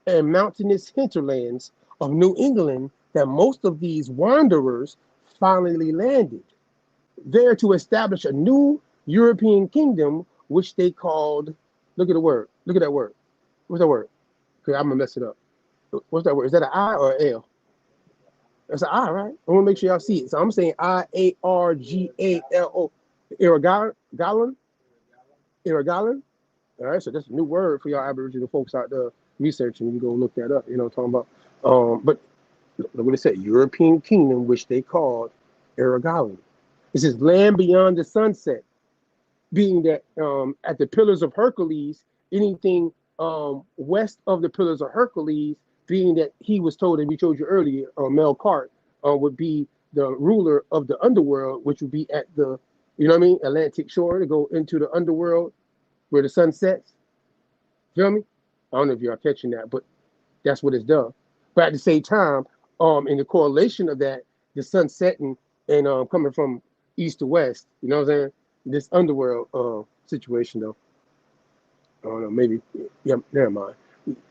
Speaker 16: and mountainous hinterlands of New England that most of these wanderers finally landed, there to establish a new European kingdom, which they called, look at the word, look at that word. What's that word? Okay, I'm gonna mess it up. What's that word? Is that an I or an L? That's an I, right? I want to make sure y'all see it. So I'm saying IARGALO. Irregalan? Irregalan? All right, so that's a new word for y'all Aboriginal folks out there researching. You can go look that up, you know what I'm talking about. But look what it said, European kingdom, which they called Irregalan. It says land beyond the sunset, being that at the Pillars of Hercules, anything west of the Pillars of Hercules, being that he was told, and we showed you earlier, Melkart would be the ruler of the underworld, which would be at the, you know what I mean, Atlantic shore to go into the underworld where the sun sets. Feel me? I don't know if y'all catching that, but that's what it's done. But at the same time, in the correlation of that, the sun setting and coming from east to west, you know what I'm saying? This underworld situation though. I don't know, maybe, yeah, never mind.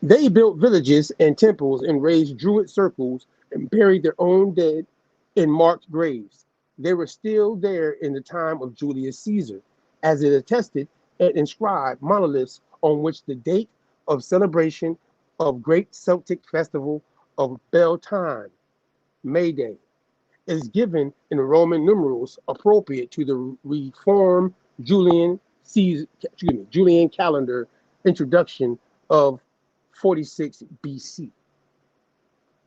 Speaker 16: They built villages and temples and raised druid circles and buried their own dead in marked graves. They were still there in the time of Julius Caesar, as it attested and inscribed monoliths on which the date of celebration of great Celtic festival of Beltane, May Day, is given in Roman numerals appropriate to the reformed Julian calendar introduction of 46 BC.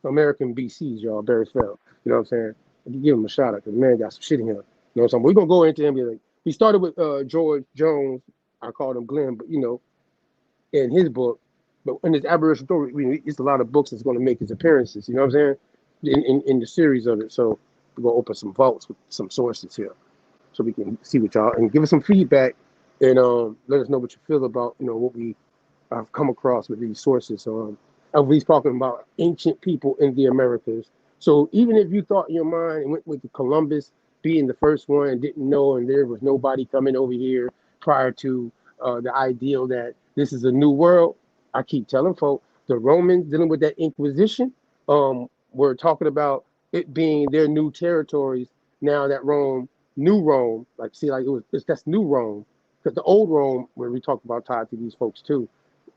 Speaker 16: American BCs, y'all, Barry Fell. You know what I'm saying? You give him a shout out because the man got some shit in here. You know what I'm saying? We're gonna go into him. Like, he started with George Jones. I called him Glenn, but you know, in his book, but in his Aboriginal story, it's a lot of books that's going to make his appearances. You know what I'm saying? In the series of it. So we're gonna open some vaults with some sources here, so we can see what y'all and give us some feedback and let us know what you feel about what we have come across with these sources. So he's talking about ancient people in the Americas. So even if you thought in your mind and went with Columbus being the first one and didn't know, and there was nobody coming over here prior to the ideal that this is a new world, I keep telling folks, the Romans dealing with that Inquisition, we're talking about it being their new territories now that New Rome, that's New Rome, because the old Rome, where we talk about tied to these folks too.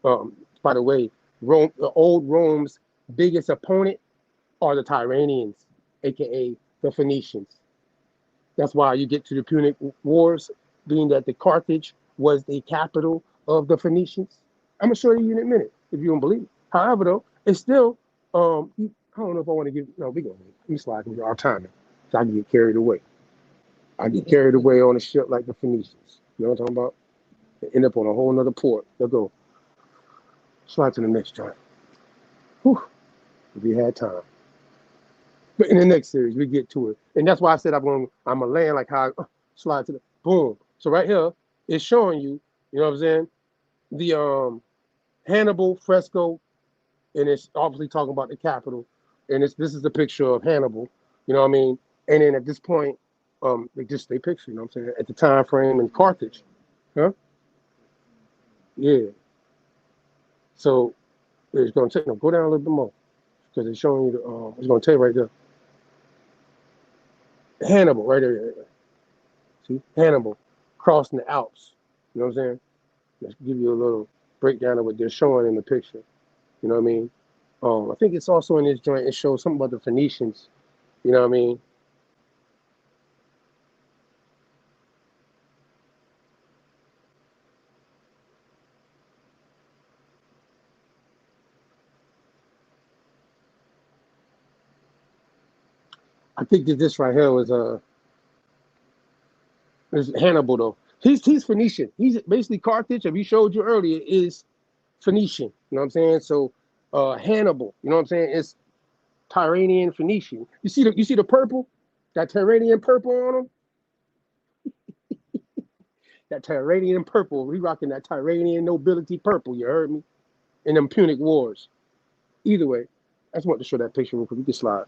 Speaker 16: By the way, Rome, the old Rome's biggest opponent are the Tyranians, aka the Phoenicians. That's why you get to the Punic Wars, being that the Carthage was the capital of the Phoenicians. I'm gonna show you in a minute if you don't believe it. However, though, it's still I don't know if I want to give. No, we gonna let me slide into our timing, so I can get carried away. I get carried away on a ship like the Phoenicians. You know what I'm talking about? They end up on a whole nother port. Let's go. Slide to the next chart. Whew. If we had time. But in the next series, we get to it. And that's why I said I'm gonna land like how I slide to the boom. So right here, it's showing you, you know what I'm saying, the Hannibal fresco, and it's obviously talking about the capital. And this is the picture of Hannibal, you know what I mean? And then at this point, they picture, you know what I'm saying, at the time frame in Carthage. Huh? Yeah. So it's gonna take go down a little bit more. Because it's showing you it's gonna tell you right there. Hannibal, right there. See? Hannibal crossing the Alps. You know what I'm saying? Let's give you a little breakdown of what they're showing in the picture. You know what I mean? I think it's also in this joint, it shows something about the Phoenicians. You know what I mean? I think that this right here was is Hannibal though. He's Phoenician. He's basically Carthage, as we showed you earlier, is Phoenician. You know what I'm saying? So Hannibal. You know what I'm saying? It's Tyranian Phoenician. You see the purple? That Tyranian purple on him? That Tyranian purple. We rocking that Tyranian nobility purple, you heard me? In them Punic Wars. Either way, I just want to show that picture real quick. You can slide.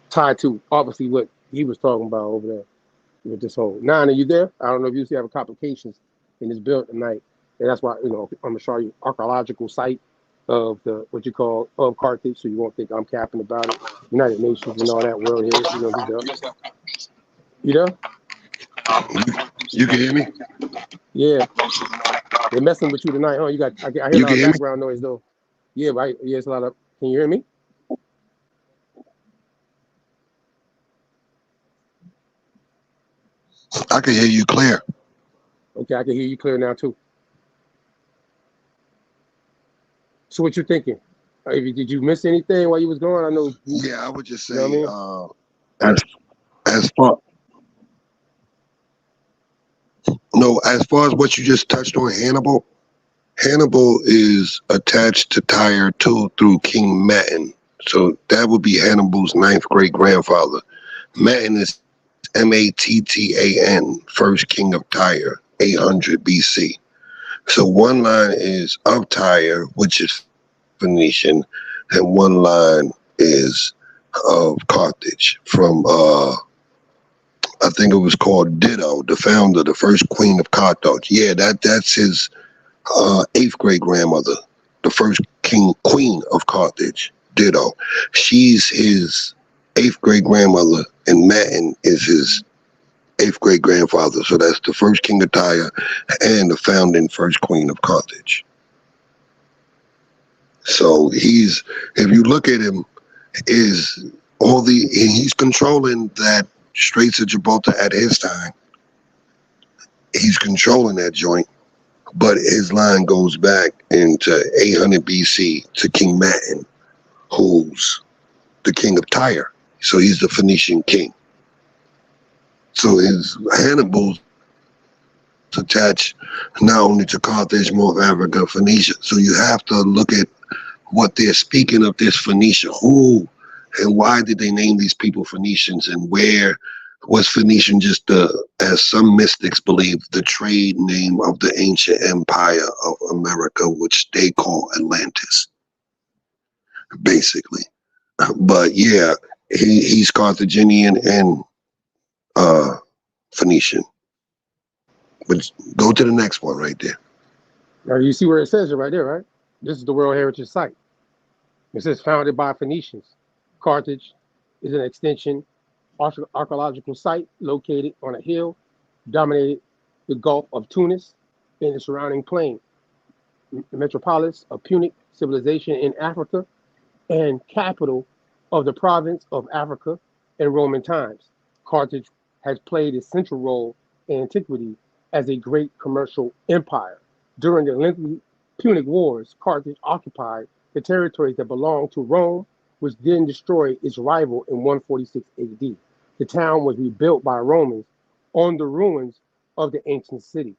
Speaker 16: Tied to obviously what he was talking about over there with this whole. Nine, are you there? I don't know if you see having complications in this build tonight. And that's why, I'm gonna show you archaeological site of the what you call of Carthage, so you won't think I'm capping about it. United Nations and all that world here, you there?
Speaker 4: You can hear me?
Speaker 16: Yeah. They're messing with you tonight, huh? I hear a lot of background noise though. Yeah, right. Yeah, it's a lot of. Can you hear me?
Speaker 4: I can hear you clear.
Speaker 16: Okay, I can hear you clear now too. So what you thinking? Did you miss anything while you was going? I know.
Speaker 4: Yeah, I would just say,
Speaker 16: you know what I mean?
Speaker 4: as far as what you just touched on, Hannibal is attached to Tyre too through King Metin. So that would be Hannibal's 9th great grandfather. Metin is Mattan, first king of Tyre, 800 BC. So one line is of Tyre, which is Phoenician, and one line is of Carthage from I think it was called Dido, the founder, the first queen of Carthage. Yeah, that's his 8th great grandmother, the first queen of Carthage, Dido. She's his 8th great grandmother, and Metin is his 8th great grandfather. So that's the first king of Tyre and the founding first queen of Carthage. So if you look at him, he's controlling that Straits of Gibraltar at his time. He's controlling that joint, but his line goes back into 800 BC to King Metin, who's the king of Tyre. So he's the Phoenician king. So Hannibal's attached not only to Carthage, North Africa, Phoenicia. So you have to look at what they're speaking of, this Phoenicia. Who and why did they name these people Phoenicians, and where was Phoenician just as some mystics believe, the trade name of the ancient empire of America, which they call Atlantis, basically. But yeah, he's Carthaginian and Phoenician. But go to the next one right there.
Speaker 16: Now you see where it says it right there, right? This is the World Heritage Site. It says founded by Phoenicians. Carthage is an extension archaeological site located on a hill, dominated the Gulf of Tunis and the surrounding plain. The metropolis of Punic civilization in Africa and capital of the province of Africa in Roman times. Carthage has played a central role in antiquity as a great commercial empire. During the lengthy Punic Wars, Carthage occupied the territories that belonged to Rome, which then destroyed its rival in 146 AD. The town was rebuilt by Romans on the ruins of the ancient city.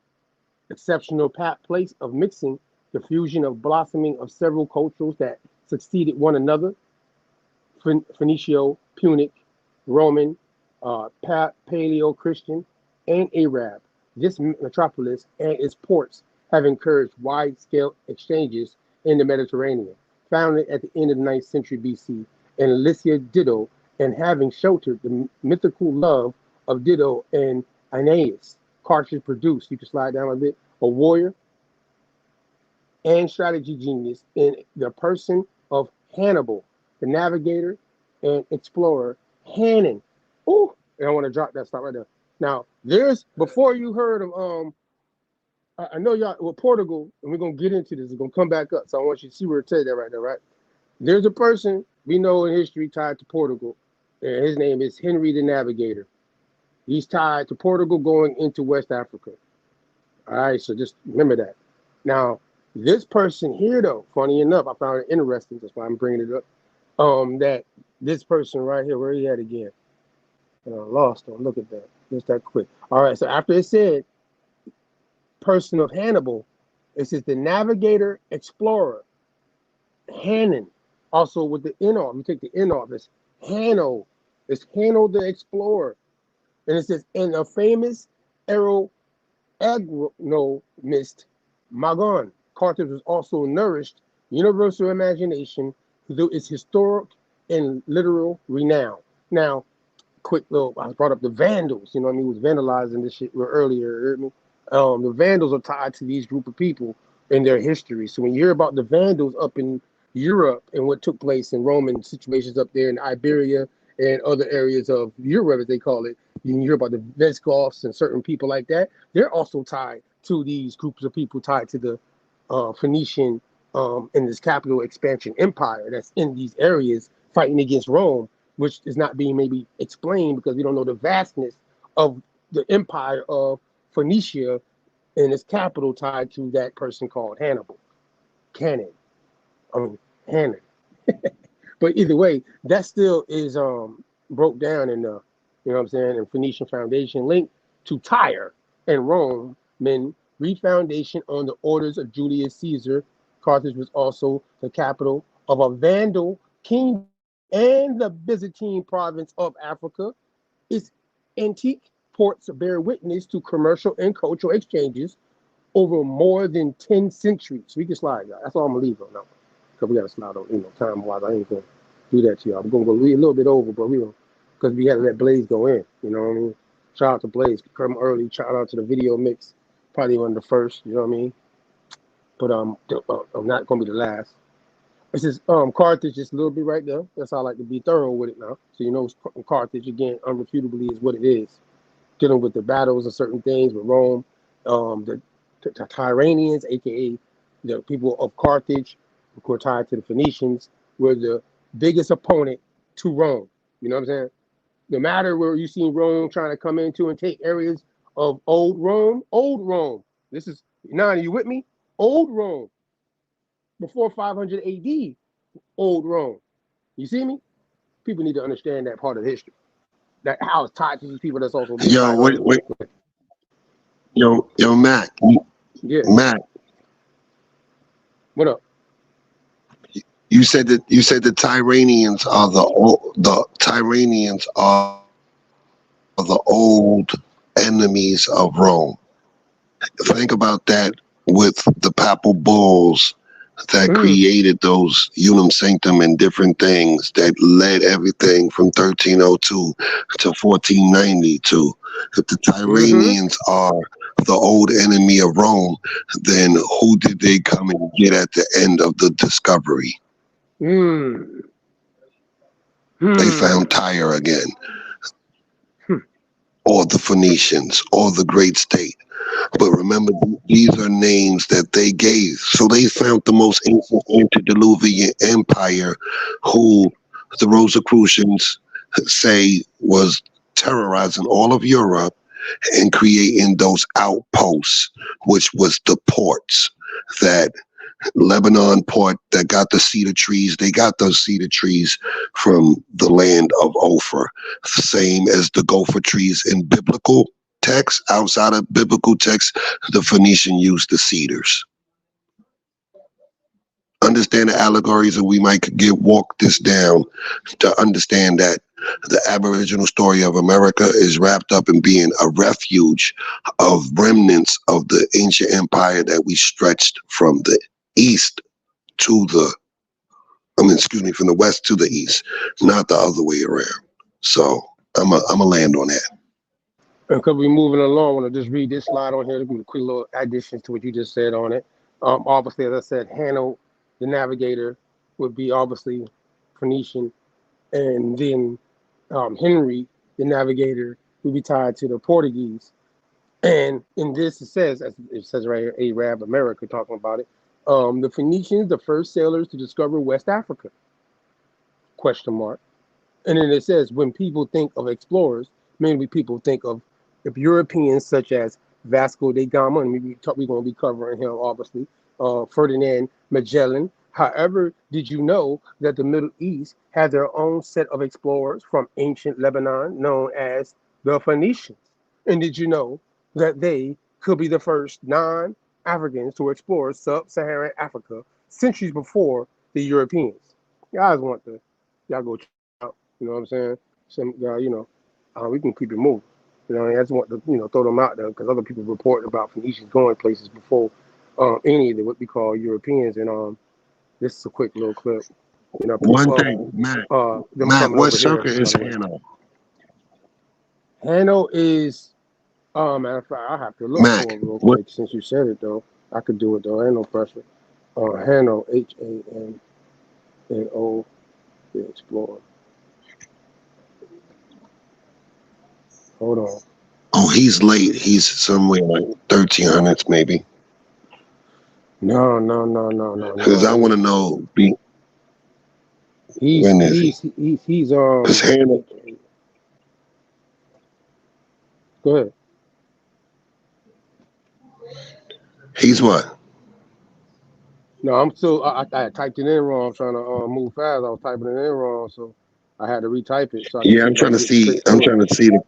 Speaker 16: Exceptional place of mixing the fusion of blossoming of several cultures that succeeded one another: Phoenicio, Punic, Roman, Paleo-Christian, and Arab. This metropolis and its ports have encouraged wide-scale exchanges in the Mediterranean. Founded at the end of the 9th century BC in Lycia Dido, and having sheltered the mythical love of Dido and Aeneas, Carthage produced, you can slide down a bit, a warrior and strategy genius in the person of Hannibal, the navigator and explorer Hannon. Oh, and I want to drop that stuff right there. Now, before you heard of I know y'all with Portugal, and we're gonna get into this. It's gonna come back up, so I want you to see where it says that right there, right? There's a person we know in history tied to Portugal, and his name is Henry the Navigator. He's tied to Portugal going into West Africa. All right, so just remember that. Now, this person here, though, funny enough, I found it interesting. That's why I'm bringing it up. That this person right here, where he at again? Lost him. Look at that. Just that quick. All right, so after it said person of Hannibal, it says the navigator explorer Hannon, also with the N off. You take the N off. It's Hanno. It's Hanno the Explorer. And it says, and a famous agronomist, Magon. Carthage was also nourished universal imagination through its historic and literal renown. Now, quick little, I brought up the Vandals, you know what I mean, was vandalizing this shit earlier, you heard me? The Vandals are tied to these group of people in their history. So when you hear about the Vandals up in Europe and what took place in Roman situations up there in Iberia and other areas of Europe, as they call it, you hear about the Visigoths and certain people like that, they're also tied to these groups of people tied to the Phoenician and this capital expansion empire that's in these areas fighting against Rome, which is not being maybe explained because we don't know the vastness of the empire of Phoenicia and its capital tied to that person called Hannibal. Hannon. But either way, that still is broke down in the, you know what I'm saying, in Phoenician foundation linked to Tyre and Rome, men refoundation on the orders of Julius Caesar. Carthage was also the capital of a Vandal king and the Byzantine province of Africa. Its antique ports bear witness to commercial and cultural exchanges over more than 10 centuries. We can slide, y'all. That's all I'm gonna leave on now. Because we gotta slide on, time wise. I ain't gonna do that to y'all. I'm gonna go a little bit over, but we don't, because we gotta let Blaze go in. You know what I mean? Shout out to Blaze, come early. Shout out to the video mix, probably one of the first. You know what I mean? But I'm not gonna be the last. It says Carthage, just a little bit right there. That's how I like to be thorough with it now. So you know Carthage again, unrefutably is what it is. Dealing with the battles and certain things with Rome, the Tyranians, aka the people of Carthage, who are tied to the Phoenicians, were the biggest opponent to Rome. You know what I'm saying? No matter where you see Rome trying to come into and take areas of old Rome. This is, now, are you with me? Old Rome. Before 500 AD, old Rome. You see me? People need to understand that part of history. That how it's tied to these people that's also being tied
Speaker 4: wait. Yo, Matt.
Speaker 16: Yeah.
Speaker 4: Matt.
Speaker 16: What up?
Speaker 4: You said the Tyranians are the old enemies of Rome. Think about that with the papal bulls that created those unum sanctum and different things that led everything from 1302 to 1492. If the Tyranians are the old enemy of Rome, then who did they come and get at the end of the discovery? They found Tyre again, or the Phoenicians, or the great state. But remember, these are names that they gave. So they found the most ancient antediluvian empire, who the Rosicrucians say was terrorizing all of Europe and creating those outposts, which was the ports that Lebanon port that got the cedar trees. They got those cedar trees from the land of Ophir, same as the gopher trees in biblical texts. Outside of biblical texts, the Phoenician used the cedars. Understand the allegories, and we might walk this down to understand that the Aboriginal story of America is wrapped up in being a refuge of remnants of the ancient empire that we stretched from the east to the, from the west to the east, not the other way around. So I'm a land on that.
Speaker 16: And because we're moving along, I want to just read this slide on here. There's a quick little addition to what you just said on it. Obviously, as I said, Hanno, the navigator, would be obviously Phoenician, and then Henry, the navigator, would be tied to the Portuguese. And in this, it says right here, Arab America talking about it. The Phoenicians, the first sailors to discover West Africa, ? And then it says, when people think of explorers, mainly people think of Europeans such as Vasco da Gama, and we're going to be covering him, obviously, Ferdinand Magellan. However, did you know that the Middle East had their own set of explorers from ancient Lebanon known as the Phoenicians? And did you know that they could be the first non-Africans to explore sub-Saharan Africa centuries before the Europeans. Guys want the y'all go check out. You know what I'm saying? Some guy, we can keep it moving. I just want to throw them out there because other people report about Phoenicians going places before any of the what we call Europeans. And this is a quick little clip.
Speaker 4: One thing, Matt.
Speaker 16: Them
Speaker 4: Matt,
Speaker 16: coming
Speaker 4: what
Speaker 16: over here.
Speaker 4: sucker is Hanno?
Speaker 16: Hanno is matter of fact, I have to look
Speaker 4: Mac,
Speaker 16: for it real
Speaker 4: what?
Speaker 16: quick since you said it though. I could do it though. Ain't no pressure. Hanno, Hanno, the Explorer. Hold on.
Speaker 4: Oh, he's late. He's somewhere like 1300s maybe.
Speaker 16: No.
Speaker 4: Because I want to know. When is he?
Speaker 16: He's
Speaker 4: Because Hanno.
Speaker 16: Go ahead.
Speaker 4: He's what?
Speaker 16: No, I'm still. I typed it in wrong. I'm trying to move fast. I was typing it in wrong, so I had to retype it. So I
Speaker 4: Yeah,
Speaker 16: can
Speaker 4: I'm trying to
Speaker 16: get
Speaker 4: see.
Speaker 16: straight
Speaker 4: I'm
Speaker 16: to it.
Speaker 4: trying to see the.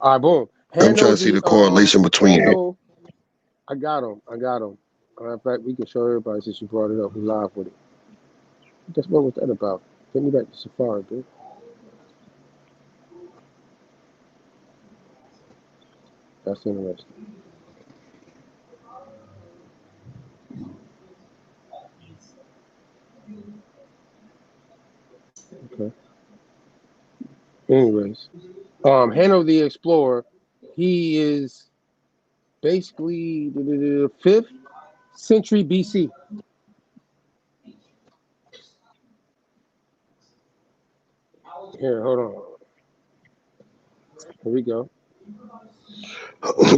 Speaker 16: All right, boom.
Speaker 4: I'm trying to see the correlation between.
Speaker 16: Hanno, I got him. In fact, we can show everybody since you brought it up. We live with it. Guess what was that about? Get me back to Safari, dude. That's interesting. Okay. Anyways, Hanno the Explorer, he is basically the 5th century BC. Here, hold on. Here we go.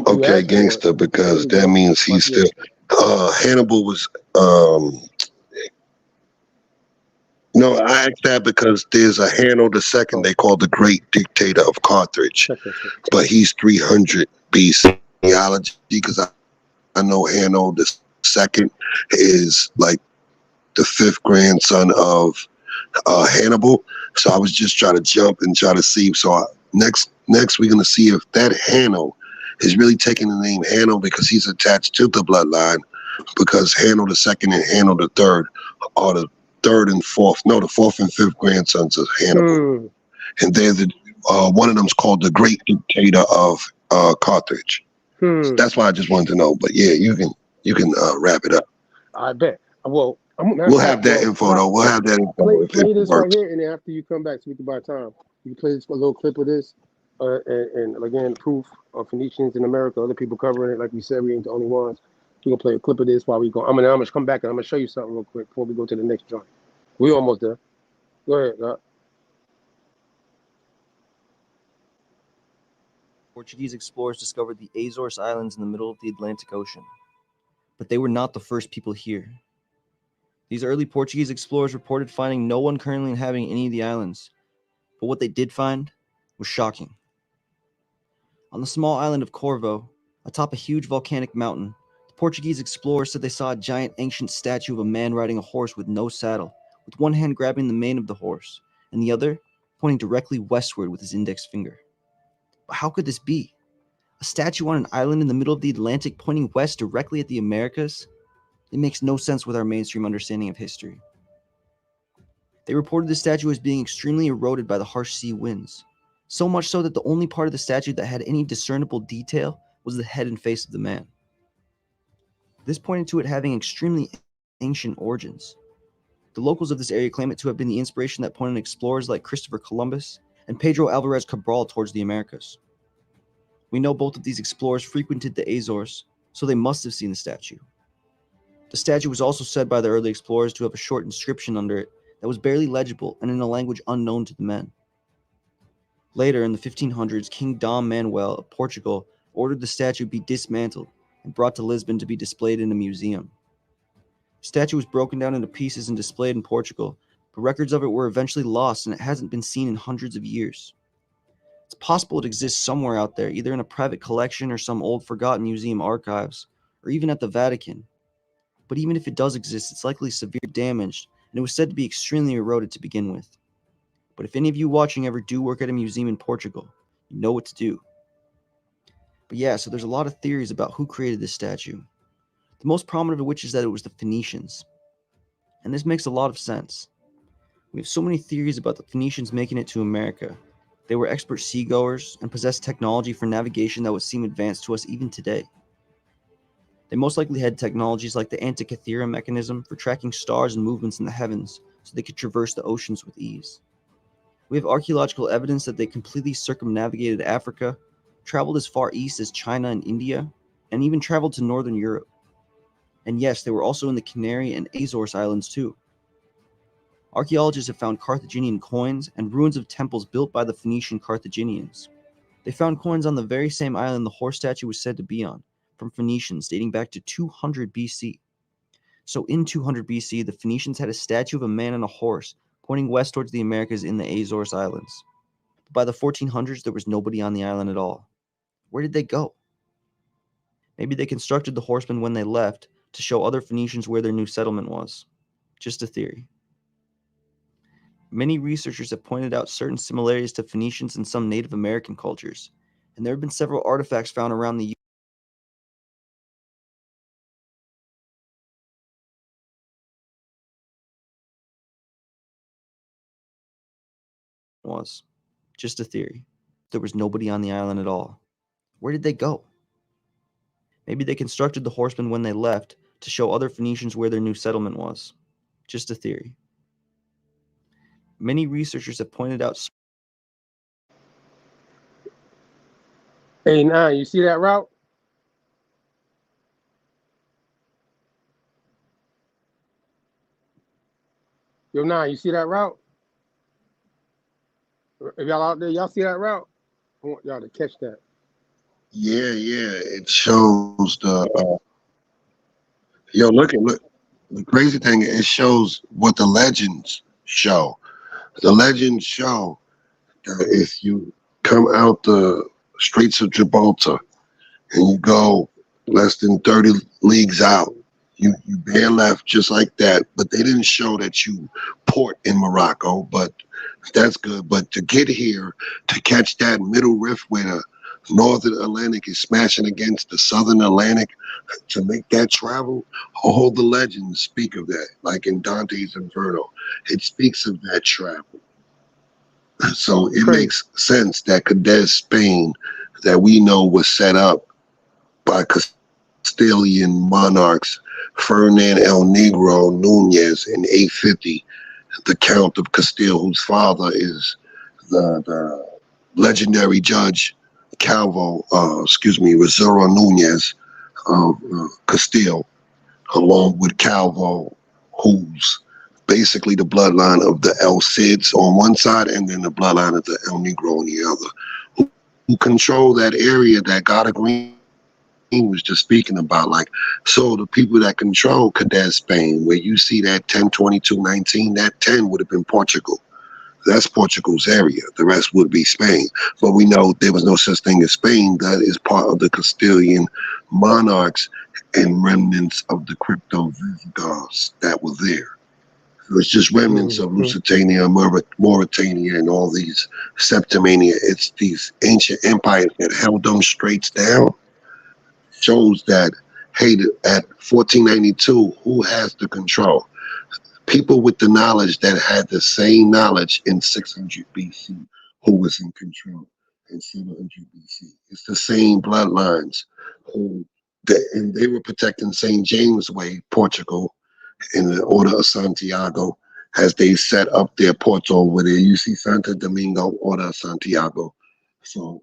Speaker 4: Okay, gangster, because that means he's still. Hannibal was. No, I asked that because there's a Hanno II they call the Great Dictator of Carthage, but he's 300 BC genealogy because I know Hanno II is like the 5th grandson of Hannibal. So I was just trying to jump and try to see. So next we're gonna see if that Hanno is really taking the name Hanno because he's attached to the bloodline, because Hanno II and Hanno III are the 3rd and 4th, no, the 4th and 5th grandsons of Hannibal, and they're the one of them's called the Great Dictator of Carthage. So that's why I just wanted to know. But yeah, you can wrap it up.
Speaker 16: I bet. Well,
Speaker 4: we'll have that info though. We'll have that info.
Speaker 16: Play this right here, and then after you come back, so we can buy time. You can play this a little clip of this, and again, proof of Phoenicians in America. Other people covering it, like we said, we ain't the only ones. We're gonna play a clip of this while we go. I'm gonna come back and I'm gonna show you something real quick before we go to the next joint. We almost there. Go ahead, God.
Speaker 3: Portuguese explorers discovered the Azores Islands in the middle of the Atlantic Ocean. But they were not the first people here. These early Portuguese explorers reported finding no one currently inhabiting any of the islands. But what they did find was shocking. On the small island of Corvo, atop a huge volcanic mountain, the Portuguese explorers said they saw a giant ancient statue of a man riding a horse with no saddle, with one hand grabbing the mane of the horse, and the other pointing directly westward with his index finger. But how could this be? A statue on an island in the middle of the Atlantic pointing west directly at the Americas? It makes no sense with our mainstream understanding of history. They reported the statue as being extremely eroded by the harsh sea winds, so much so that the only part of the statue that had any discernible detail was the head and face of the man. This pointed to it having extremely ancient origins. The locals of this area claim it to have been the inspiration that pointed explorers like Christopher Columbus and Pedro Alvarez Cabral towards the Americas. We know both of these explorers frequented the Azores, so they must have seen the statue. The statue was also said by the early explorers to have a short inscription under it that was barely legible and in a language unknown to the men. Later, in the 1500s, King Dom Manuel of Portugal ordered the statue be dismantled and brought to Lisbon to be displayed in a museum. The statue was broken down into pieces and displayed in Portugal, but records of it were eventually lost and it hasn't been seen in hundreds of years. It's possible it exists somewhere out there, either in a private collection or some old forgotten museum archives, or even at the Vatican. But even if it does exist, it's likely severely damaged, and it was said to be extremely eroded to begin with. But if any of you watching ever do work at a museum in Portugal, you know what to do. But yeah, so there's a lot of theories about who created this statue. The most prominent of which is that it was the Phoenicians. And this makes a lot of sense. We have so many theories about the Phoenicians making it to America. They were expert seagoers and possessed technology for navigation that would seem advanced to us even today. They most likely had technologies like the Antikythera mechanism for tracking stars and movements in the heavens so they could traverse the oceans with ease. We have archaeological evidence that they completely circumnavigated Africa, traveled as far east as China and India, and even traveled to northern Europe. And yes, they were also in the Canary and Azores Islands too. Archaeologists have found Carthaginian coins and ruins of temples built by the Phoenician Carthaginians. They found coins on the very same island the horse statue was said to be on, from Phoenicians dating back to 200 BC. So in 200 BC, the Phoenicians had a statue of a man on a horse pointing west towards the Americas in the Azores Islands. But by the 1400s, there was nobody on the island at all. Where did they go? Maybe they constructed the horsemen when they left to show other Phoenicians where their new settlement was. Just a theory. Many researchers have pointed out certain similarities to Phoenicians and some Native American cultures, and there have been several artifacts found around the was. Just a theory. There was nobody on the island at all. Where did they go? Maybe they constructed the horsemen when they left to show other Phoenicians where their new settlement was. Just a theory. Many researchers have pointed out.
Speaker 16: Hey, nah, you see that route? Yo, nah, you see that route? If y'all out there, y'all see that route? I want y'all to catch that.
Speaker 4: Yeah, it shows the yo, look. The crazy thing, it shows what the legends show. The legends show that if you come out the Straits of Gibraltar and you go less than 30 leagues out, you bear left just like that. But they didn't show that you port in Morocco, but that's good. But to get here, to catch that middle rift where the Northern Atlantic is smashing against the Southern Atlantic, to make that travel, all the legends speak of that. Like in Dante's Inferno, it speaks of that travel. So it makes sense that Cadiz, Spain, that we know was set up by Castilian monarchs, Ferdinand el Negro Nunez in 850, the Count of Castile, whose father is the legendary judge Rosero Nunez of Castile, along with Calvo, who's basically the bloodline of the El Cids on one side and then the bloodline of the El Negro on the other, who control that area that Gada Green was just speaking about. Like, so the people that control Cadiz, Spain, where you see that 102219, that 10 would have been Portugal. That's Portugal's area. The rest would be Spain. But we know there was no such thing as Spain. That is part of the Castilian monarchs and remnants of the crypto-Visigoths that were there. So it's just remnants of Lusitania, Mauritania, and all these Septimania. It's these ancient empires that held them straits down. Shows that, hey, at 1492, who has the control? People with the knowledge that had the same knowledge in 600 BC who was in control in 700 BC. It's the same bloodlines and they were protecting St. James Way, Portugal, in the Order of Santiago, as they set up their ports over there. You see Santo Domingo, Order of Santiago. So,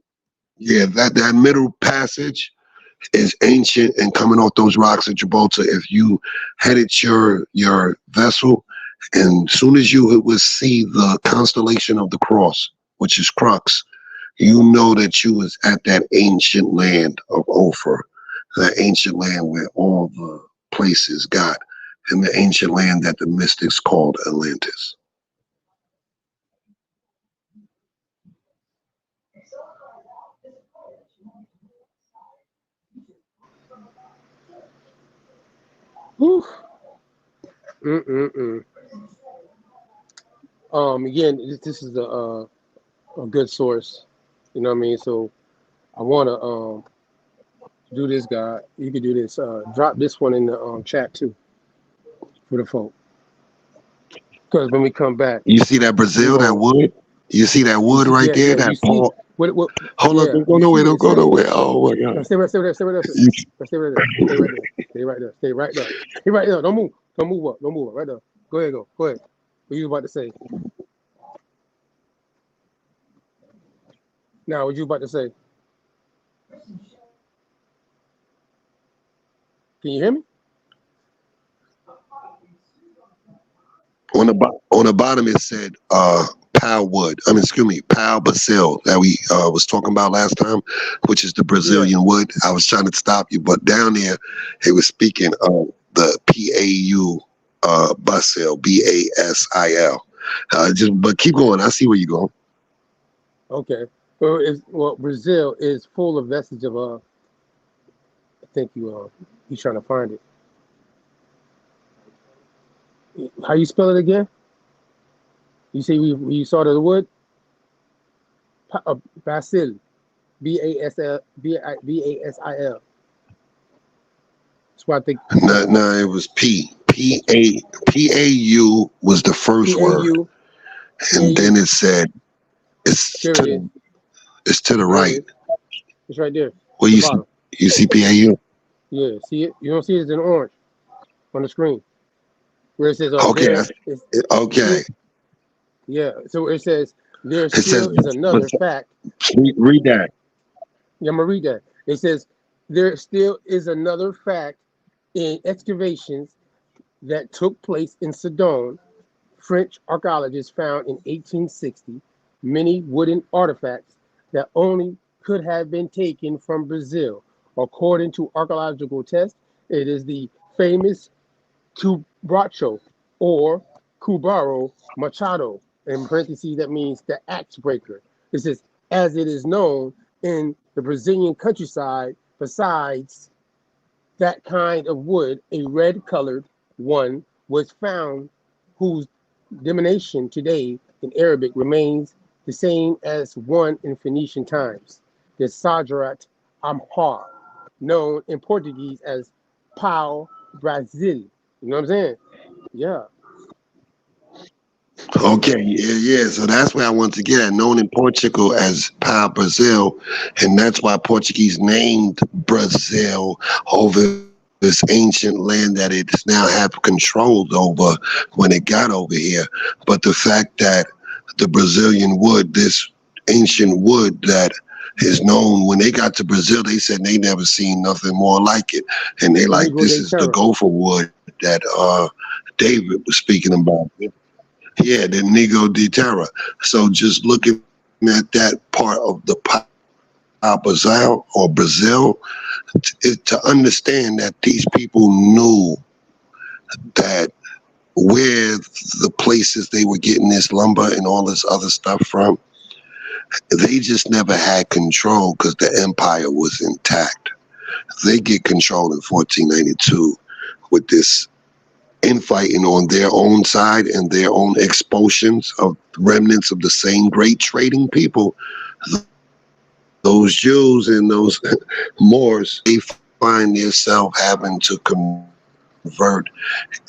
Speaker 4: yeah, that middle passage is ancient, and coming off those rocks at Gibraltar, if you headed your vessel, and soon as you would see the constellation of the cross, which is Crux, you know that you was at that ancient land of Ophir, that ancient land where all the places got, and the ancient land that the mystics called Atlantis.
Speaker 16: Whew. Again, this is a good source. You know what I mean? So I want to do this, guy. You can do this. Drop this one in the chat too for the folk. Because when we come back,
Speaker 4: You see that Brazil, that wood? You see that wood right there?
Speaker 16: yeah,
Speaker 4: That
Speaker 16: you see
Speaker 4: Paul.
Speaker 16: what
Speaker 4: Hold on, don't go nowhere, don't go nowhere. Oh my
Speaker 16: No,
Speaker 4: God.
Speaker 16: stay right there. Stay right there. Stay right there. Stay right there. Stay right there. Stay right there. Stay right there. Don't move. Don't move up. Don't move up. Right there. Go ahead. Go. Go ahead. What you about to say? Now, what you about to say? Can you hear me?
Speaker 4: On the bottom it said Pal wood. I mean, excuse me, Pal Brazil that we was talking about last time, which is the Brazilian wood. I was trying to stop you, but down there it was speaking of the PAU Basil, BASIL. But keep going. I see where you're going.
Speaker 16: Okay. Well, Brazil is full of vestige of I think he's trying to find it. How you spell it again? You say we saw the wood? Basil. BASL. BASIL. That's why I think.
Speaker 4: No, it was PAU was the first word. And then it said it's to the right.
Speaker 16: It's right there.
Speaker 4: Well, you see PAU?
Speaker 16: Yeah, see it? You don't see it? It's in orange on the screen. Where it says,
Speaker 4: okay. Okay.
Speaker 16: Yeah, so it says, there still is another fact.
Speaker 4: Read that.
Speaker 16: Yeah, I'm going to read that. It says, there still is another fact in excavations that took place in Sudan. French archaeologists found in 1860 many wooden artifacts that only could have been taken from Brazil. According to archaeological tests, it is the famous Cubracho or Cubaro Machado. In parentheses, that means the axe breaker. It says, as it is known in the Brazilian countryside, besides that kind of wood, a red-colored one was found whose denomination today in Arabic remains the same as one in Phoenician times, the Sadrat Amhar, known in Portuguese as Pau Brasil. You know what I'm saying? Yeah.
Speaker 4: Okay, yeah. So that's where I want to get at. Known in Portugal as Pau Brazil, and that's why Portuguese named Brazil over this ancient land that it's now have control over when it got over here. But the fact that the Brazilian wood, this ancient wood that is known, when they got to Brazil, they said they never seen nothing more like it. And they like, this is the gopher wood that David was speaking about. Yeah, the Nego de Terra. So just looking at that part of the Brazil or Brazil, to understand that these people knew that where the places they were getting this lumber and all this other stuff from, they just never had control because the empire was intact. They get control in 1492 with this infighting on their own side and their own expulsions of remnants of the same great trading people. Those Jews and those Moors, they find themselves having to convert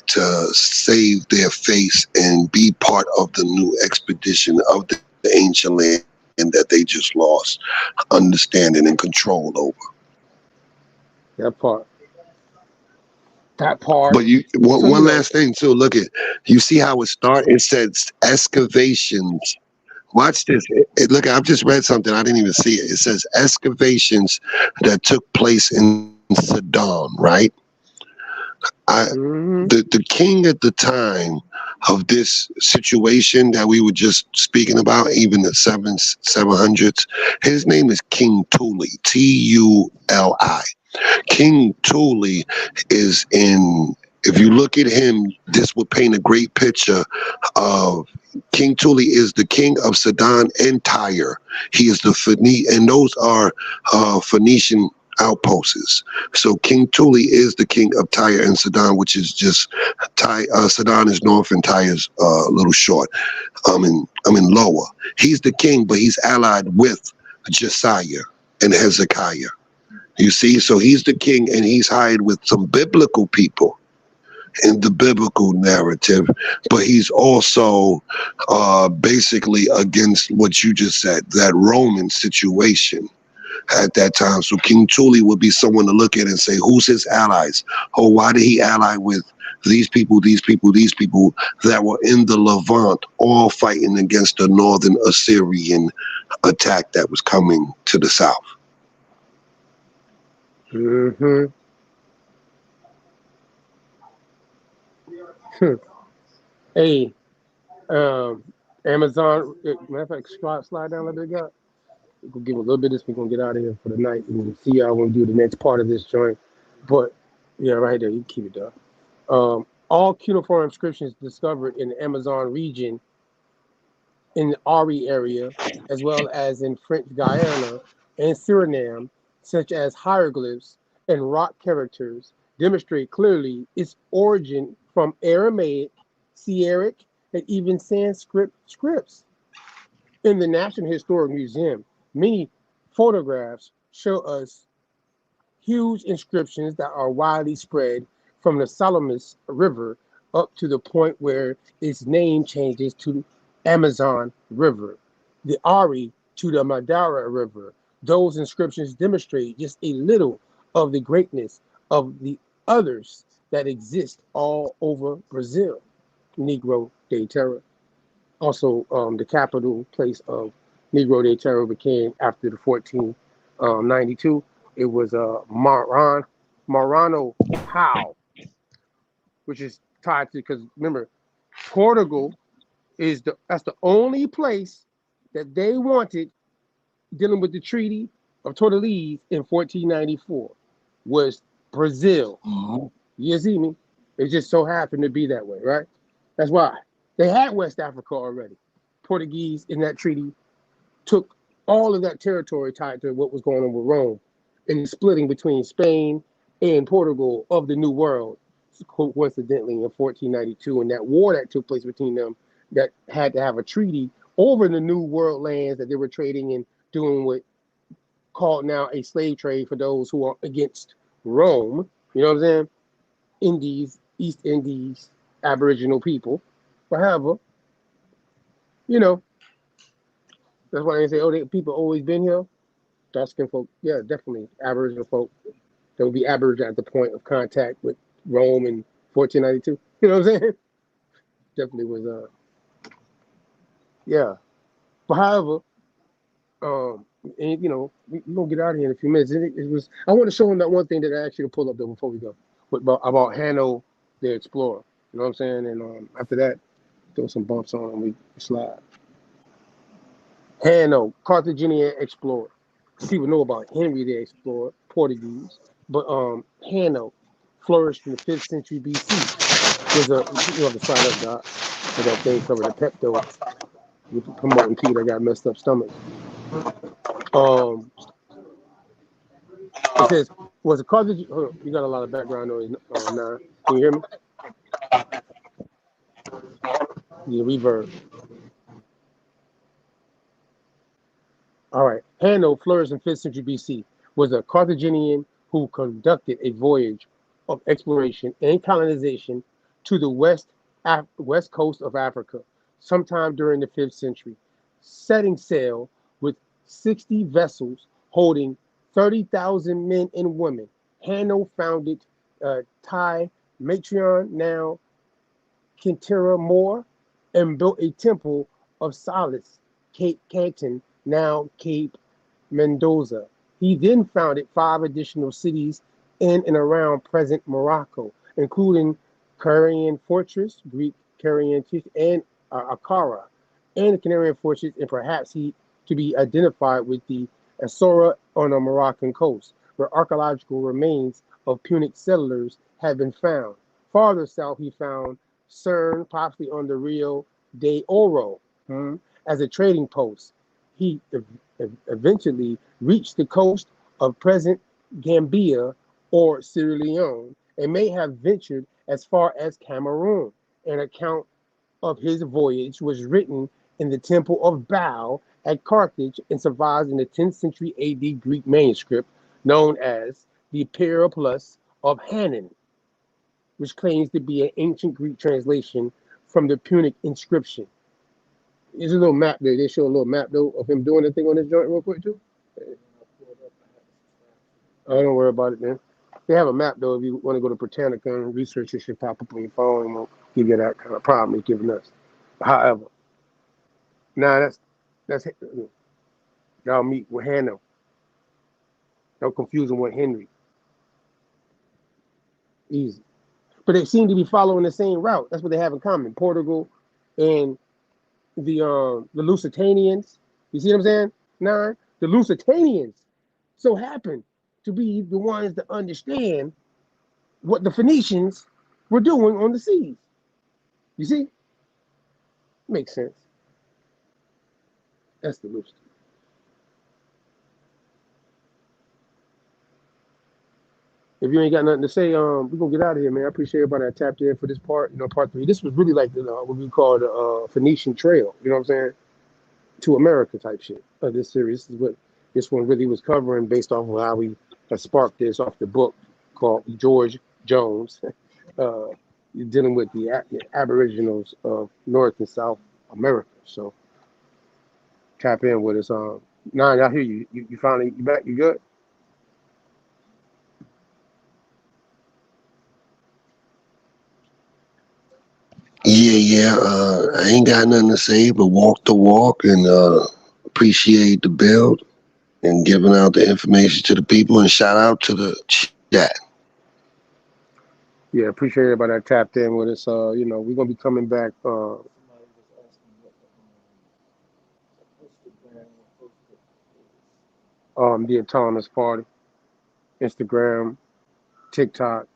Speaker 4: to save their face and be part of the new expedition of the ancient land that they just lost understanding and control over.
Speaker 16: That part.
Speaker 4: But one last thing too. Look at, you see how it started? It says excavations. Watch this. Look, I've just read something. I didn't even see it. It says excavations that took place in Sudan, right? The king at the time of this situation that we were just speaking about, even the 700s, his name is King Tuli, Tuli. King Tuli is if you look at him, this would paint a great picture of King Tuli is the king of Sudan and Tyre. He is and those are Phoenician outposts. So King Tuli is the king of Tyre and Sudan, which is just Sudan is north and Tyre is a little short. I mean lower. He's the king, but he's allied with Josiah and Hezekiah. You see, so he's the king and he's hired with some biblical people. in the biblical narrative, but he's also basically against what you just said, that Roman situation at that time. So King Tuli would be someone to look at and say, who's his allies? Oh, why did he ally with these people that were in the Levant, all fighting against the northern Assyrian attack that was coming to the south?
Speaker 16: Mm-hmm. Hey, Amazon, matter of fact, slide down a little bit, guy. We're gonna give a little bit of this. We're gonna get out of here for the night and we'll see y'all when we do the next part of this joint. But yeah, right there, you can keep it there. All cuneiform inscriptions discovered in the Amazon region, in the Ari area, as well as in French Guiana and Suriname, such as hieroglyphs and rock characters, demonstrate clearly its origin from Aramaic, Syriac, and even Sanskrit scripts. In the National Historic Museum, many photographs show us huge inscriptions that are widely spread from the Salamis River up to the point where its name changes to Amazon River, the Ari to the Madara River. Those inscriptions demonstrate just a little of the greatness of the others that exist all over Brazil. Negro de Terra. Also, the capital place of Negro de Terra became, after the 1492, it was Marano How, which is tied to, because remember, Portugal that's the only place that they wanted, dealing with the Treaty of Tordesillas in 1494, was Brazil. You see me? It just so happened to be that way, right? That's why. They had West Africa already. Portuguese in that treaty took all of that territory tied to what was going on with Rome and the splitting between Spain and Portugal of the New World, coincidentally in 1492, and that war that took place between them, that had to have a treaty over the New World lands that they were trading and doing what called now a slave trade for those who are against Rome. You know what I'm saying? Indies, East Indies, Aboriginal people. But however, you know, that's why they say, oh, people always been here. Dark skinned folk, yeah, definitely Aboriginal folk. That would be Aboriginal at the point of contact with Rome in 1492. You know what I'm saying? Definitely was, yeah. But however, and you know, we're gonna get out of here in a few minutes. It was, I want to show him that one thing that I actually pulled up there before we go, about Hanno the Explorer. You know what I'm saying? And after that, throw some bumps on and we slide. Hanno, Carthaginian explorer. People know about Henry the Explorer, Portuguese, but Hanno flourished in the 5th century BC. There's you have to sign up, Doc, for that thing covered the Pepto. You're promoting people that got messed up stomachs. It says, was a Carthaginian, hold on, you got a lot of background noise now. Can you hear me? The reverb. All right. Hanno flourished in 5th century BC, was a Carthaginian who conducted a voyage of exploration and colonization to the west coast of Africa sometime during the 5th century, setting sail with 60 vessels holding 30,000 men and women. Hanno founded Thai Matrion, now Kintera Moor, and built a temple of Solace, Cape Canton, now Cape Mendoza. He then founded 5 additional cities in and around present Morocco, including Carian Fortress, Greek Carian, and Akara, and the Canarian Fortress, and perhaps he to be identified with the Asora on the Moroccan coast, where archaeological remains of Punic settlers have been found. Farther south, he found Cern, possibly on the Rio de Oro, as a trading post. He eventually reached the coast of present Gambia or Sierra Leone, and may have ventured as far as Cameroon. An account of his voyage was written in the Temple of Baal at Carthage and survives in the 10th century AD Greek manuscript known as the Periplus of Hannon. which claims to be an ancient Greek translation from the Punic inscription. There's a little map there. They show a little map though of him doing the thing on his joint real quick too. Oh, don't worry about it, man. They have a map though. If you want to go to Britannica and research, it should pop up on your phone and won't give you that kind of problem it's giving us. However, nah, that's y'all meet with Hannah. Don't confuse them with Henry. Easy. But they seem to be following the same route. That's what they have in common. Portugal and the Lusitanians. You see what I'm saying? The Lusitanians so happen to be the ones that understand what the Phoenicians were doing on the seas. You see? Makes sense. That's the Lusitanians. If you ain't got nothing to say, we're gonna get out of here, man. I appreciate everybody that tapped in for this part, part 3. This was really like what we call the Phoenician Trail, you know what I'm saying? To America type shit of this series. This is what this one really was covering based off of how we sparked this off the book called George Jones, dealing with the Aboriginals of North and South America. So tap in with us. Nine, I hear you. You finally you back? You good?
Speaker 4: Yeah. I ain't got nothing to say but walk the walk and appreciate the build and giving out the information to the people and shout out to the chat.
Speaker 16: Yeah, appreciate everybody that tapped in with us. We're gonna be coming back. The Autonomous Party, Instagram, TikTok,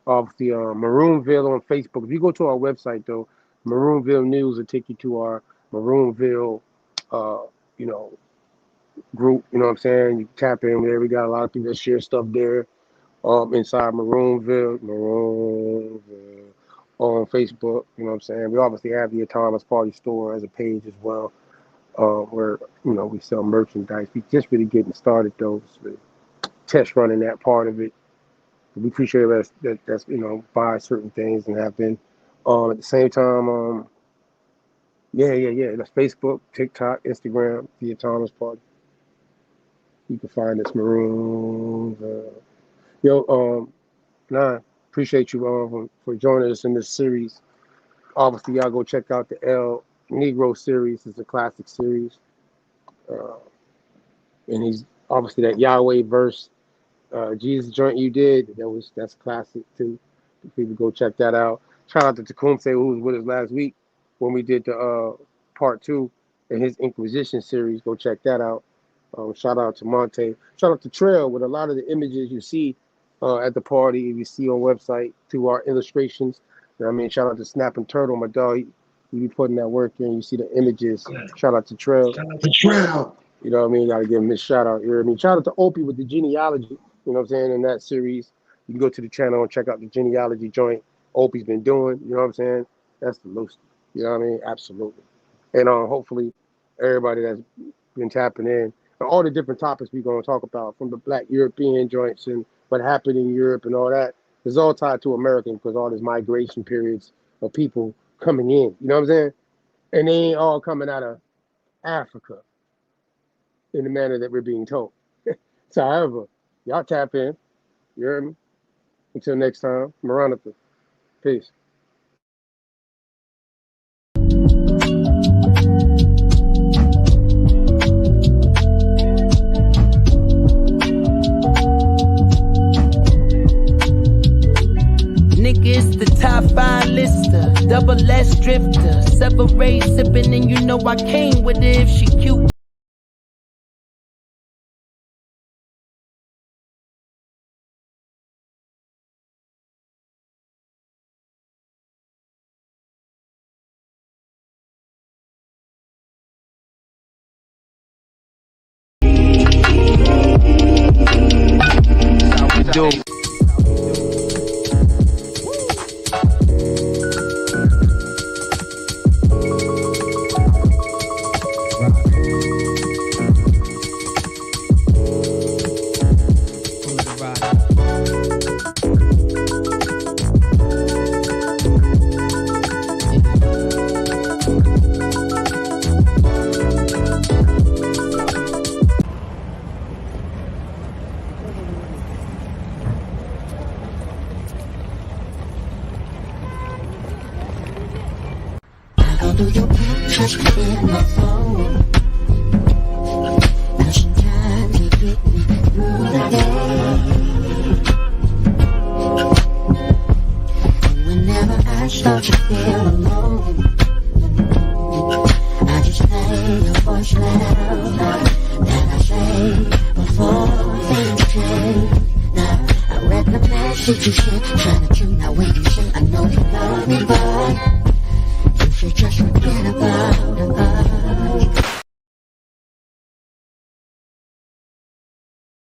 Speaker 16: of the Maroonville on Facebook. If you go to our website though, Maroonville News will take you to our Maroonville, group. You know what I'm saying? You tap in there. We got a lot of people that share stuff there. Inside Maroonville on Facebook. You know what I'm saying? We obviously have the Autonomous Party store as a page as well, where we sell merchandise. We just really getting started though. So test running that part of it. We appreciate that's buy certain things and have been. At the same time, that's Facebook, TikTok, Instagram, the Autonomous Party. You can find us Maroon. Appreciate you for joining us in this series. Obviously, y'all go check out the El Negro series. It's a classic series, and he's obviously that Yahweh verse. Jesus joint you did, that's classic too. People go check that out. Shout out to Tecumseh who was with us last week when we did the part 2 in his Inquisition series. Go check that out. Shout out to Monte. Shout out to Trail with a lot of the images you see at the party. You see on website through our illustrations. You know what I mean? Shout out to Snapping Turtle, my dog. He be putting that work in. You see the images. Shout out to Trail. You know what I mean? Got to give him a shout out. You know what I mean? Shout out to Opie with the genealogy. You know what I'm saying? In that series, you can go to the channel and check out the genealogy joint Opie's been doing. You know what I'm saying? That's the most. You know what I mean? Absolutely. And hopefully, everybody that's been tapping in, and all the different topics we're going to talk about, from the Black European joints and what happened in Europe and all that, is all tied to American because all these migration periods of people coming in. You know what I'm saying? And they ain't all coming out of Africa in the manner that we're being told. So, however, y'all tap in. You heard me? Until next time, Maranatha. Peace.
Speaker 8: Niggas, the top 5 lister, double S drifter, separate sipping, and you know I came with it if she cute.
Speaker 1: Do.
Speaker 8: do your pictures in my phone? Now sometimes you get me through the day. And whenever I start to feel alone, I just play your voice loud. That I say before things change. Now I read the message you sent, trying to tune out when you say I know you love me, but if you just repeat